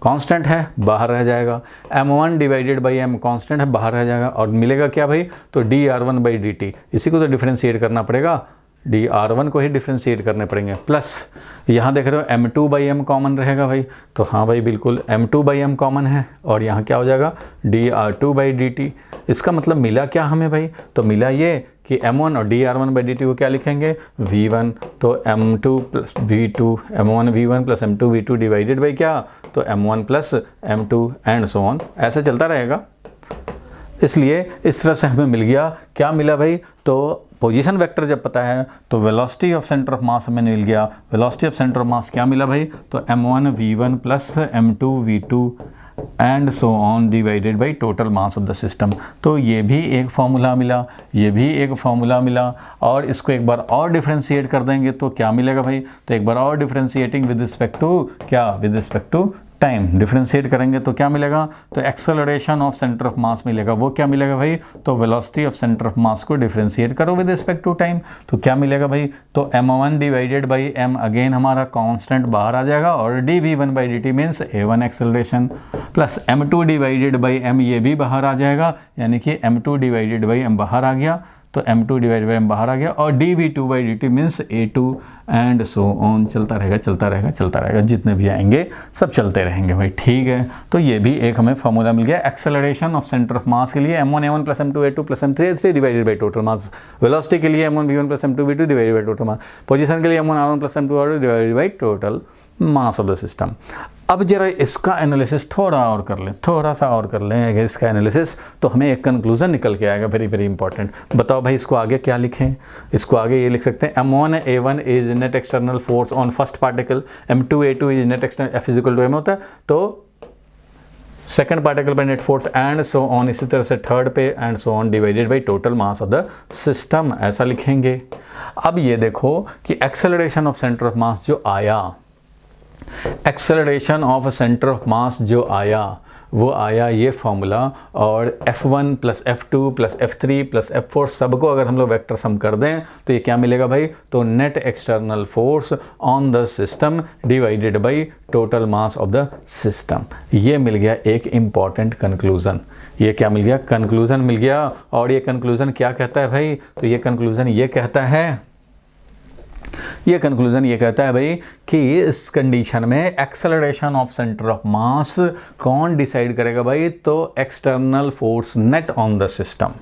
कांस्टेंट है, बाहर रह जाएगा। m1 divided by m constant है, बाहर रह जाएगा। और मिलेगा क्या भाई? तो dr1 बाई dt। इसी को तो डिफ्रेंशिएट करना पड़ेगा, dr1 को ही डिफ्रेंशिएट करने पड़ेंगे। प्लस यहाँ देख रहे हो m2 बाई m कॉमन रहेगा भाई। तो हाँ भाई बिल्कुल m2 बाई m कॉमन है और यहाँ क्या हो जाएगा? dr2 by dt। इसका मतलब मिला क्या हमें भाई? तो मिला ये कि m1 और dr1 बाई dt को क्या लिखेंगे? v1। तो m2 plus v2, m1 v1 plus m2 v2 divided by क्या? तो m1 plus m2 and so on, ऐसा चलता रहेगा। इसलिए इस तरह से हमें मिल गया, क्या मिला भाई? तो पोजीशन वेक्टर जब पता है तो वेलोसिटी ऑफ सेंटर ऑफ मास हमें मिल गया। Velocity of centre of mass क्या मिला भाई? तो m1 v1 plus m2 v2 and so on divided by total mass of the system. तो ये भी एक फॉर्मूला मिला, ये भी एक फॉर्मूला मिला। और इसको एक बार और डिफ्रेंशिएट कर देंगे तो क्या मिलेगा भाई? तो एक बार और डिफ्रेंशिएटिंग विद रिस्पेक्ट टू क्या? With respect to time differentiate करेंगे तो क्या मिलेगा? तो acceleration of centre of mass मिलेगा। वो क्या मिलेगा भाई? तो velocity of centre of mass को डिफ्रेंशिएट करो विद रिस्पेक्ट टू टाइम तो क्या मिलेगा भाई? तो m1 divided by m again हमारा कांस्टेंट बाहर आ जाएगा और dv1 by dt means a1 acceleration plus m2 divided by m ये भी बाहर आ जाएगा, यानी कि m2 डिवाइडेड बाई m बाहर आ गया। तो m2 डिवाइडेड बाई m बाहर आ गया और dv2 by dt means a2 and so on. चलता रहेगा चलता रहेगा चलता रहेगा, जितने भी आएंगे सब चलते रहेंगे भाई। ठीक है, तो ये भी एक हमें फॉर्मूला मिल गया एक्सेलरेशन ऑफ सेंटर ऑफ मास के लिए m1 a1 plus m2 a2 plus m3 a3 divided by total mass. Velocity के लिए m1 v1 plus m2 v2 divided by total mass. Position के लिए m1 r1 plus m2 r2 divided by total mass of the system. अब जरा इसका analysis थोड़ा और कर लें, थोड़ा सा और कर लें अगर इसका एनालिसिस, तो हमें एक कंक्लूजन निकल के आएगा, वेरी वेरी इंपॉर्टेंट। बताओ भाई इसको आगे क्या लिखें? इसको आगे ये लिख सकते हैं m1 a1 is net external force on first particle, m2 a2 is net external f is equal to m होता है तो सेकंड पार्टिकल पे net force and so on, इसी तरह से थर्ड पे and so on divided by total mass of the system, ऐसा लिखेंगे। अब ये देखो कि acceleration of centre of mass जो आया, acceleration of centre of mass जो आया वो आया ये फॉर्मूला, और f1 plus f2 plus f3 plus f4 सबको अगर हम लोग वेक्टर सम कर दें तो ये क्या मिलेगा भाई? तो net external force on the system divided by total mass of the system. ये मिल गया एक इम्पॉर्टेंट कंक्लूजन। ये क्या मिल गया? कंक्लूजन मिल गया। और ये कंक्लूजन क्या कहता है भाई? तो ये कंक्लूजन ये कहता है, ये कंक्लूजन ये कहता है भाई कि इस कंडीशन में एक्सेलरेशन ऑफ सेंटर ऑफ मास कौन डिसाइड करेगा भाई? तो external force net on the system.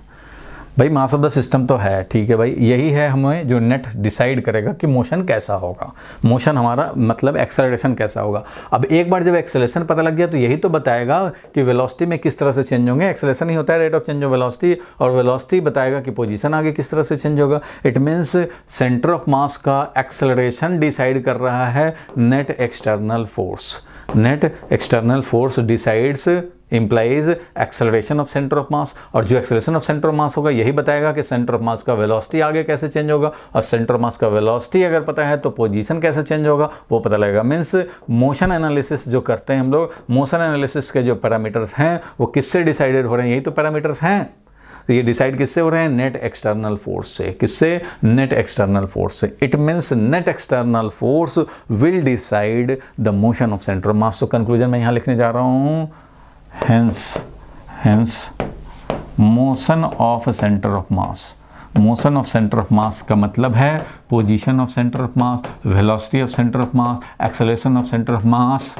भाई मास ऑफ द सिस्टम तो है, ठीक है भाई, यही है हमें जो नेट डिसाइड करेगा कि मोशन कैसा होगा, मोशन हमारा मतलब एक्सेलरेशन कैसा होगा। अब एक बार जब एक्सेलरेशन पता लग गया तो यही तो बताएगा कि वेलोसिटी में किस तरह से चेंज होंगे। एक्सेलरेशन ही होता है rate of change of velocity, और वेलोसिटी बताएगा कि पोजीशन आगे किस तरह से चेंज होगा। It means centre of mass का एक्सेलरेशन डिसाइड कर रहा है net external force. Net external force decides implies acceleration of center of mass, और जो acceleration of center of mass होगा यही बताएगा कि center of mass का velocity आगे कैसे चेंज होगा, और center of mass का velocity अगर पता है तो position कैसे चेंज होगा वो पता लगेगा। मीन्स मोशन एनालिसिस जो करते हैं हम लोग, मोशन एनालिसिस के जो पैरामीटर्स हैं वो किससे डिसाइडेड हो रहे हैं? यही तो पैरामीटर्स हैं। तो ये डिसाइड किससे हो रहे हैं? नेट एक्सटर्नल फोर्स से। किससे? नेट एक्सटर्नल फोर्स से। It means net external force will decide the motion of centre of mass. तो कंक्लूजन मैं यहाँ लिखने जा रहा हूँ, hence motion of center of mass। Motion of centre of mass का मतलब है position of centre of mass, velocity of centre of mass, acceleration of centre of mass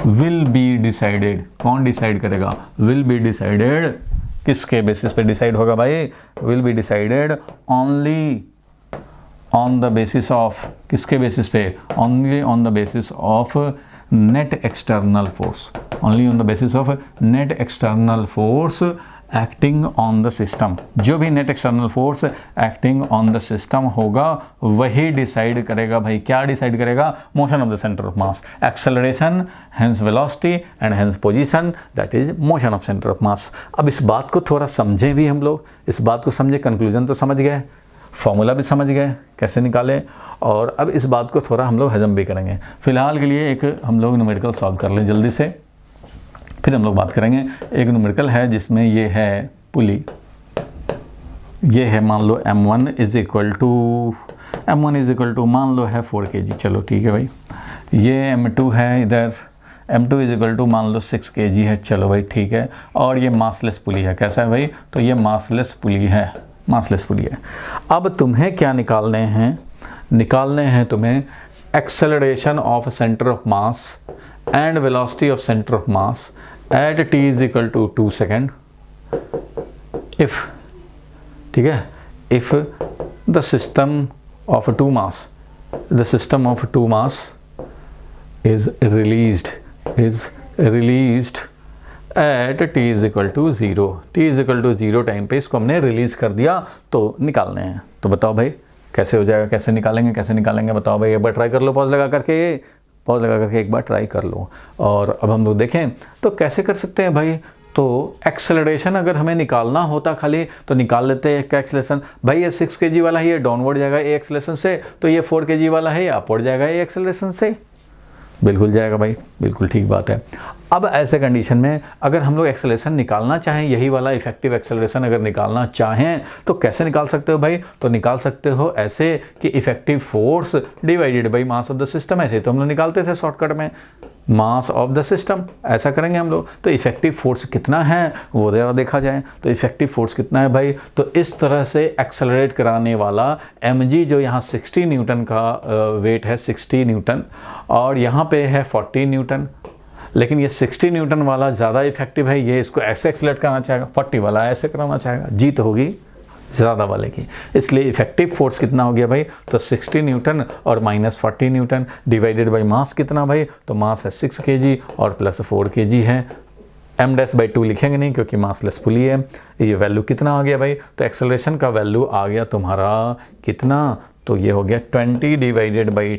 will be decided. कौन डिसाइड करेगा? Will be decided. किसके basis पे decide होगा भाई? Will be decided only on the basis of, किसके basis पे? Only on the basis of net external force, only on the basis of net external force acting on the system, जो भी net external force acting on the system होगा वही decide करेगा भाई, क्या decide करेगा, motion of the centre of mass, acceleration hence velocity and hence position, that is motion of centre of mass. अब इस बात को थोड़ा समझें भी हम लोग, इस बात को समझे, कंक्लूजन तो समझ गए, फॉर्मूला भी समझ गए कैसे निकालें, और अब इस बात को थोड़ा हम लोग हजम भी करेंगे। फिलहाल के लिए एक हम लोग न्यूमेरिकल सॉल्व कर लें जल्दी से, फिर हम लोग बात करेंगे। एक न्यूमेरिकल है जिसमें ये है पुली, ये है मान लो m1 इज इक्वल टू मान लो है 4 kg, चलो ठीक है भाई। ये m2 है, इधर m2 इज इक्वल टू मान लो 6 kg है, चलो भाई ठीक है। और ये मासलेस पुली है, कैसा है भाई, तो ये मासलेस पुली है, मासलेस पुली है। अब तुम्हें क्या निकालने हैं, निकालने हैं तुम्हें acceleration of centre of mass and velocity of centre of mass at t is equal to 2 second if, ठीक है, if the system of two mass is released at t is equal to 0, t is equal to 0 time पे इसको हमने release कर दिया, तो निकालने हैं। तो बताओ भाई कैसे हो जाएगा, कैसे निकालेंगे बताओ भाई, एक बार ट्राई कर लो, पॉज लगा करके एक बार ट्राई कर लो। और अब हम लोग देखें तो कैसे कर सकते हैं भाई, तो एक्सेलरेशन अगर हमें निकालना होता खाली तो निकाल लेते हैं क्या एक्सेलरेशन, भाई ये 6 kg वाला है ये डाउनवर्ड जाएगा ए एक्सेलरेशन से, तो ये 4 kg वाला है ये अपवर्ड जाएगा ए एक्सेलरेशन से, बिल्कुल जाएगा भाई, बिल्कुल ठीक बात है। अब ऐसे कंडीशन में अगर हम लोग एक्सेलरेशन निकालना चाहें, यही वाला इफेक्टिव एक्सेलरेशन अगर निकालना चाहें तो कैसे निकाल सकते हो भाई, तो निकाल सकते हो ऐसे कि effective force divided by mass of the system, ऐसे तो हम लोग निकालते थे शॉर्टकट में, मास ऑफ द सिस्टम, ऐसा करेंगे हम लोग। तो इफेक्टिव फोर्स कितना है वो ज़रा देखा जाए, तो इफेक्टिव फोर्स कितना है भाई, तो इस तरह से एक्सेलरेट कराने वाला mg जो यहाँ 60 न्यूटन का वेट है, 60 न्यूटन, और यहाँ पे है 40 न्यूटन, लेकिन ये 60 न्यूटन वाला ज़्यादा इफेक्टिव है, ये इसको ऐसे एक्सेलरेट कराना चाहेगा, 40 वाला ऐसे कराना चाहेगा, जीत होगी ज़्यादा वाले की। इसलिए इफेक्टिव फोर्स कितना हो गया भाई, तो 60 न्यूटन और minus 40 Newton divided by mass कितना भाई, तो मास है 6 kg और प्लस 4 kg है, m'/2 लिखेंगे नहीं क्योंकि मासलेस पुली है। ये वैल्यू कितना आ गया भाई, तो एक्सेलरेशन का वैल्यू आ गया तुम्हारा कितना, तो ये हो गया 20 divided by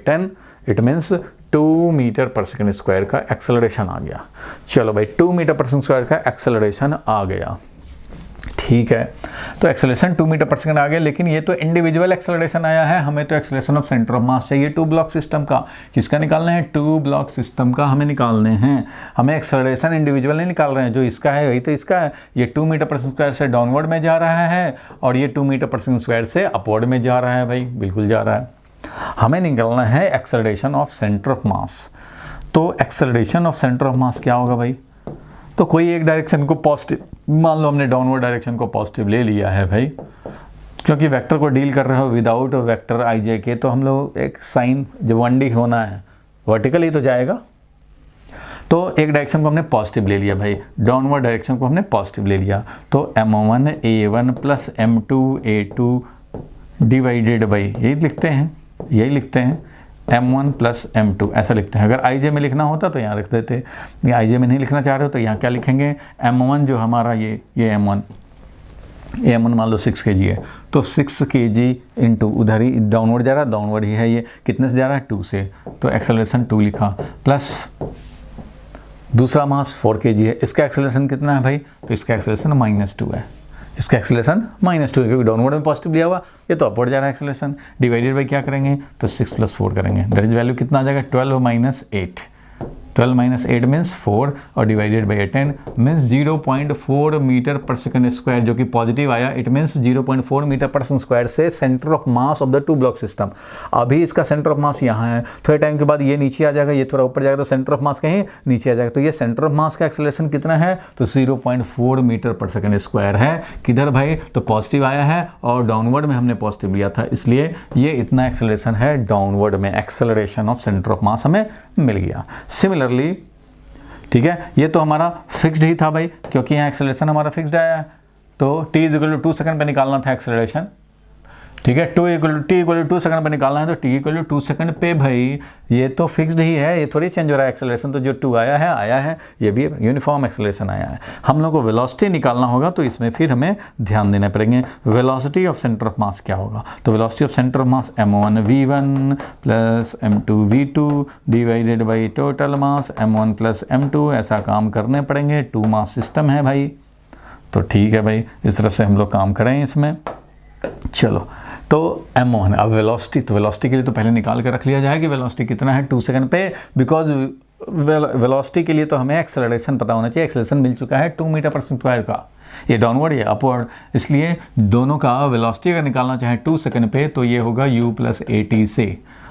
10, it means 2 metre per second square का एक्सेलरेशन आ गया। चलो भाई 2 मीटर पर सेकेंड स्क्वायर का एक्सेलरेशन आ गया, ठीक है। तो एक्सेलरेशन 2 मीटर पर सेकंड आ गया, लेकिन ये तो इंडिविजुअल एक्सेलरेशन आया है, हमें तो एक्सेलरेशन ऑफ सेंटर ऑफ मास चाहिए 2 ब्लॉक सिस्टम का। किसका निकालना है, 2 ब्लॉक सिस्टम का हमें निकालने हैं। हमें एक्सेलरेशन इंडिविजुअल नहीं निकाल रहे हैं, जो इसका है वही तो इसका है। ये 2 मीटर पर सेकंड स्क्वायर से डाउनवर्ड में जा रहा है और ये 2 मीटर पर सेकंड स्क्वायर से अपवर्ड में जा रहा है भाई, बिल्कुल जा रहा है। हमें निकालना है acceleration of centre of mass. तो acceleration of centre of mass क्या होगा भाई, तो कोई एक डायरेक्शन को पॉजिटिव, मान लो हमने डाउनवर्ड डायरेक्शन को पॉजिटिव ले लिया है भाई, क्योंकि वेक्टर को डील कर रहे हो विदाउट वेक्टर आई जे के, तो हम लोग एक साइन जब 1D होना है वर्टिकल ही तो जाएगा, तो एक डायरेक्शन को हमने पॉजिटिव ले लिया भाई, डाउनवर्ड डायरेक्शन को हमने पॉजिटिव ले लिया, तो m1a1 plus m2a2 divided by यही लिखते हैं m1 प्लस m2 ऐसा लिखते हैं। अगर आई में लिखना होता तो यहाँ लिख देते, ये आई में नहीं लिखना चाह रहे हो तो यहाँ क्या लिखेंगे, m1 जो हमारा ये m1 मान लो 6 kg है, तो 6 kg इंटू उधर ही डाउनवर्ड जा रहा है, डाउनवर्ड ही है, ये कितने से जा रहा है 2 से, तो एक्सेलरेशन 2 लिखा, प्लस दूसरा मास 4 kg है, इसका एक्सेलरेशन कितना है भाई, तो इसका एक्सेलरेशन -2 है, इसका एक्सेलरेशन -2 है क्योंकि डाउनवर्ड में पॉजिटिव लिया हुआ, ये तो अपवर्ड जा रहा है एक्सेलरेशन, डिवाइडेड बाई क्या करेंगे, तो 6 + 4 करेंगे, दैट इज वैल्यू कितना आ जाएगा 12 - 8 मीन्स 4 और divided by 10 means 0.4 metre per second square, जो कि पॉजिटिव आया, it means 0.4 metre per second square से centre of mass of the 2 block system. अभी इसका सेंटर ऑफ मास यहाँ है, थोड़े टाइम के बाद ये नीचे आ जाएगा, ये थोड़ा ऊपर जाएगा, तो सेंटर ऑफ मास कहीं नीचे आ जाएगा, तो ये सेंटर ऑफ मास का एक्सेलरेशन कितना है, तो 0.4 मीटर पर सेकंड स्क्वायर है। किधर भाई, तो पॉजिटिव आया है और डाउनवर्ड में हमने पॉजिटिव लिया था, इसलिए ये इतना एक्सेलरेशन है डाउनवर्ड में, एक्सेलरेशन ऑफ सेंटर ऑफ मास हमें मिल गया। सिमिलरली ठीक है, ये तो हमारा फिक्स्ड ही था भाई, क्योंकि यहाँ एक्सेलरेशन हमारा फिक्स्ड आया है, तो t = 2 सेकंड पे निकालना था एक्सेलरेशन, ठीक है। t इक्वल टू 2 सेकंड पे निकालना है तो t इक्वल टू 2 सेकंड पे भाई ये तो फिक्स्ड ही है, ये थोड़ी चेंज हो रहा है। एक्सेलरेशन तो जो 2 आया है, ये भी यूनिफॉर्म एक्सेलरेशन आया है। हम लोग को वेलोसिटी निकालना होगा तो इसमें फिर हमें ध्यान देने पड़ेंगे। Velocity of centre of mass क्या होगा, तो velocity of centre of mass m1 v1 plus m2 v2 divided by total mass m1 plus m2। ऐसा काम करने पड़ेंगे, 2 मास सिस्टम है भाई, तो ठीक है भाई, इस तरह से हम लोग काम करें इसमें। चलो तो m1, अब वेलोसिटी, तो वेलोसिटी के लिए तो पहले निकाल कर रख लिया जाए कि वेलोसिटी कितना है 2 सेकंड पे, बिकॉज वेलोसिटी के लिए तो हमें एक्सेलरेशन पता होना चाहिए। एक्सेलरेशन मिल चुका है 2 मीटर पर सेकंड स्क्वायर का, ये डाउनवर्ड ये अपवर्ड, इसलिए दोनों का वेलोसिटी अगर निकालना चाहे 2 सेकंड पे तो ये होगा u प्लस at से।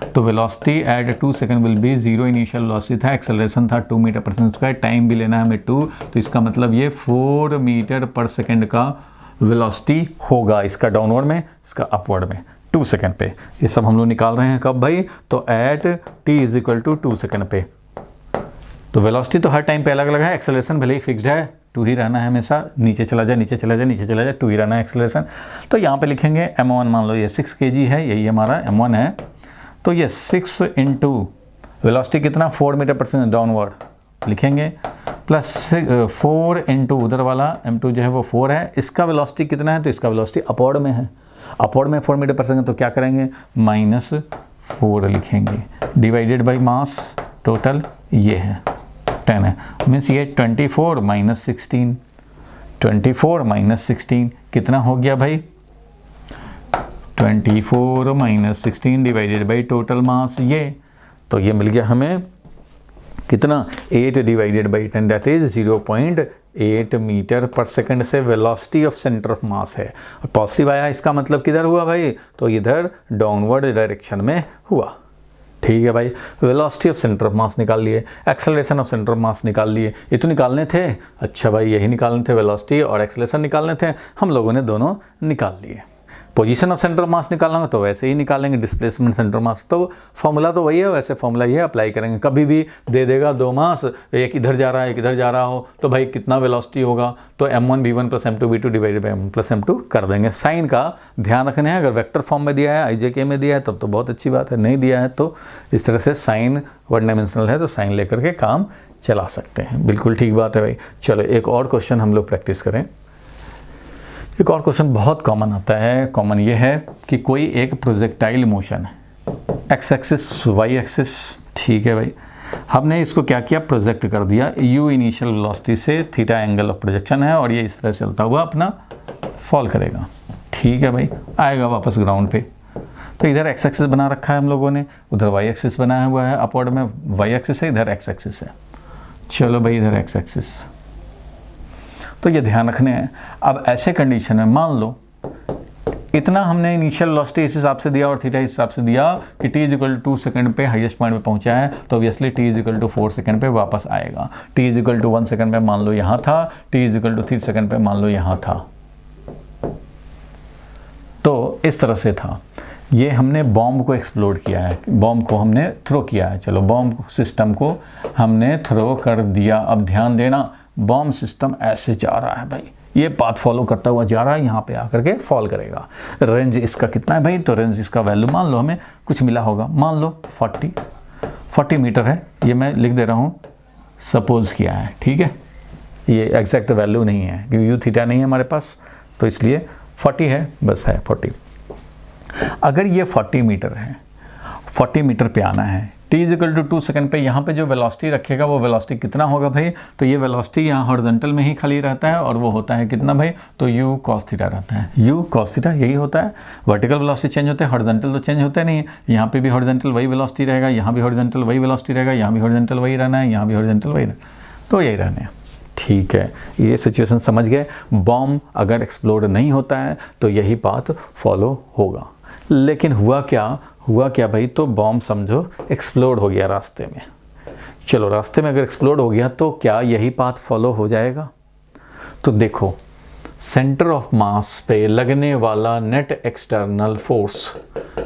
तो velocity at 2 second will be 0, initial velocity था, एक्सेलरेशन था 2 metre per second square, time भी लेना है हमें 2, तो इसका मतलब ये 4 मीटर पर सेकंड का वेलोसिटी होगा, इसका डाउनवर्ड में, इसका अपवर्ड में 2 सेकंड पे। ये सब हम लोग निकाल रहे हैं कब भाई, तो at t is equal to 2 second पे। तो वेलोसिटी तो हर टाइम पे अलग अलग है, एक्सेलरेशन भले ही फिक्स्ड है, 2 ही रहना है हमेशा, नीचे चला जाए नीचे चला जाए नीचे चला जाए 2 ही रहना है एक्सेलरेशन। तो यहाँ पे लिखेंगे m1, मान लो ये 6 kg है, यही हमारा m1 है, तो ये 6 इंटू वेलोसिटी कितना 4 मीटर पर सेकंड डाउनवर्ड लिखेंगे, प्लस 4 इंटू उधर वाला m2 जो है वो 4 है, इसका वेलोसिटी कितना है, तो इसका वेलोसिटी अपवर्ड में है, अपवर्ड में 4 मीटर पर सेकंड, तो क्या करेंगे -4 लिखेंगे, डिवाइडेड बाई मास टोटल ये है 10 है, मीन्स ये 24 माइनस 16, 24 माइनस 16 कितना हो गया भाई, 24 minus 16 divided by total mass ये, तो ये मिल गया हमें कितना 8 divided by 10, that is 0.8 metre per second से velocity of centre of mass है। और पॉजिटिव आया, इसका मतलब किधर हुआ भाई, तो इधर डाउनवर्ड डायरेक्शन में हुआ। ठीक है भाई, वेलोसिटी ऑफ सेंटर ऑफ मास निकाल लिए, एक्सेलरेशन ऑफ सेंटर ऑफ मास निकाल लिए, ये तो निकालने थे। अच्छा भाई, यही निकालने थे, वेलोसिटी और एक्सेलरेशन निकालने थे, हम लोगों ने दोनों निकाल लिए। पोजीशन ऑफ सेंटर ऑफ मास निकालना हो तो वैसे ही निकालेंगे, डिस्प्लेसमेंट सेंटर ऑफ मास, तो फॉर्मूला तो वही है, वैसे फॉर्मूला ये अप्लाई करेंगे। कभी भी दे देगा 2 मास, एक इधर जा रहा है एक इधर जा रहा हो, तो भाई कितना वेलोसिटी होगा, तो m1 v1 plus m2 v2 divided by m plus m2 कर देंगे। साइन का ध्यान रखना है, अगर वेक्टर फॉर्म में दिया है, IJK में दिया है तब तो बहुत अच्छी बात है, नहीं दिया है तो इस तरह से साइन 1 डायमेंशनल है तो साइन लेकर के काम चला सकते हैं। बिल्कुल ठीक बात है भाई। चलो एक और क्वेश्चन हम लोग प्रैक्टिस करें। एक और क्वेश्चन बहुत कॉमन आता है, कॉमन ये है कि कोई एक प्रोजेक्टाइल मोशन है, एक्स एक्सिस वाई एक्सिस, ठीक है भाई, हमने इसको क्या किया, प्रोजेक्ट कर दिया u इनिशियल वेलोसिटी से, थीटा एंगल ऑफ प्रोजेक्शन है, और ये इस तरह चलता हुआ अपना फॉल करेगा। ठीक है भाई, आएगा वापस ग्राउंड पे, तो इधर एक्स एक्सिस बना रखा है हम लोगों ने, उधर वाई एक्सिस बनाया हुआ है, अपवर्ड में वाई एक्सिस है, इधर एक्स एक्सिस है। चलो भाई, इधर एक्स एक्सिस, तो ये ध्यान रखने हैं। अब ऐसे कंडीशन में मान लो इतना हमने इनिशियल वेलोसिटी इस हिसाब से दिया और थीटा इस हिसाब से दिया कि t is equal to 2 second पे हाईएस्ट पॉइंट पे पहुंचा है, तो obviously t is equal to 4 second पे वापस आएगा। t is equal to 1 second पे मान लो यहाँ था, t is equal to 3 second पे मान लो यहाँ था, तो इस तरह से था। ये हमने बॉम्ब को एक्सप्लोड किया है, बॉम्ब को हमने थ्रो किया है, चलो बॉम्ब सिस्टम को हमने थ्रो कर दिया। अब ध्यान देना, बॉम्ब सिस्टम ऐसे जा रहा है भाई, ये पाथ फॉलो करता हुआ जा रहा है, यहाँ पे आकर के फॉल करेगा। रेंज इसका कितना है भाई, तो रेंज इसका वैल्यू मान लो हमें कुछ मिला होगा, मान लो 40 मीटर है, ये मैं लिख दे रहा हूँ, सपोज किया है, ठीक है, ये एग्जैक्ट वैल्यू नहीं है क्योंकि यू थीटा नहीं है हमारे पास, तो इसलिए 40 है, बस है 40। अगर ये 40 मीटर है, 40 मीटर पे आना है, t is equal to 2 second पे, यहाँ पे जो वेलोसिटी रखेगा वो वेलोसिटी कितना होगा भाई, तो ये वेलोसिटी यहाँ हॉरिजॉन्टल में ही खाली रहता है और वो होता है कितना भाई, तो u cos थीटा रहता है, u cos थीटा यही होता है। वर्टिकल वेलोसिटी चेंज होते हैं, हॉरिजॉन्टल तो चेंज होते नहीं है, यहाँ पे भी हॉरिजॉन्टल वही वेलोसिटी रहेगा, यहाँ भी हॉरिजॉन्टल वही वेलोसिटी रहेगा, यहाँ भी हॉरिजॉन्टल वही रहना है, यहाँ भी हॉरिजॉन्टल वही रहना, तो यही रहने। ठीक है, ये सिचुएशन समझ गए। बॉम्ब अगर एक्सप्लोड नहीं होता है तो यही पाथ फॉलो होगा, लेकिन हुआ क्या भाई, तो बॉम्ब समझो एक्सप्लोड हो गया रास्ते में। चलो रास्ते में अगर एक्सप्लोड हो गया तो क्या यही पाथ फॉलो हो जाएगा, तो देखो सेंटर ऑफ मास पे लगने वाला नेट एक्सटर्नल फोर्स,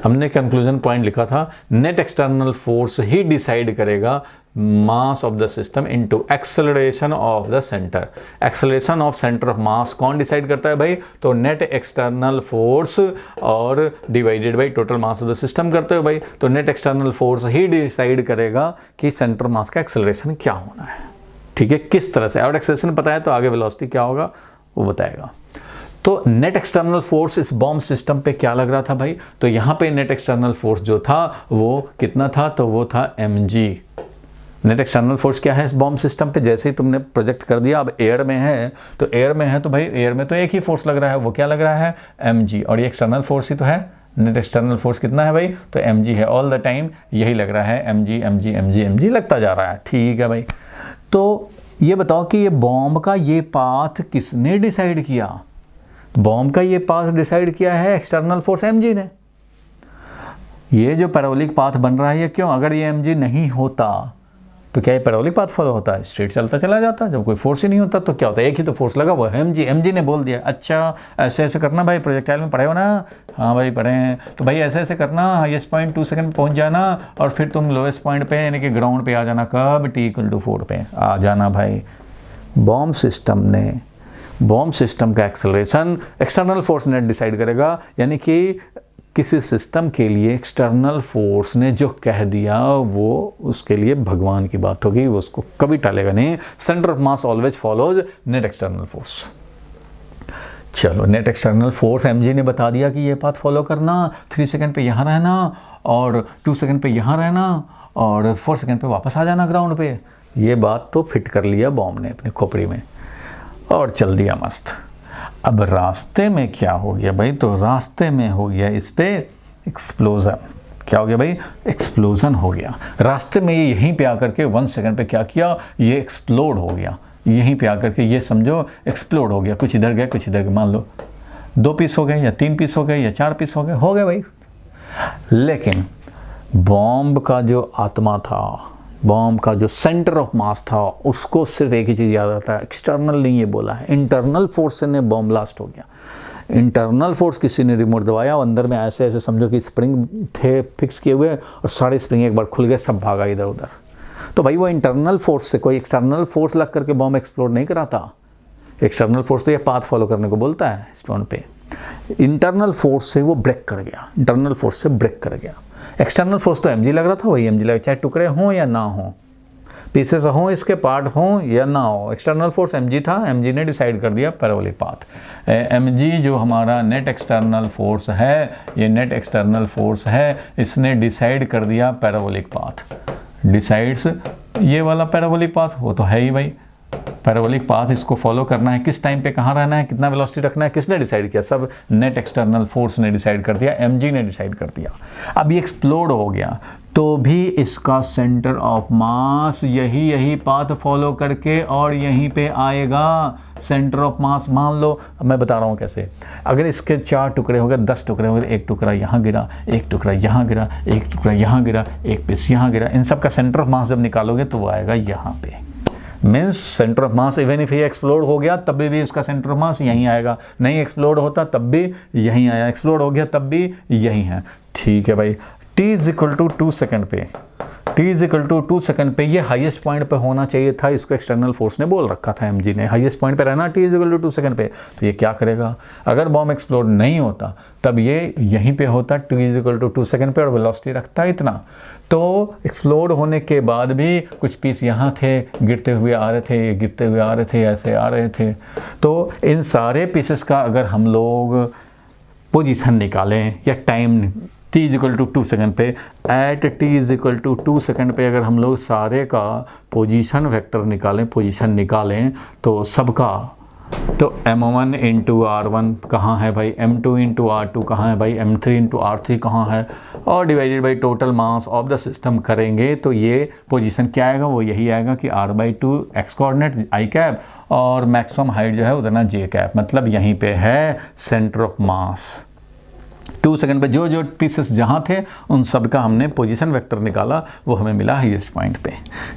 हमने कंक्लूजन पॉइंट लिखा था, नेट एक्सटर्नल फोर्स ही डिसाइड करेगा मास of the system into acceleration of the centre. Acceleration of centre of मास कौन डिसाइड करता है भाई? तो नेट एक्सटर्नल फोर्स और divided by total mass of the system करते हो भाई। तो नेट एक्सटर्नल फोर्स ही डिसाइड करेगा कि सेंटर मास का एक्सेलरेशन क्या होना है, ठीक है, किस तरह से। और एक्सेलरेशन पता है तो आगे वेलोसिटी क्या होगा वो बताएगा। तो नेट एक्सटर्नल फोर्स इस बॉम्ब सिस्टम पे क्या लग रहा था भाई? तो यहाँ पे नेट एक्सटर्नल फोर्स जो था वो कितना था? तो वो था mg। नेट एक्सटर्नल फोर्स क्या है इस बॉम्ब सिस्टम पे? जैसे ही तुमने प्रोजेक्ट कर दिया, अब एयर में है तो एयर में है तो भाई एयर में तो एक ही फोर्स लग रहा है, वो क्या लग रहा है? mg। और ये एक्सटर्नल फोर्स ही तो है। नेट एक्सटर्नल फोर्स कितना है भाई? तो mg है। ऑल द टाइम यही लग रहा है, mg mg mg mg लगता जा रहा है, ठीक है भाई। तो ये बताओ कि ये बॉम्ब का ये पाथ किसने डिसाइड किया? बॉम्ब का ये पाथ डिसाइड किया है एक्सटर्नल फोर्स mg ने। ये जो पैराबोलिक पाथ बन रहा है ये क्यों? अगर ये mg नहीं होता तो क्या ये पैराबोलिक पाथ फॉलो होता है? स्ट्रेट चलता चला जाता। जब कोई फोर्स ही नहीं होता तो क्या होता है? एक ही तो फोर्स लगा हुआ है mg। mg ने बोल दिया अच्छा ऐसे ऐसे करना भाई, प्रोजेक्टाइल में पढ़े हो ना? हाँ भाई पढ़े हैं। तो भाई ऐसे ऐसे करना, हाईएस्ट पॉइंट 2 सेकंड पहुंच जाना और फिर तुम लोएस्ट पॉइंट पे यानी कि ग्राउंड पे आ जाना। कब? t=4 पे आ जाना भाई। बॉम्ब सिस्टम का एक्सेलरेशन एक्सटर्नल फोर्स ने डिसाइड करेगा, यानी कि किसी सिस्टम के लिए एक्सटर्नल फोर्स ने जो कह दिया वो उसके लिए भगवान की बात होगी, वो उसको कभी टालेगा नहीं। Centre of mass always follows net external force. चलो, नेट एक्सटर्नल फोर्स mg ने बता दिया कि ये पाथ फॉलो करना, 3 सेकंड पे यहाँ रहना और 2 सेकंड पे यहाँ रहना और 4 सेकंड पे वापस आ जाना ग्राउंड पे। ये बात तो फिट कर लिया बॉम्ब ने अपनी खोपड़ी में और चल दिया मस्त। अब रास्ते में क्या हो गया भाई? तो रास्ते में हो गया इस पे एक्सप्लोजन। क्या हो गया भाई? एक्सप्लोजन हो गया रास्ते में। ये यहीं पे आकर के 1 सेकंड पे क्या किया? ये एक्सप्लोड हो गया। यहीं पे आकर के ये समझो एक्सप्लोड हो गया। कुछ इधर गया कुछ इधर गया। मान लो 2 पीस हो गए या 3 पीस हो गए या 4 पीस हो गए भाई। लेकिन बॉम्ब का जो आत्मा था, बॉम्ब का जो सेंटर ऑफ मास था, उसको सिर्फ एक ही चीज़ याद आता है, एक्सटर्नल नहीं ये बोला है, इंटरनल फोर्स से ने बॉम्ब ब्लास्ट हो गया। इंटरनल फोर्स किसी ने रिमोट दबाया और अंदर में ऐसे ऐसे समझो कि स्प्रिंग थे फिक्स किए हुए और सारे स्प्रिंग एक बार खुल गए, सब भागा इधर उधर। तो भाई वो इंटरनल फोर्स से, कोई एक्सटर्नल फोर्स लग करके बॉम्ब एक्सप्लोड नहीं कराता। एक्सटर्नल फोर्स तो ये पाथ फॉलो करने को बोलता है स्टोन पे। इंटरनल फोर्स से वो ब्रेक कर गया, इंटरनल फोर्स से ब्रेक कर गया। एक्सटर्नल फोर्स तो mg लग रहा था, वही mg लगा, चाहे टुकड़े हों या ना हों, पीसेस हों, इसके पार्ट हों या ना हो, एक्सटर्नल फोर्स mg था। mg ने डिसाइड कर दिया पैराबोलिक पाथ। mg जो हमारा नेट एक्सटर्नल फोर्स है, ये नेट एक्सटर्नल फोर्स है, इसने डिसाइड कर दिया पैराबोलिक पाथ। डिसाइड्स ये वाला पैराबोलिक पाथ, वो तो है ही भाई पैराबोलिक पाथ। इसको फॉलो करना है, किस टाइम पे कहाँ रहना है, कितना वेलोसिटी रखना है, किसने डिसाइड किया? सब नेट एक्सटर्नल फोर्स ने डिसाइड कर दिया, mg ने डिसाइड कर दिया। अब ये एक्सप्लोड हो गया तो भी इसका सेंटर ऑफ मास यही पाथ फॉलो करके और यहीं पे आएगा। सेंटर ऑफ मास मान लो, मैं बता रहा हूँ कैसे। अगर इसके 4 टुकड़े हो गए, 10 टुकड़े हो गए, एक टुकड़ा यहाँ गिरा, एक टुकड़ा यहाँ गिरा, एक टुकड़ा यहाँ गिरा, एक पीस यहाँ गिरा, इन सब का सेंटर ऑफ मास जब निकालोगे तो वो आएगा यहाँ पे। Means centre of mass even if ये एक्सप्लोड हो गया तब भी उसका सेंटर ऑफ मास यहीं आएगा। नहीं एक्सप्लोड होता तब भी यहीं आया, एक्सप्लोड हो गया तब भी यहीं है, ठीक है भाई। t=2 सेकंड पे, t=2 सेकंड पे ये हाईएस्ट पॉइंट पे होना चाहिए था। इसको एक्सटर्नल फोर्स ने बोल रखा था mg ने, हाईएस्ट पॉइंट पे रहना t=2 सेकंड पे। तो ये क्या करेगा? अगर बॉम्ब एक्सप्लोड नहीं होता तब ये यहीं पे होता t=2 सेकंड पे और वेलोसिटी रखता इतना। तो एक्सप्लोड होने के बाद भी कुछ पीस यहाँ थे, गिरते हुए आ रहे थे, गिरते हुए आ रहे थे, ऐसे आ रहे थे। तो इन सारे पीसेस का अगर हम लोग पोजीशन निकालें या टाइम t=2 सेकंड पे, एट t=2 सेकंड पे अगर हम लोग सारे का पोजीशन वेक्टर निकालें, पोजीशन निकालें तो सबका, तो m1 इंटू r1 कहाँ है भाई, m2 इंटू r2 कहाँ है भाई, m3 इंटू r3 कहाँ है, और divided by total mass of the system करेंगे तो ये पोजीशन क्या आएगा? वो यही आएगा कि r/2 x coordinate i cap और मैक्सिमम हाइट जो है उतना j कैप। मतलब यहीं पे है सेंटर ऑफ मास। 2 सेकंड पे जो जो पीसेस जहाँ थे उन सब का हमने पोजीशन वेक्टर निकाला, वो हमें मिला हाईएस्ट पॉइंट पे,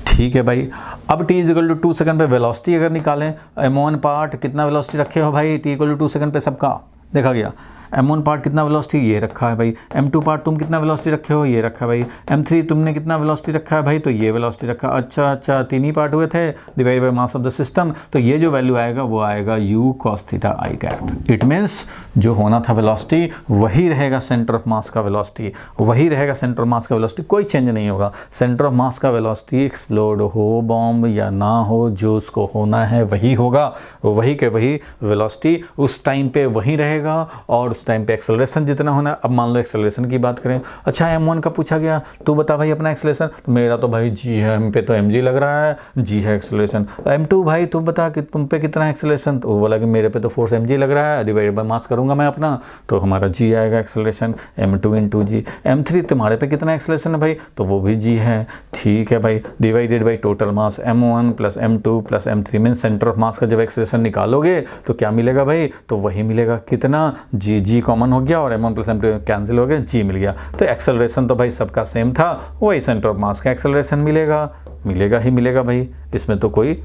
ठीक है भाई। अब t=2 सेकंड पे वेलोसिटी अगर निकालें, m1 पार्ट कितना वेलोसिटी रखे हो भाई t=2 सेकंड पे सबका, देखा गया m1 पार्ट कितना वेलोसिटी, ये रखा है भाई। m2 पार्ट तुम कितना वेलोसिटी रखे हो, ये रखा भाई। m3 तुमने कितना वेलोसिटी रखा है भाई, तो ये वेलोसिटी रखा। अच्छा, 3 ही पार्ट हुए थे, divide by mass of the system. तो ये जो वैल्यू आएगा वो आएगा u cos theta i cap. It means जो होना था वेलोसिटी वही रहेगा सेंटर ऑफ मास का वेलोसिटी, वही रहेगा सेंटर ऑफ मास का वेलोसिटी, कोई चेंज नहीं होगा। सेंटर ऑफ मास का वेलोसिटी एक्सप्लोड हो बॉम्ब या ना हो, जो उसको होना है वही होगा, वही के वही वेलोसिटी उस टाइम पे वही रहेगा, और उस टाइम पे एक्सेलरेशन जितना होना है। अब मान लो एक्सेलरेशन की बात करें, अच्छा m1 का पूछा गया, तू बता भाई अपना एक्सेलरेशन, तो मेरा तो भाई g है, हम पे तो mg लग रहा है, g है एक्सेलरेशन। m2 भाई तुम बता कि तुम पे कितना एक्सेलरेशन, तो वो बोला कि मेरे पे तो फोर्स mg लग रहा है, डिवाइड बाय मास करूंगा मैं अपना, तो हमारा g आएगा एक्सेलरेशन, m2 इंटू जी। m3 तुम्हारे पे कितना एक्सेलरेशन है भाई, तो वो भी g है, ठीक है भाई, divided by total mass m1 plus m2 plus m3 mean centre of mass का जब एक्सेलरेशन निकालोगे तो क्या मिलेगा भाई, तो वही मिलेगा, कितना g कॉमन हो गया और m1 प्लस m2 कैंसिल हो गया, g मिल गया। तो एक्सेलरेशन तो भाई सबका सेम था, वही सेंटर ऑफ मास का एक्सेलरेशन मिलेगा ही मिलेगा भाई, इसमें तो कोई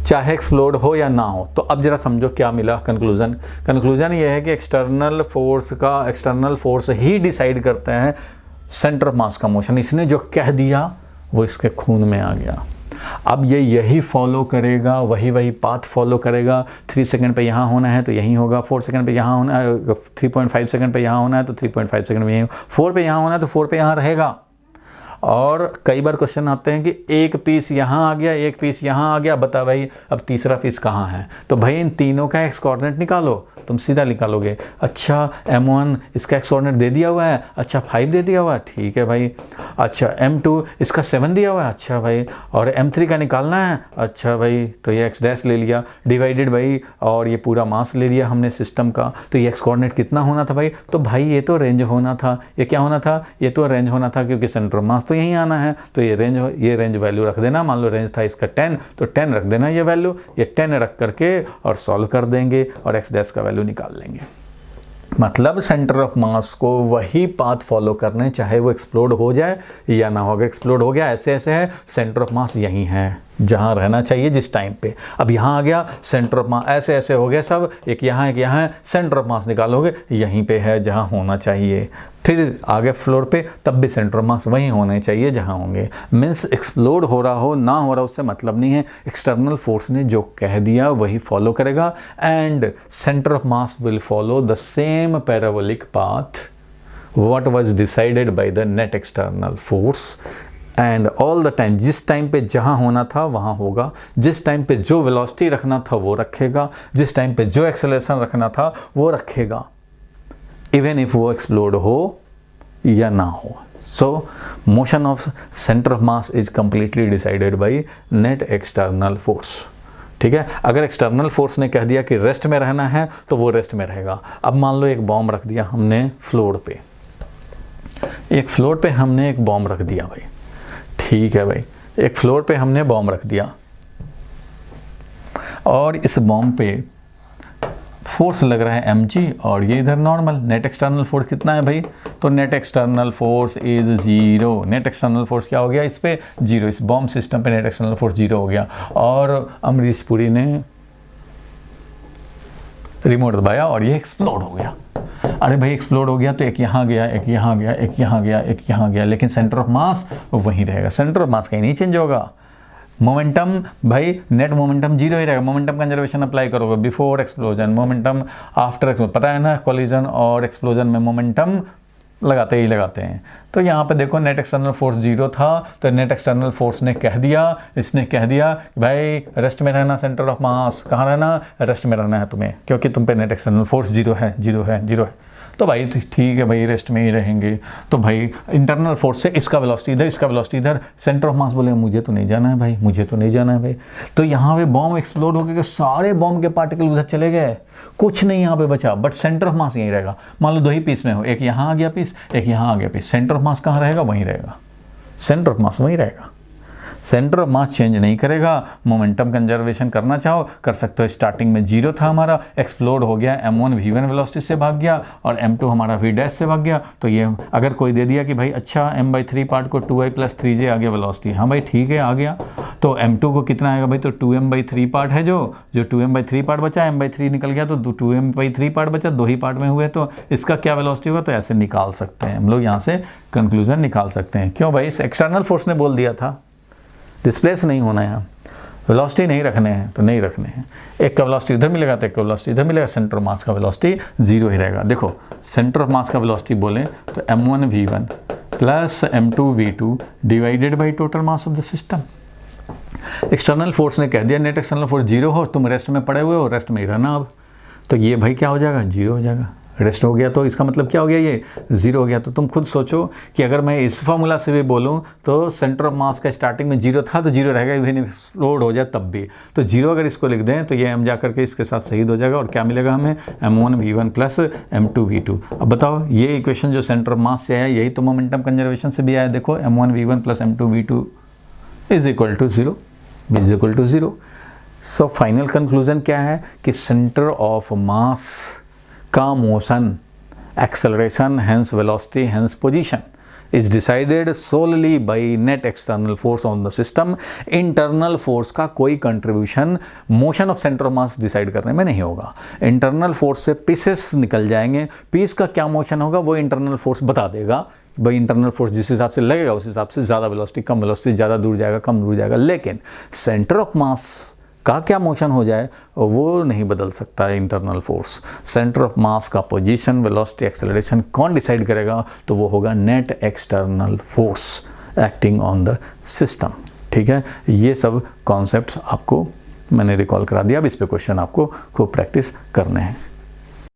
चाहे एक्सप्लोड हो या ना हो। तो अब जरा समझो क्या मिला कंक्लूजन ये है कि एक्सटर्नल फोर्स ही डिसाइड करते हैं सेंटर ऑफ मास का मोशन। इसने जो कह दिया वो इसके खून में आ गया। अब ये यही फॉलो करेगा, वही पाथ फॉलो करेगा। 3 सेकंड पे यहाँ होना है तो यहीं होगा, 4 सेकंड पे यहाँ होना है, 3.5 सेकंड पे यहाँ होना है तो 3.5 सेकंड में यहीं, 4 पे यहाँ होना है तो 4 पे यहाँ रहेगा। और कई बार क्वेश्चन आते हैं कि एक पीस यहाँ आ गया, एक पीस यहाँ आ गया, बता भाई अब तीसरा पीस कहाँ है। तो भाई इन तीनों का एक्स कोऑर्डिनेट निकालो, तुम सीधा निकालोगे। अच्छा m1 इसका एक्स कोऑर्डिनेट दे दिया हुआ है, अच्छा 5 दे दिया हुआ है, ठीक है भाई। अच्छा m2 इसका 7 दिया हुआ है, अच्छा भाई। और m3 का निकालना है, अच्छा भाई, तो ये x डैश ले लिया, डिवाइडेड भाई, और ये पूरा मास ले लिया हमने सिस्टम का। तो ये एक्स कोऑर्डिनेट कितना होना था भाई, तो भाई ये तो रेंज होना था। ये क्या होना था, ये तो रेंज होना था, क्योंकि सेंटर मास तो यहीं आना है। तो ये रेंज वैल्यू रख देना। मान लो रेंज था इसका 10, तो 10 रख देना ये वैल्यू, ये 10 रख करके और सॉल्व कर देंगे और एक्स डैश का वैल्यू निकाल लेंगे। मतलब सेंटर ऑफ मास को वही पाथ फॉलो करने, चाहे वो एक्सप्लोड हो जाए या ना हो। अगर एक्सप्लोड हो गया ऐसे है, सेंटर ऑफ मास यहीं है जहाँ रहना चाहिए जिस टाइम पे। अब यहाँ आ गया सेंटर ऑफ मास, ऐसे हो गया सब, एक यहाँ है, सेंटर ऑफ मास निकालोगे यहीं पे है जहाँ होना चाहिए। फिर आगे फ्लोर पे तब भी सेंटर ऑफ मास वहीं होने चाहिए जहाँ होंगे। मीन्स एक्सप्लोड हो रहा हो ना हो रहा उससे मतलब नहीं है, एक्सटर्नल फोर्स ने जो कह दिया वही फॉलो करेगा, and centre of mass will follow the same parabolic path what was decided by the net external force, and all the time, जिस टाइम पे जहाँ होना था वहाँ होगा, जिस टाइम पे जो वेलोसिटी रखना था वो रखेगा, जिस टाइम पे जो एक्सेलरेशन रखना था वो रखेगा, इवन इफ वो एक्सप्लोड हो या ना हो। सो motion of centre of mass is completely decided by net external force. ठीक है, अगर एक्सटर्नल फोर्स ने कह दिया कि रेस्ट में रहना है तो वो रेस्ट में रहेगा। अब मान लो एक बॉम्ब रख दिया हमने फ्लोर पे, एक फ्लोर पे हमने एक बॉम्ब रख दिया भाई, ठीक है भाई, एक फ्लोर पे हमने बॉम्ब रख दिया और इस बॉम्ब पे फोर्स लग रहा है mg और ये इधर नॉर्मल। नेट एक्सटर्नल फोर्स कितना है भाई, तो net external force is 0। Net external force क्या हो गया इस पे, 0। इस बॉम्ब सिस्टम पे नेट एक्सटर्नल फोर्स 0 हो गया और अमरीश पुरी ने रिमोट दबाया और ये एक्सप्लोड हो गया। अरे भाई एक्सप्लोड हो गया तो एक यहाँ गया, एक यहाँ गया, एक यहाँ गया, एक यहाँ गया, लेकिन सेंटर ऑफ मास वहीं रहेगा। सेंटर ऑफ मास कहीं नहीं चेंज होगा। मोमेंटम भाई नेट मोमेंटम 0 ही रहेगा। मोमेंटम कंजर्वेशन अप्लाई करोगे बिफोर एक्सप्लोजन, मोमेंटम आफ्टर, पता है ना कोलिजन और एक्सप्लोजन में मोमेंटम लगाते हैं। तो यहाँ पे देखो नेट एक्सटर्नल फोर्स 0 था, तो नेट एक्सटर्नल फोर्स ने कह दिया, इसने कह दिया भाई रेस्ट में रहना, सेंटर ऑफ मास कहाँ रहना, रेस्ट में रहना है तुम्हें, क्योंकि तुम पे नेट एक्सटर्नल फोर्स 0 है। तो भाई ठीक है भाई रेस्ट में ही रहेंगे। तो भाई इंटरनल फोर्स से इसका वेलोसिटी इधर, इसका वेलोसिटी इधर, सेंटर ऑफ मास बोले मुझे तो नहीं जाना है भाई, मुझे तो नहीं जाना है भाई। तो यहाँ पे बॉम्ब एक्सप्लोड हो गया, सारे बॉम्ब के पार्टिकल उधर चले गए, कुछ नहीं यहाँ पे बचा, बट सेंटर ऑफ मास यहीं रहेगा। मान लो 2 ही पीस में हो, एक यहाँ आ गया पीस, एक यहाँ आ गया पीस, सेंटर ऑफ मास कहाँ रहेगा, वहीं रहेगा, सेंटर ऑफ मास वहीं रहेगा। सेंटर ऑफ मास चेंज नहीं करेगा। मोमेंटम कंजर्वेशन करना चाहो कर सकते हो। स्टार्टिंग में 0 था हमारा, एक्सप्लोड हो गया, m1 v1 वेलोसिटी से भाग गया और m2 हमारा v डैश से भाग गया। तो ये अगर कोई दे दिया कि भाई अच्छा m/3 पार्ट को 2i + 3j आ गया वेलोसिटी, हाँ भाई ठीक है आ गया। तो m2 को कितना आएगा भाई, तो 2m/3 पार्ट है जो 2m/3 पार्ट बचा, m/3 निकल गया तो 2m/3 पार्ट बचा, 2 ही पार्ट में हुए, तो इसका क्या वेलोसिटी होगा। तो ऐसे निकाल सकते हैं हम लोग, यहाँ से कंक्लूजन निकाल सकते हैं। क्यों भाई, इस एक्सटर्नल फोर्स ने बोल दिया था डिस्प्लेस नहीं होना है, वेलोसिटी नहीं रखने हैं तो नहीं रखने हैं। एक का वेलोसिटी इधर मिलेगा तो एक का वेलोसिटी इधर मिलेगा, सेंटर ऑफ मास का वेलोसिटी 0 ही रहेगा। देखो सेंटर ऑफ मास का वेलोसिटी बोले तो m1 v1 plus m2 v2 divided by total mass of the system. External force ने कह दिया नेट एक्सटर्नल फोर्स 0 हो, तुम रेस्ट में पड़े हुए हो, रेस्ट में ही रहना। अब तो ये भाई क्या हो जाएगा, 0 हो जाएगा। रेस्ट हो गया तो इसका मतलब क्या हो गया, ये 0 हो गया। तो तुम खुद सोचो कि अगर मैं इस फॉर्मूला से भी बोलूं तो सेंटर ऑफ मास का स्टार्टिंग में 0 था तो 0 रहेगा, इवन एक्सप्लोड हो जाए तब भी। तो 0 अगर इसको लिख दें तो ये m जा करके इसके साथ शहीद हो जाएगा और क्या मिलेगा हमें, m1 v1 plus m2 v2। अब बताओ ये इक्वेशन जो सेंटर ऑफ मास से आया यही तो मोमेंटम कंजर्वेशन से भी आया। देखो m1 v1 plus m2 v2 is equal to 0, is equal to 0। So final conclusion क्या है कि सेंटर ऑफ मास का motion, acceleration, hence velocity, hence position is decided solely by net external force on the system। Internal force का कोई contribution motion of centre of mass decide करने में नहीं होगा। इंटरनल फोर्स से पीसेस निकल जाएंगे, पीस का क्या मोशन होगा वो इंटरनल फोर्स बता देगा। भाई इंटरनल फोर्स जिस हिसाब से लगेगा उस हिसाब से ज़्यादा वेलोसिटी, कम वेलोसिटी, ज़्यादा दूर जाएगा, कम दूर जाएगा। लेकिन सेंटर ऑफ मास का क्या मोशन हो जाए वो नहीं बदल सकता है internal force. Centre of mass का पोजीशन, वेलोसिटी, एक्सेलरेशन कौन डिसाइड करेगा, तो वो होगा net external force acting on the system. ठीक है, ये सब कॉन्सेप्ट्स आपको मैंने रिकॉल करा दिया। अब इस पे क्वेश्चन आपको खूब प्रैक्टिस करने हैं।